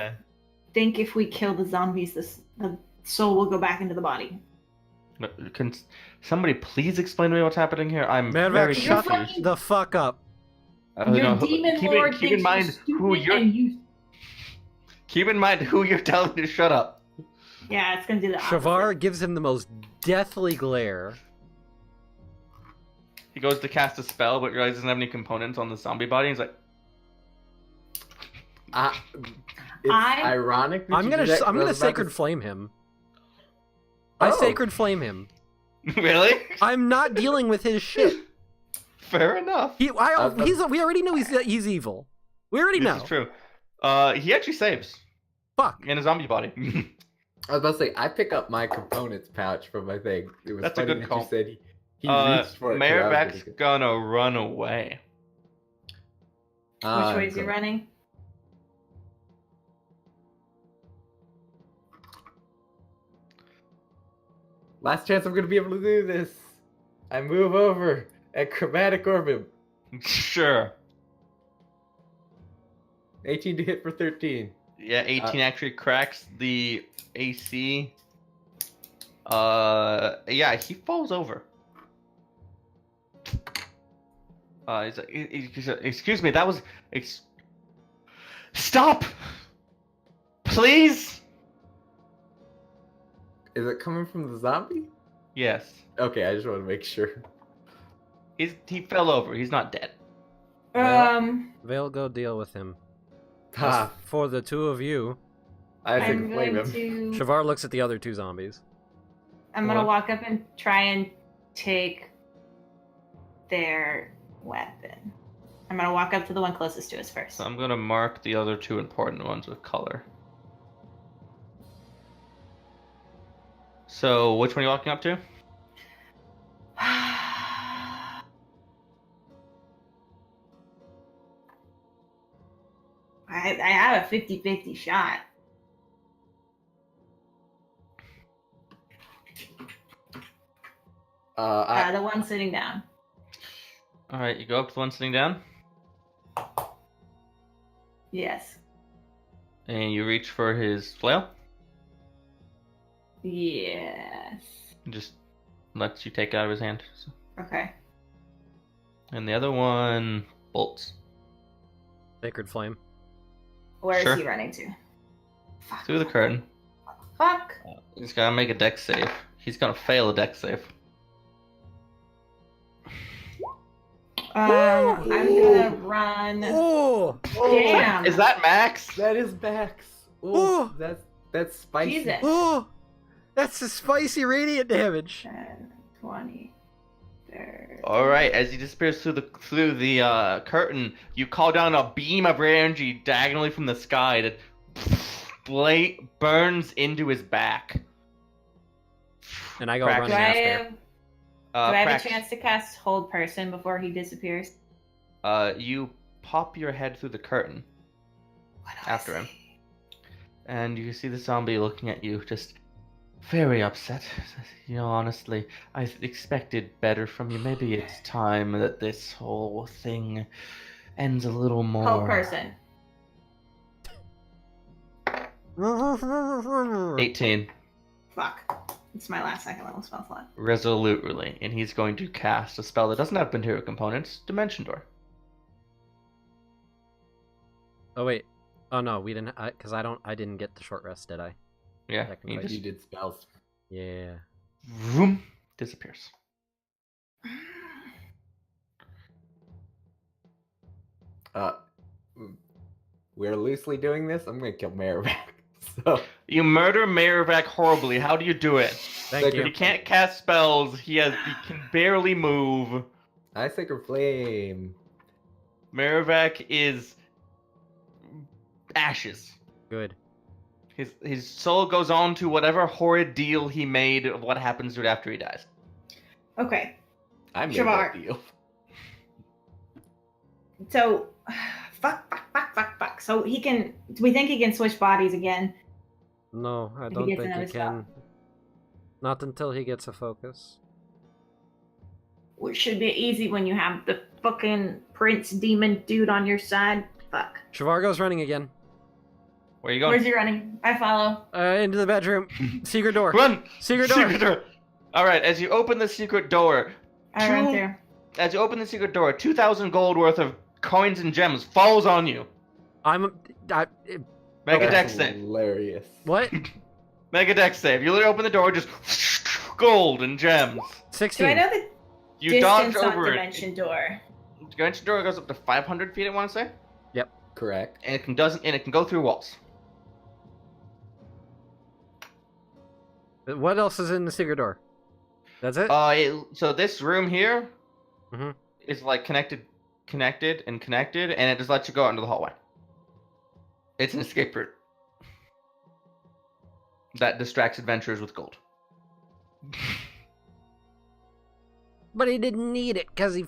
think if we kill the zombies, the soul will go back into the body? Can somebody please explain to me what's happening here? I'm Mervac, very shut confused. the fuck up. Your demon lord keep in thinks mind you're who stupid you're. and you... Keep in mind who you're telling to shut up. Yeah, it's gonna do the opposite. Shavar gives him the most deathly glare. He goes to cast a spell, but realizes he doesn't have any components on the zombie body. He's like, It's ironic. That I'm you gonna did that, 'cause I I'm was gonna about sacred to- flame him. I Oh. sacred flame him. "Really? I'm not dealing with his shit. Fair enough." We already know he's evil. We already know. This is true. He actually saves Fuck. in a zombie body. I was about to say, I pick up my components pouch from my thing. It was That's a funny good that call. you said he reached for it. 'cause I was Merivac's gonna gonna run away. go. Which way is he Good. running? Last chance I'm gonna be able to do this. I move over at chromatic orbit. Sure. 18 to hit for 13. Yeah, 18 actually cracks the AC. Yeah, he falls over. Excuse me, that was. Stop! Please? Is it coming from the zombie? Yes. Okay, I just want to make sure. He fell over. He's not dead. Vale, go deal with him. As Ha! for the two of you, I think I'm flame going him. to. Shavar looks at the other two zombies. I'm gonna What? walk up and try and take their weapon. I'm gonna walk up to the one closest to us first. So I'm gonna mark the other two important ones with color. So which one are you walking up to? I have a 50-50 shot. The one sitting down. All right, you go up to the one sitting down, Yes. and you reach for his flail. Yes. Just lets you take it out of his hand. Okay. And the other one bolts Sacred Flame. Where is Sure. he running to? Fuck. through the curtain. Fuck. He's gotta make a dex save. He's gonna fail a dex save. I'm gonna run. Oh! Damn. Is that max? That is Max. Oh! Ooh, that's spicy. Jesus. Oh! That's the spicy radiant damage. 10, 20, 30. All right. As he disappears through the curtain, you call down a beam of energy diagonally from the sky that burns into his back. And I go Cracks. Do running I after. have, do I have Prax, a chance to cast Hold Person before he disappears? You pop your head through the curtain, What do I After him. say? and you see the zombie looking at you, just very upset. You know, honestly, I expected better from you. Maybe it's time that this whole thing ends a little more. Hold Person. 18. Fuck. It's my last second level spell slot. Resolutely, and he's going to cast a spell that doesn't have material components, Dimension Door. Oh wait. Oh no, we didn't. Because I didn't get the short rest, did I? Yeah, Technically. he You just did spells. Yeah. vroom, disappears. We're loosely doing this. I'm gonna kill Merrimack. So You murder Merivak horribly. How do you do it? Thank you. He can't cast spells. He can barely move. I sacred flame. Merivak is ashes. Good. His soul goes on to whatever horrid deal he made of what happens to it after he dies. Okay. I made Shavar. that deal. So, fuck. So he can. Do we think he can switch bodies again? No, I he don't gets think he another spell. can. Not until he gets a focus. Which should be easy when you have the fucking prince demon dude on your side. Fuck. Shavargo's running again. Where are you going? Where's he running? I follow. Into the bedroom. Secret door. Run! Secret door. All right, as you open the secret door, I run through. as you open the secret door, 2,000 gold worth of coins and gems falls on you. Make a dex save. Hilarious. What? Make a dex save. You literally open the door, just gold and gems. 16. Do I know the You dodge distance on over it. Dimension Door? Dimension door goes up to 500 feet. I want to say, Correct. and it can go through walls. What else is in the secret door? That's it? So this room here Mhm. is like connected, and it just lets you go out into the hallway. It's an escape route. that distracts adventurers with gold. But he didn't need it because he.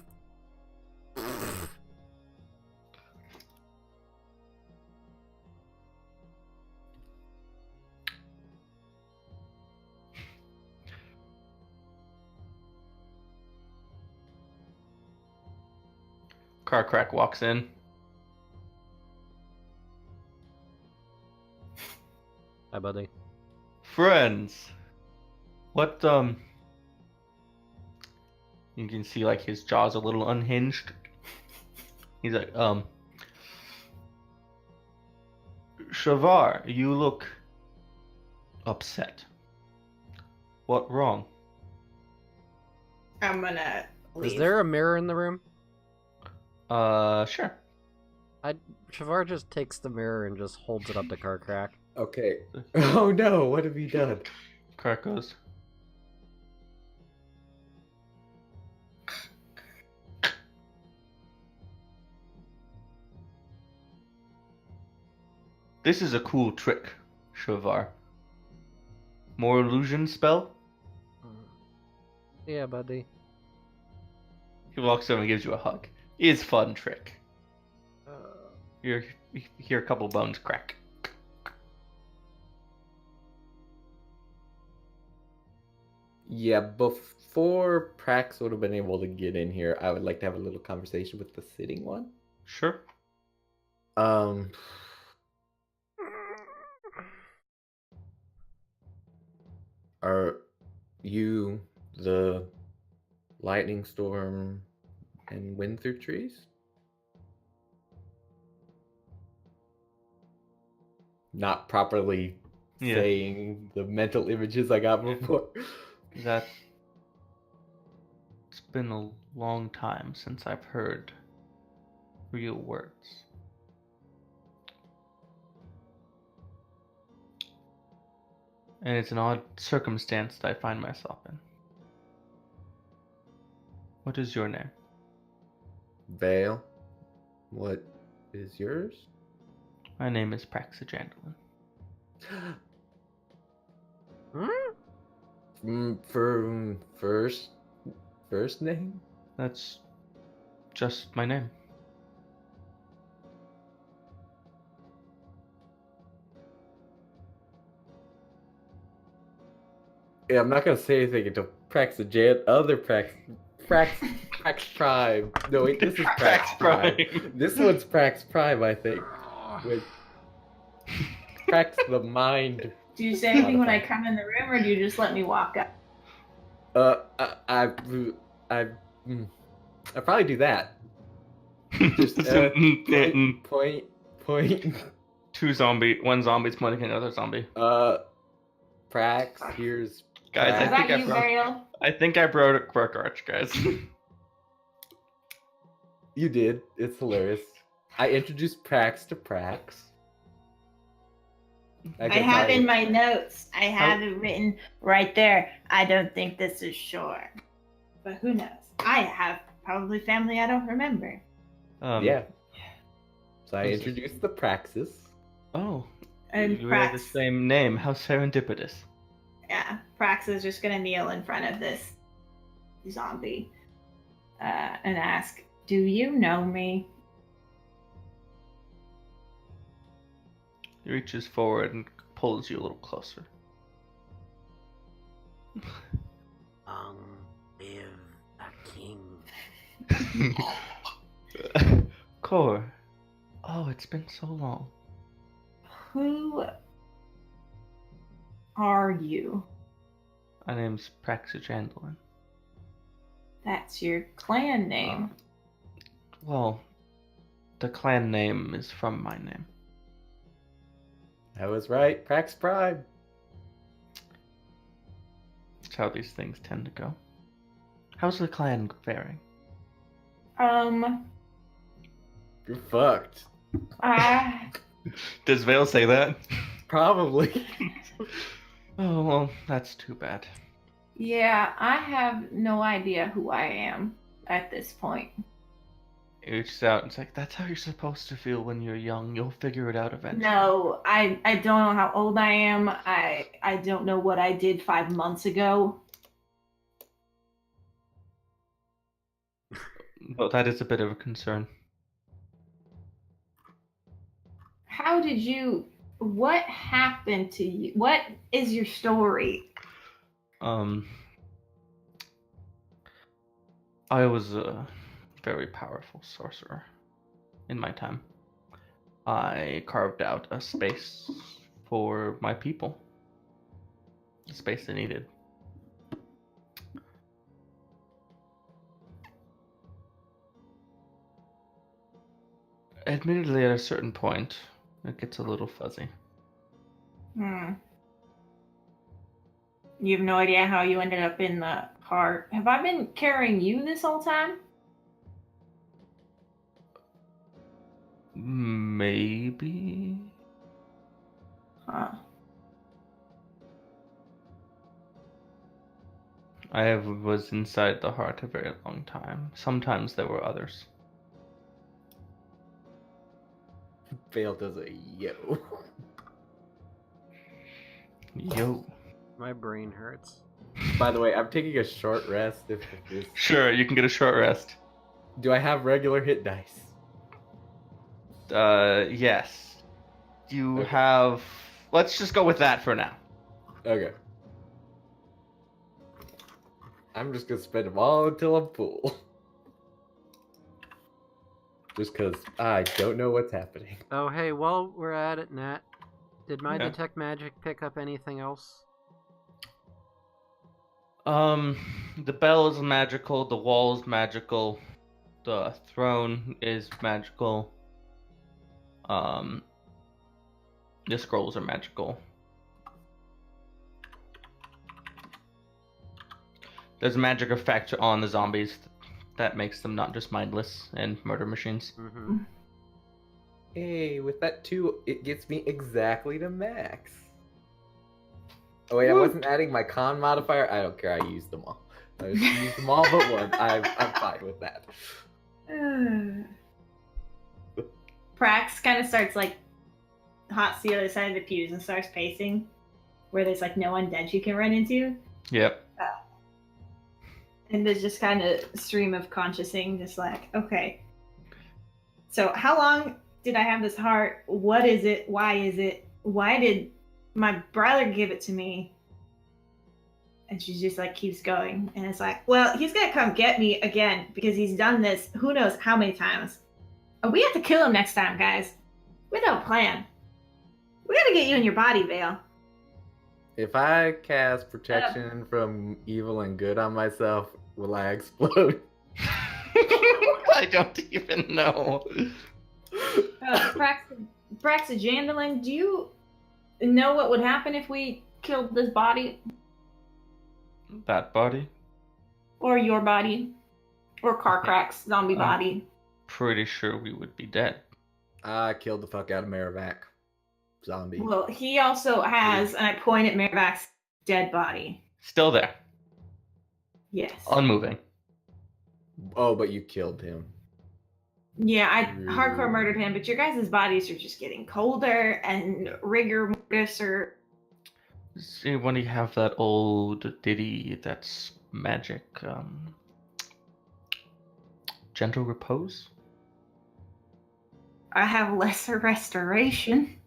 Car Crack walks in. Hi, buddy. Friends, what you can see like his jaw's a little unhinged. He's like, Shavar, you look upset. What wrong? I'm gonna leave. Is there a mirror in the room? Sure. Shavar just takes the mirror and just holds it up to Car Crack. Okay. Oh no, what have you done? Crack goes. This is a cool trick, Shavar. More illusion spell? Yeah, buddy. He walks over and gives you a hug. It's fun trick. Uh, You hear a couple bones crack. Yeah, before Prax would have been able to get in here, I would like to have a little conversation with the sitting one. Sure. Are you the lightning storm and wind through trees? Not properly Yeah. saying the mental images I got before. That it's been a long time since I've heard real words. And it's an odd circumstance that I find myself in. What is your name? Vale, what is yours? My name is Praxagandalin. For first name? That's just my name. Yeah, I'm not gonna say anything until Prax Prime. No, wait, this is Prax Prime. This one's Prax Prime, I think. With Prax the Mind. Do you say anything when I come in the room, or do you just let me walk up? I probably do that. Just point. One zombie's pointing at another zombie. Prax, here's Guys, Prax. Is that you, Burial? I think I broke a quirk arch, guys. You did. It's hilarious. I introduced Prax to Prax. I have in my notes. I have it written right there. I don't think this is short. But who knows? I have probably family I don't remember. Yeah. So I this is- introduced the Praxis. Oh, And you have the Prax, same name. How serendipitous. yeah, Prax is just gonna kneel in front of this zombie and ask, "Do you know me?" He reaches forward and pulls you a little closer. Long live the king. Core. Oh, it's been so long. Who are you? My name's Praxagandalin. That's your clan name. Well, the clan name is from my name. I was right. Prax Prime. That's how these things tend to go. How's the clan faring? You're fucked. Does Vale say that? Probably. Oh, well, that's too bad. Yeah, I have no idea who I am at this point. He reaches out and it's like, that's how you're supposed to feel when you're young. You'll figure it out eventually. No, I don't know how old I am. I don't know what I did 5 months ago. Well, that is a bit of a concern. How did you? What happened to you? What is your story? I was a very powerful sorcerer in my time. I carved out a space for my people. The space they needed. Admittedly, at a certain point, it gets a little fuzzy. You have no idea how you ended up in the heart. Have I been carrying you this whole time? Maybe. Huh. Was inside the heart a very long time. Sometimes there were others. Vale does a yo. Yo. My brain hurts. By the way, I'm taking a short rest. If this... Sure, you can get a short rest. Do I have regular hit dice? Yes. You Okay. have... Let's just go with that for now. Okay. I'm just gonna spend them all until I'm full. Just because I don't know what's happening. Oh, hey, while we're at it, Nat, did my Yeah. detect magic pick up anything else? The bell is magical, the wall is magical, the throne is magical, the scrolls are magical. There's a magic effect on the zombies that makes them not just mindless and murder machines. Mm-hmm. Hey, with that 2, it gets me exactly to max. Oh wait, I Woo. wasn't adding my con modifier. I don't care. I used them all. I used them all but one. I'm fine with that. Prax kind of starts like hots the other side of the pews and starts pacing where there's like no undead you can run into. Yep. And there's just kind of stream of consciousing, just like, okay. So how long did I have this heart? What is it? Why is it? Why did my brother give it to me? And she just like keeps going. And it's like, well, he's gonna come get me again because he's done this who knows how many times. And we have to kill him next time, guys. We have a plan. We gotta get you in your body, Vale. If I cast protection from evil and good on myself, will I explode? I don't even know. Praxagandalin, do you know what would happen if we killed this body? That body? Or your body? Or Carcrack's zombie body? Pretty sure we would be dead. I killed the fuck out of Maravac. Zombie. Well, he also has, and I point at Mervac's dead body. Still there. Yes. Unmoving. Oh, but you killed him. Yeah, I hardcore murdered him, but your guys' bodies are just getting colder and rigor mortis or... See, when you have that old ditty that's magic, gentle repose? I have lesser restoration.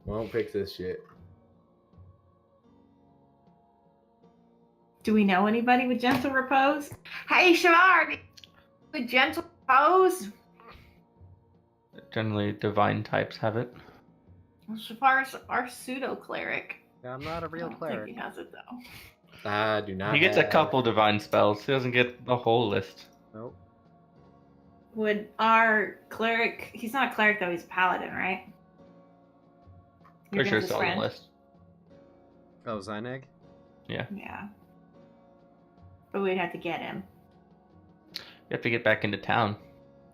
Won't fix this shit. Do we know anybody with gentle repose? Hey, Shavar, with gentle repose? Generally, divine types have it. Well, Shavar's our pseudo cleric. I'm not a real I don't cleric. think he has it though. I do not. He gets a have- couple divine spells. He doesn't get the whole list. Nope. Would our cleric? He's not a cleric though. He's a paladin, right? Your Pretty sure guys' it's on the friend? list. Oh, Zyneg? Yeah. But we'd have to get him. You have to get back into town.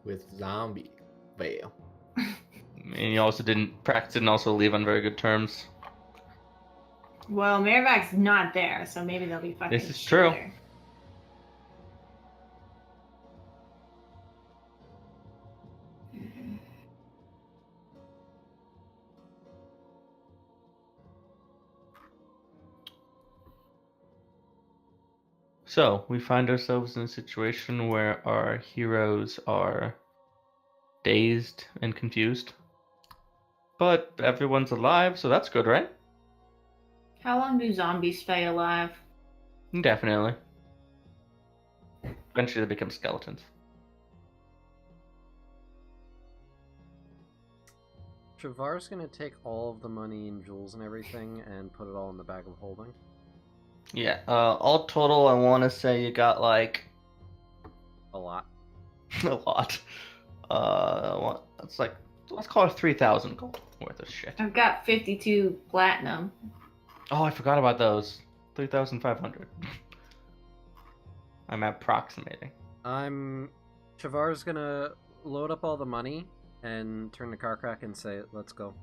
with zombie Vale. And you also Prax didn't also leave on very good terms. Well, Mervac's not there, so maybe they'll be fucking. This is true. shit So, we find ourselves in a situation where our heroes are dazed and confused. But everyone's alive, so that's good, right? How long do zombies stay alive? Definitely. Eventually they become skeletons. Travar's gonna take all of the money and jewels and everything and put it all in the bag of holding. Yeah, all total, I want to say you got like A lot. a lot. That's like, let's call it 3,000 gold worth of shit. I've got 52 platinum. Oh, I forgot about those. 3,500. I'm approximating. Travar's gonna load up all the money and turn to Karkrak and say, "Let's go."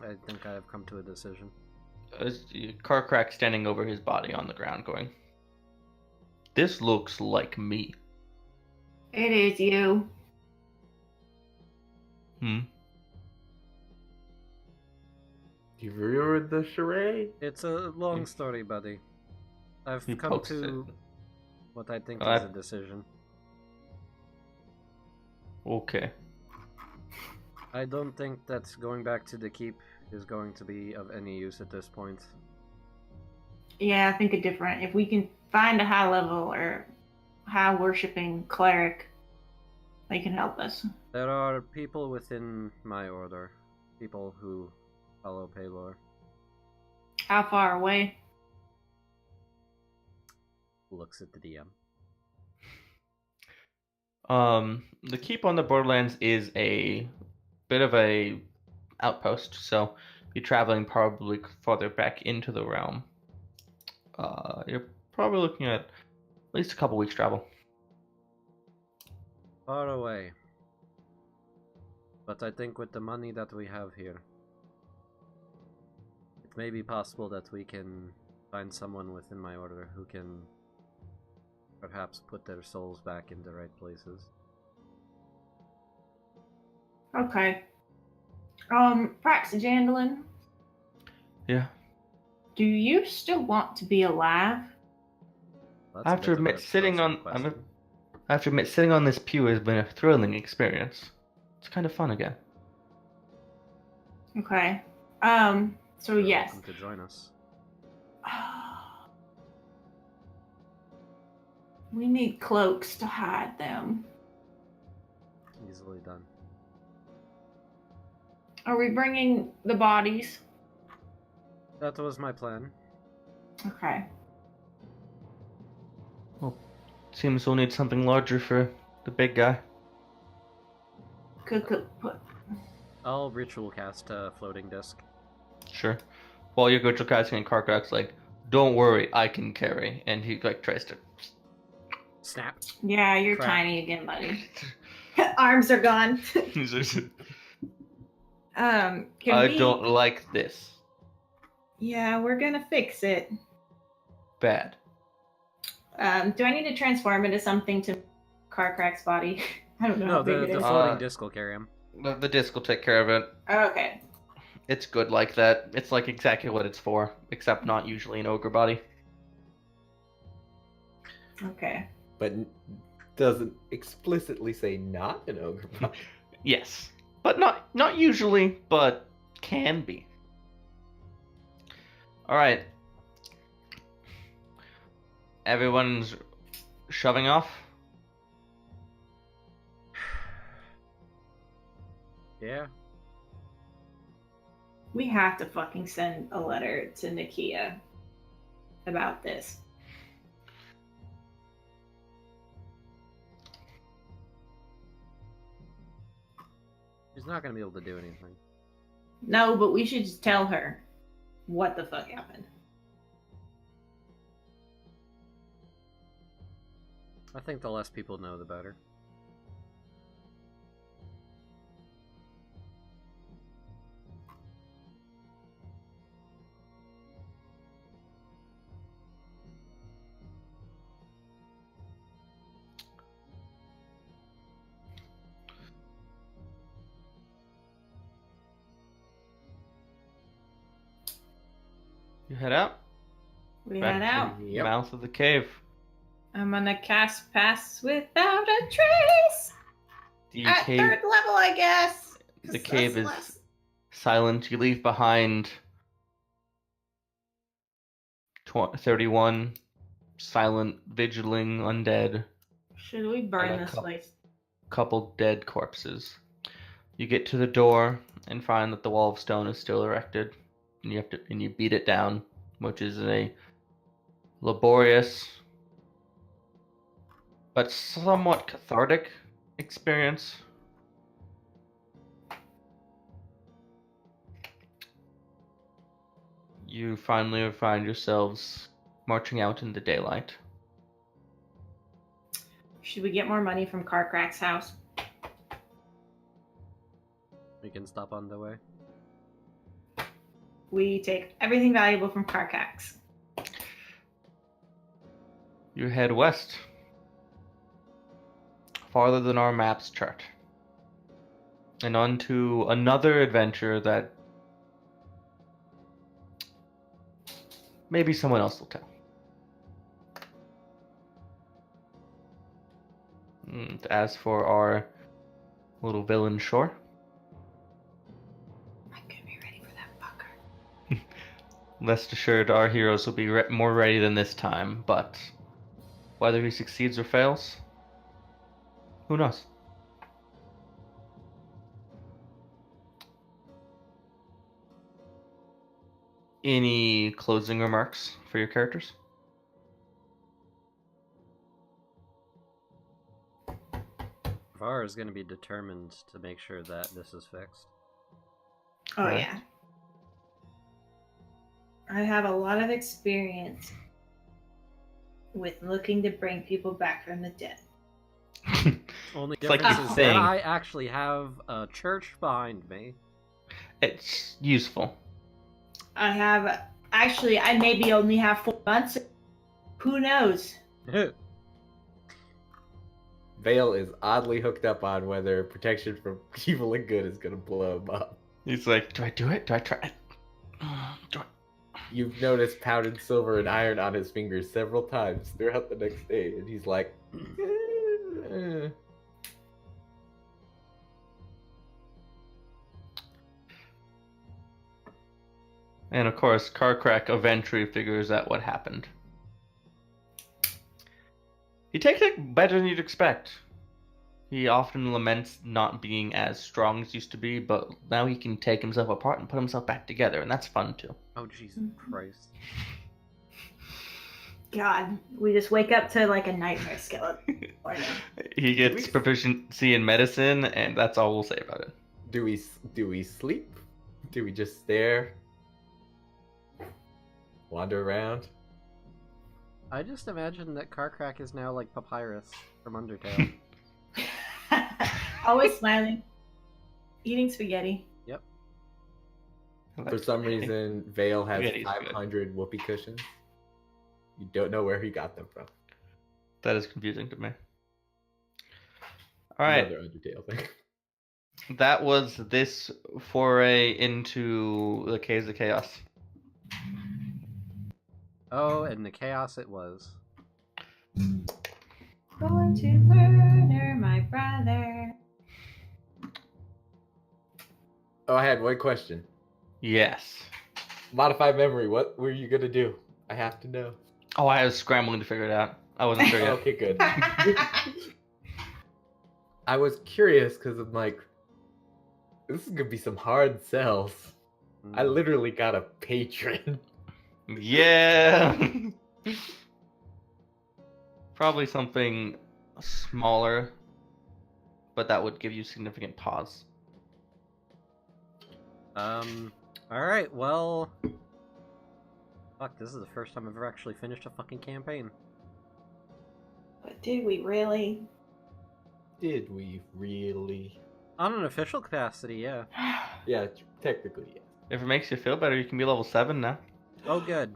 I think I have come to a decision. Karkrak standing over his body on the ground going, "This looks like me." It is you. You ruined the charade. It's a long story, buddy. I've He come pokes to it. what I think I- is a decision. Okay. I don't think that going back to the keep is going to be of any use at this point. Yeah, I think a different. If we can find a high level or high worshipping cleric, they can help us. There are people within my order, people who follow Paylor. How far away? Looks at the DM. The keep on the Borderlands is a bit of a outpost, so you're traveling probably farther back into the realm. You're probably looking at least a couple weeks travel. Far away. But I think with the money that we have here, it may be possible that we can find someone within my order who can perhaps put their souls back in the right places. Okay. Praxigandalin, Yeah. do you still want to be alive? That's I a have to bit of a admit, sitting personal on question. I have to admit, sitting on this pew has been a thrilling experience. It's kind of fun again. Okay. So You're yes. welcome to join us. We need cloaks to hide them. Easily done. Are we bringing the bodies? That was my plan. Okay. Seems we'll need something larger for the big guy. Could. I'll ritual cast a floating disc. Sure. While you're Gojo casting and Karkrak's like, "Don't worry, I can carry," and he like tries to. Snap. Yeah, you're Crap. tiny again, buddy. Arms are gone. Can I we... don't like this. Yeah, we're gonna fix it. Bad. Do I need to transform into something to Karkrak's body? I don't know No, how big the it is. floating disc will carry him. The disc will take care of it. Okay. It's good like that. It's like exactly what it's for, except not usually an ogre body. Okay. But doesn't explicitly say not an ogre body. Yes, but not usually, but can be. All right. Everyone's shoving off. Yeah. We have to fucking send a letter to Nakia about this. She's not gonna be able to do anything. No, but we should just tell her what the fuck happened. I think the less people know, the better. You head out. We Back head to out. the Yep. mouth of the cave. I'm gonna cast Pass Without a Trace The at cave, third level, I guess. the 'cause cave that's is less. silent. You leave behind 31 silent, vigiling undead, Should we burn and a this place? couple dead corpses. You get to the door and find that the wall of stone is still erected, and you beat it down, which is a laborious but somewhat cathartic experience. You finally find yourselves marching out in the daylight. Should we get more money from Carcrack's house? We can stop on the way. We take everything valuable from Carcrack's. You head west, farther than our maps chart, and on to another adventure that maybe someone else will tell. And as for our little villain Shore, I'm gonna be ready for that fucker. rest assured our heroes will be more ready than this time, but whether he succeeds or fails, who knows? Any closing remarks for your characters? Var is going to be determined to make sure that this is fixed. Oh Right. yeah. I have a lot of experience with looking to bring people back from the dead. Only It's like difference your is thing. that I actually have a church behind me. It's useful. I maybe only have 4 months. Who knows? Vale is oddly hooked up on whether protection from evil and good is gonna blow him up. He's like, do I do it? Do I try it? Do I... You've noticed powdered silver and iron on his fingers several times throughout the next day, and he's like, eh. And of course, Carcrack eventually figures out what happened. He takes it better than you'd expect. He often laments not being as strong as he used to be, but now he can take himself apart and put himself back together, and that's fun too. Oh, Jesus Christ. God, we just wake up to like a nightmare skeleton. He gets proficiency in medicine, and that's all we'll say about it. Do we sleep? Do we just stare? Wander around? I just imagine that Carcrack is now like Papyrus from Undertale. Always smiling, eating spaghetti. Yep. For some reason, Vale has Spaghetti's good. 500 whoopee cushions. You don't know where he got them from. That is confusing to me. All right. Another Undertale thing. That was this foray into the Caves of Chaos. Oh, and the chaos it was. Going to murder my brother. Oh, I had one question. Yes. Modified memory. What were you gonna do? I have to know. Oh, I was scrambling to figure it out. I wasn't sure yet. Okay, good. I was curious because I'm like, this is gonna be some hard sells. I literally got a patron. Yeah. Probably something smaller, but that would give you significant pause. Alright, well... Fuck, this is the first time I've ever actually finished a fucking campaign. But did we really? Did we really? On an official capacity, yeah. Yeah, technically, yes. If it makes you feel better, you can be level 7 now. Oh, good.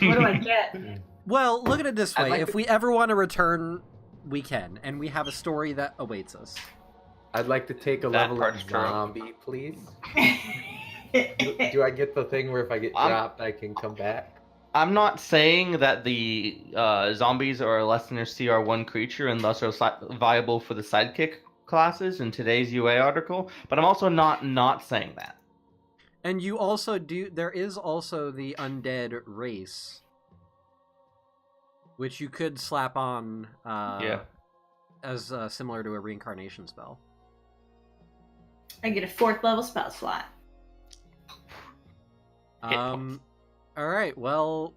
What do I get? Well, look at it this I'd way. like If to- we ever want to return, we can. And we have a story that awaits us. I'd like to take a That level part's of true. zombie, please. Do I get the thing where if I get I'm- dropped, I can come back? I'm not saying that the zombies are less than a CR1 creature and thus are viable for the sidekick classes in today's UA article, but I'm also not saying that. And you also do. There is also the undead race, which you could slap on as similar to a reincarnation spell. I get a 4th level spell slot. All right. Well,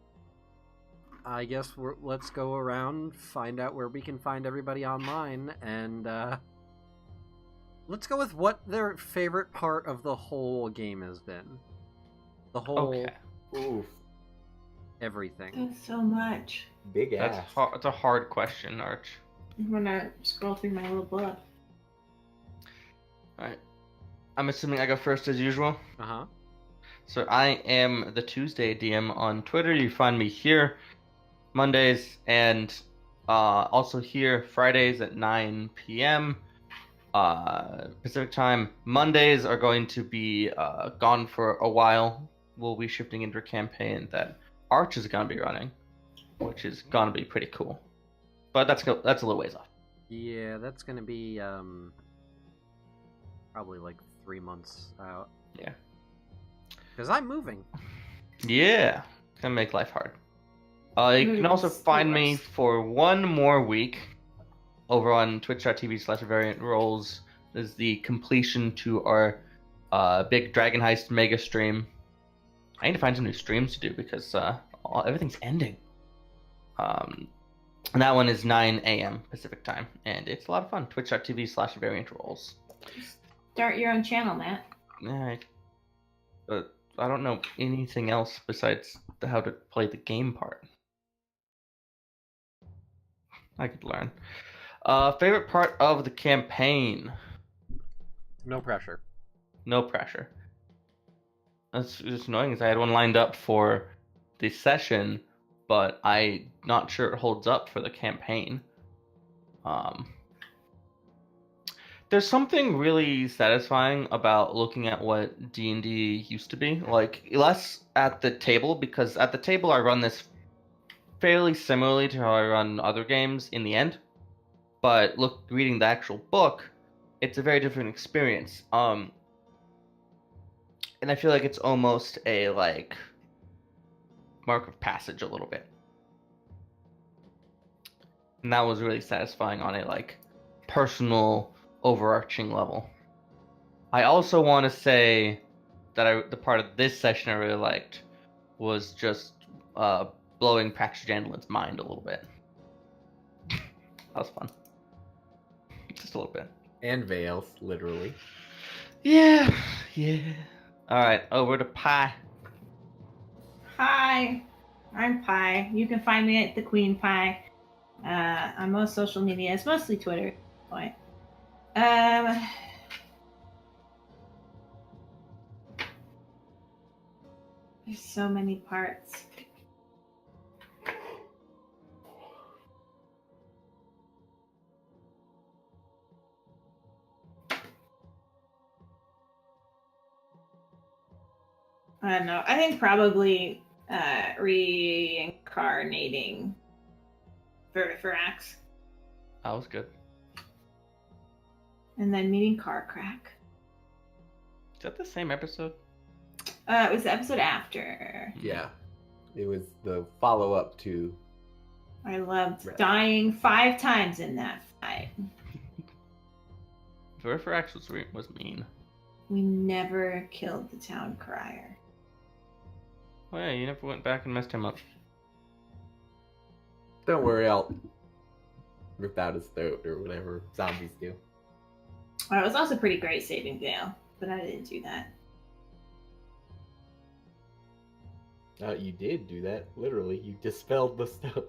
I guess let's go around, find out where we can find everybody online, and let's go with what their favorite part of the whole game has been. The whole Oof. everything. That's so much. Big ass. That's a hard question, Arch. I'm gonna scroll through my little book. Alright. I'm assuming I go first as usual. Uh-huh. So I am the Tuesday DM on Twitter. You find me here Mondays and also here Fridays at 9 p.m. Pacific time. Mondays are going to be gone for a while. We'll be shifting into a campaign that Arch is going to be running, which is going to be pretty cool. But that's a little ways off. Yeah, that's gonna be probably like 3 months out. Yeah. Because I'm moving. Yeah. It's going to make life hard. You can also find me for one more week over on twitch.tv/variant roles. Is the completion to our big Dragon Heist mega stream. I need to find some new streams to do because everything's ending. And that one is 9 a.m. Pacific time, and it's a lot of fun. Twitch.tv/variant roles. Start your own channel, Matt. Yeah, I don't know anything else besides how to play the game part. I could learn. Favorite part of the campaign? No pressure. No pressure. That's just annoying because I had one lined up for the session, but I'm not sure it holds up for the campaign. There's something really satisfying about looking at what D&D used to be. Like, less at the table, because at the table I run this fairly similarly to how I run other games in the end. But reading the actual book, it's a very different experience. And I feel like it's almost a, like, mark of passage a little bit. And that was really satisfying on a, like, personal, overarching level. I also want to say that the part of this session I really liked was just blowing Praxajandalin's mind a little bit. That was fun. Just a little bit. And Veils, literally. Yeah. Alright, over to Pi. Hi, I'm Pi. You can find me at the Queen Pi on most social media. It's mostly Twitter. Point. There's so many parts. I don't know. I think probably reincarnating Veriferax. That was good. And then meeting Carcrack. Is that the same episode? It was the episode after. Yeah. It was the follow-up to... I loved dying 5 times in that fight. Veriferax was mean. We never killed the town crier. Oh yeah, you never went back and messed him up. Don't worry, I'll rip out his throat or whatever zombies do. It was also pretty great saving Vale, but I didn't do that. You did do that, literally. You dispelled the stuff.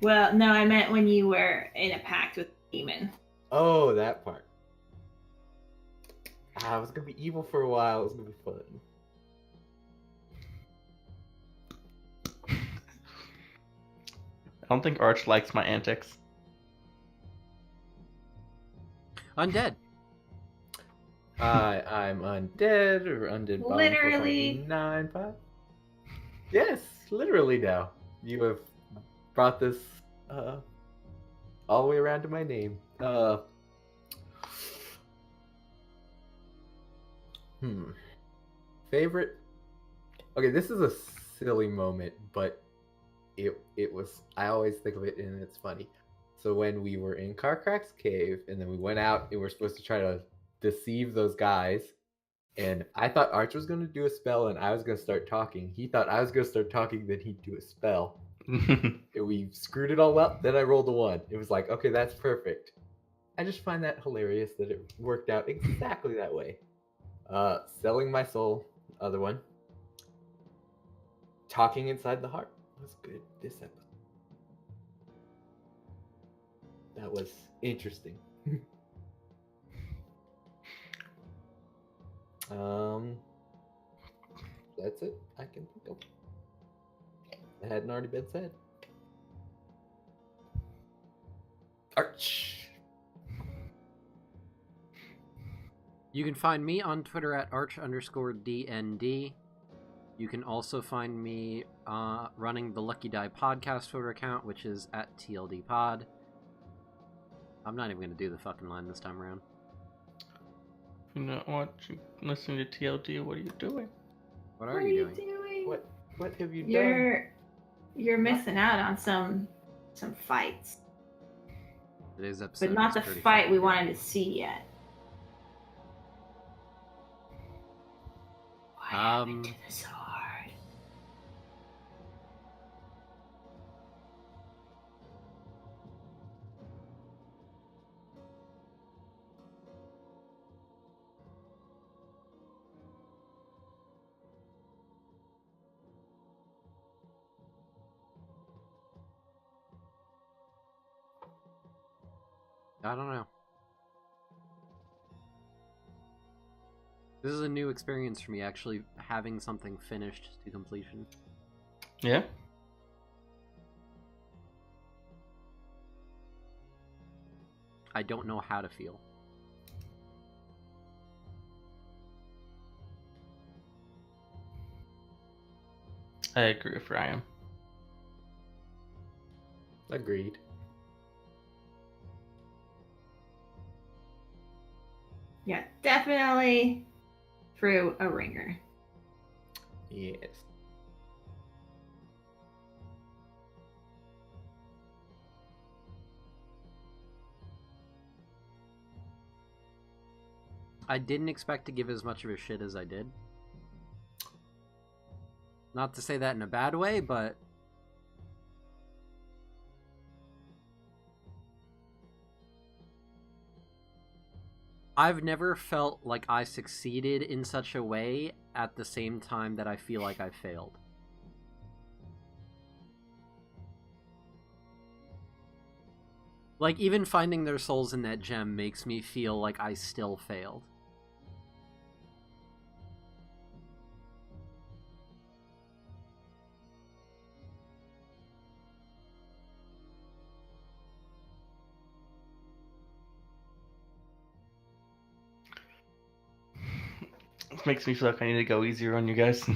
Well, no, I meant when you were in a pact with the demon. Oh, that part. I was gonna be evil for a while. It was gonna be fun. I don't think Arch likes my antics. Undead. I'm undead or undead. Literally. 9.5. Yes, literally now. You have brought this all the way around to my name. Favorite? Okay, this is a silly moment, but it was. I always think of it, and it's funny. So when we were in Carcrack's cave, and then we went out, and we're supposed to try to deceive those guys, and I thought Arch was going to do a spell, and I was going to start talking. He thought I was going to start talking, then he'd do a spell. And we screwed it all up. Then I rolled a 1. It was like, okay, that's perfect. I just find that hilarious that it worked out exactly that way. Selling my soul, other one. Talking inside the heart was good this episode. That was interesting. That's it. I can think of. It hadn't already been said. Arch. You can find me on Twitter at arch_DND. You can also find me running the Lucky Die podcast Twitter account, which is at TLDpod. I'm not even going to do the fucking line this time around. If you're not watching, listening to TLD, what are you doing? What are you doing? What have you done? You're missing out on some fights, Today's episode but not is the pretty fight fucking we good. wanted to see yet. What happened to the sword? I don't know. This is a new experience for me, actually having something finished to completion. Yeah? I don't know how to feel. I agree with Ryan. Agreed. Yeah, definitely through a ringer. Yes. I didn't expect to give as much of a shit as I did. Not to say that in a bad way, but I've never felt like I succeeded in such a way at the same time that I feel like I failed. Like, even finding their souls in that gem makes me feel like I still failed. This makes me feel like I need to go easier on you guys.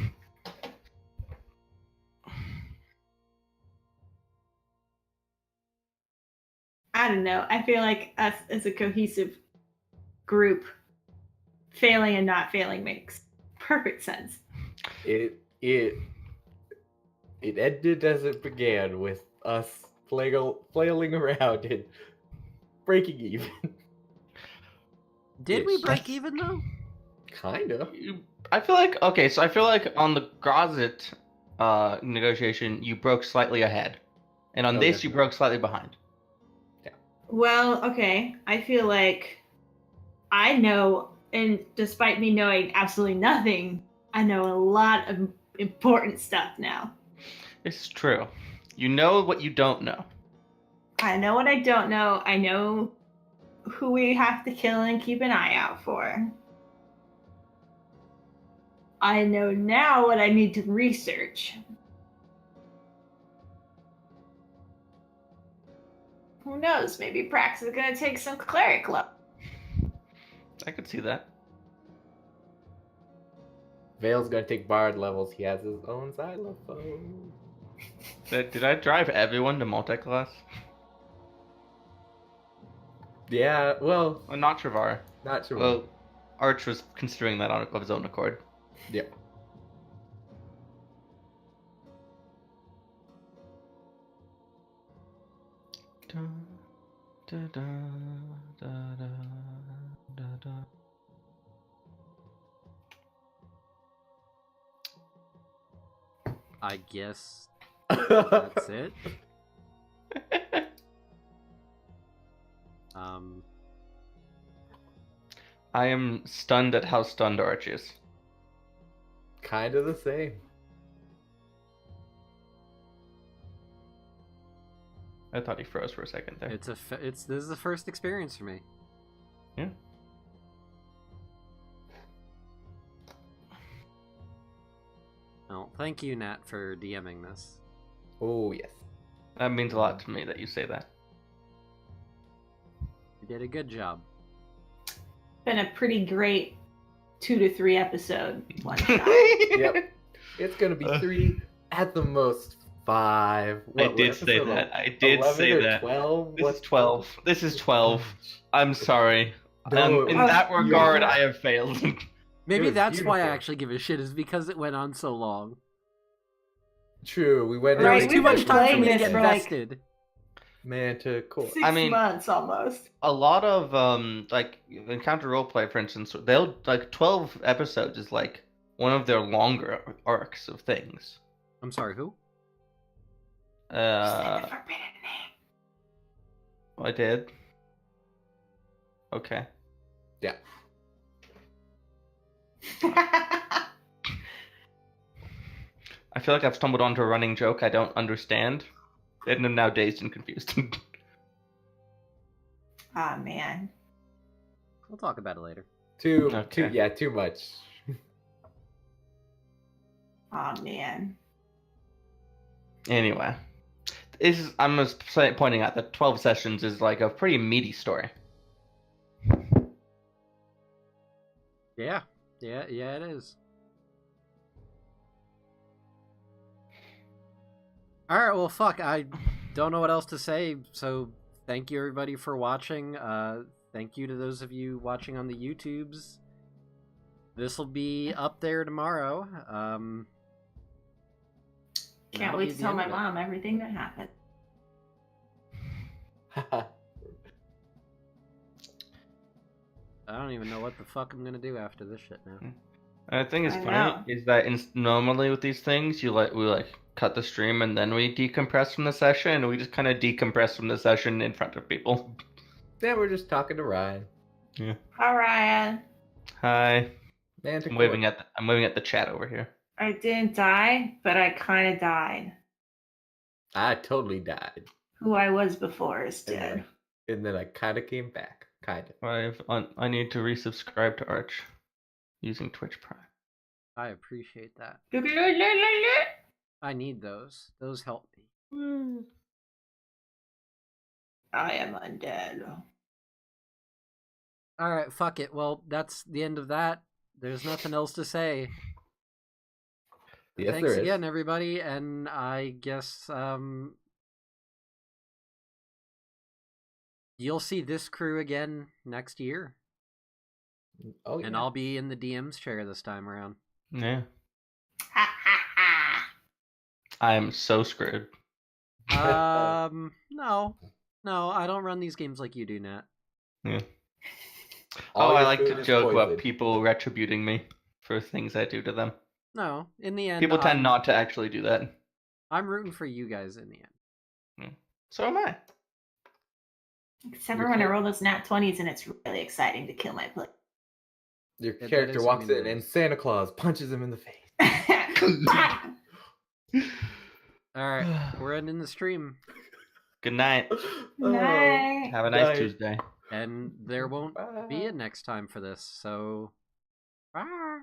I don't know. I feel like us as a cohesive group, failing and not failing makes perfect sense. It ended as it began, with us flailing around and breaking even. Did we Ish. break even, though? Kinda. I feel like on the Grozit negotiation, you broke slightly ahead, and on this, you broke slightly behind. Well, okay. I feel like I know, and despite me knowing absolutely nothing, I know a lot of important stuff now. This is true. You know what you don't know. I know what I don't know. I know who we have to kill and keep an eye out for. I know now what I need to research. Who knows? Maybe Prax is gonna take some cleric level. I could see that. Vale's gonna take Bard levels. He has his own xylophone. Did I drive everyone to multi-class? Yeah, well, Well, not Travar. not sure. Well, Arch was considering that of his own accord. Yep. Da, da, da, da, da, da, da. I guess that's it. I am stunned at how stunned Arch is. Kind of the same. I thought he froze for a second there. This is the first experience for me. Yeah. Well, thank you, Nat, for DMing this. Oh yes. That means a lot to me that you say that. You did a good job. Been a pretty great 2 to 3 episode one shot. Yep. It's gonna be 3 at the most 5. I did say that. I did say that. 12? This is 12. This is 12. I'm sorry. No, In it was that regard, beautiful. I have failed. Maybe was that's why I beautiful. actually give a shit, is because it went on so long. True, we went There Right, was we've too much been time for playing me to this get for, like, invested. Manticore. 6 I mean- months almost. A lot of like Encounter Roleplay, for instance, they'll like 12 episodes is like one of their longer arcs of things. I'm sorry, who? Say the forbidden I did. Okay. Yeah. name. I feel like I've stumbled onto a running joke I don't understand, and I'm now dazed and confused. Aw, man. We'll talk about it later. Too much. Aw, man. Anyway, I'm just pointing out that 12 sessions is like a pretty meaty story. Yeah, it is. Alright, well, fuck, I don't know what else to say, so thank you everybody for watching. Thank you to those of you watching on the YouTubes. This will be up there tomorrow. Can't that'll wait be to the tell end my of it. mom everything that happened. I don't even know what the fuck I'm gonna do after this shit now. And the thing is I funny know. is that normally with these things, we cut the stream and then we decompress from the session, and we just kind of decompress from the session in front of people. Yeah, we're just talking to Ryan. Hi, Ryan. Hi. Manticore. I'm waving at the chat over here. I didn't die, but I kind of died. I totally died. Who I was before is dead. And then I kind of came back. Kind of. I need to resubscribe to Arch using Twitch Prime. I appreciate that. I I need those. Those help me. am undead. Alright, fuck it. Well, that's the end of that. There's nothing else to say. Yes, Thanks there is. again, everybody, and I guess you'll see this crew again next year. Oh, yeah. And I'll be in the DM's chair this time around. Yeah. Ha ha ha. I am so screwed. No, I don't run these games like you do, Nat. Yeah. All I your like food to is joke about poisoned. people retributing me for things I do to them. No, in the end, People tend I'm, not to actually do that. I'm rooting for you guys in the end. So am I. Except for when I roll those nat 20s and it's really exciting to kill my player. Your That character is walks really in nice. and Santa Claus punches him in the face. Alright, we're ending the stream. Good night. Night. Have a nice Night. Tuesday. And there won't be Bye. a next time for this, so... Bye!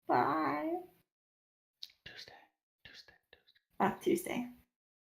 Bye. Tuesday. Tuesday.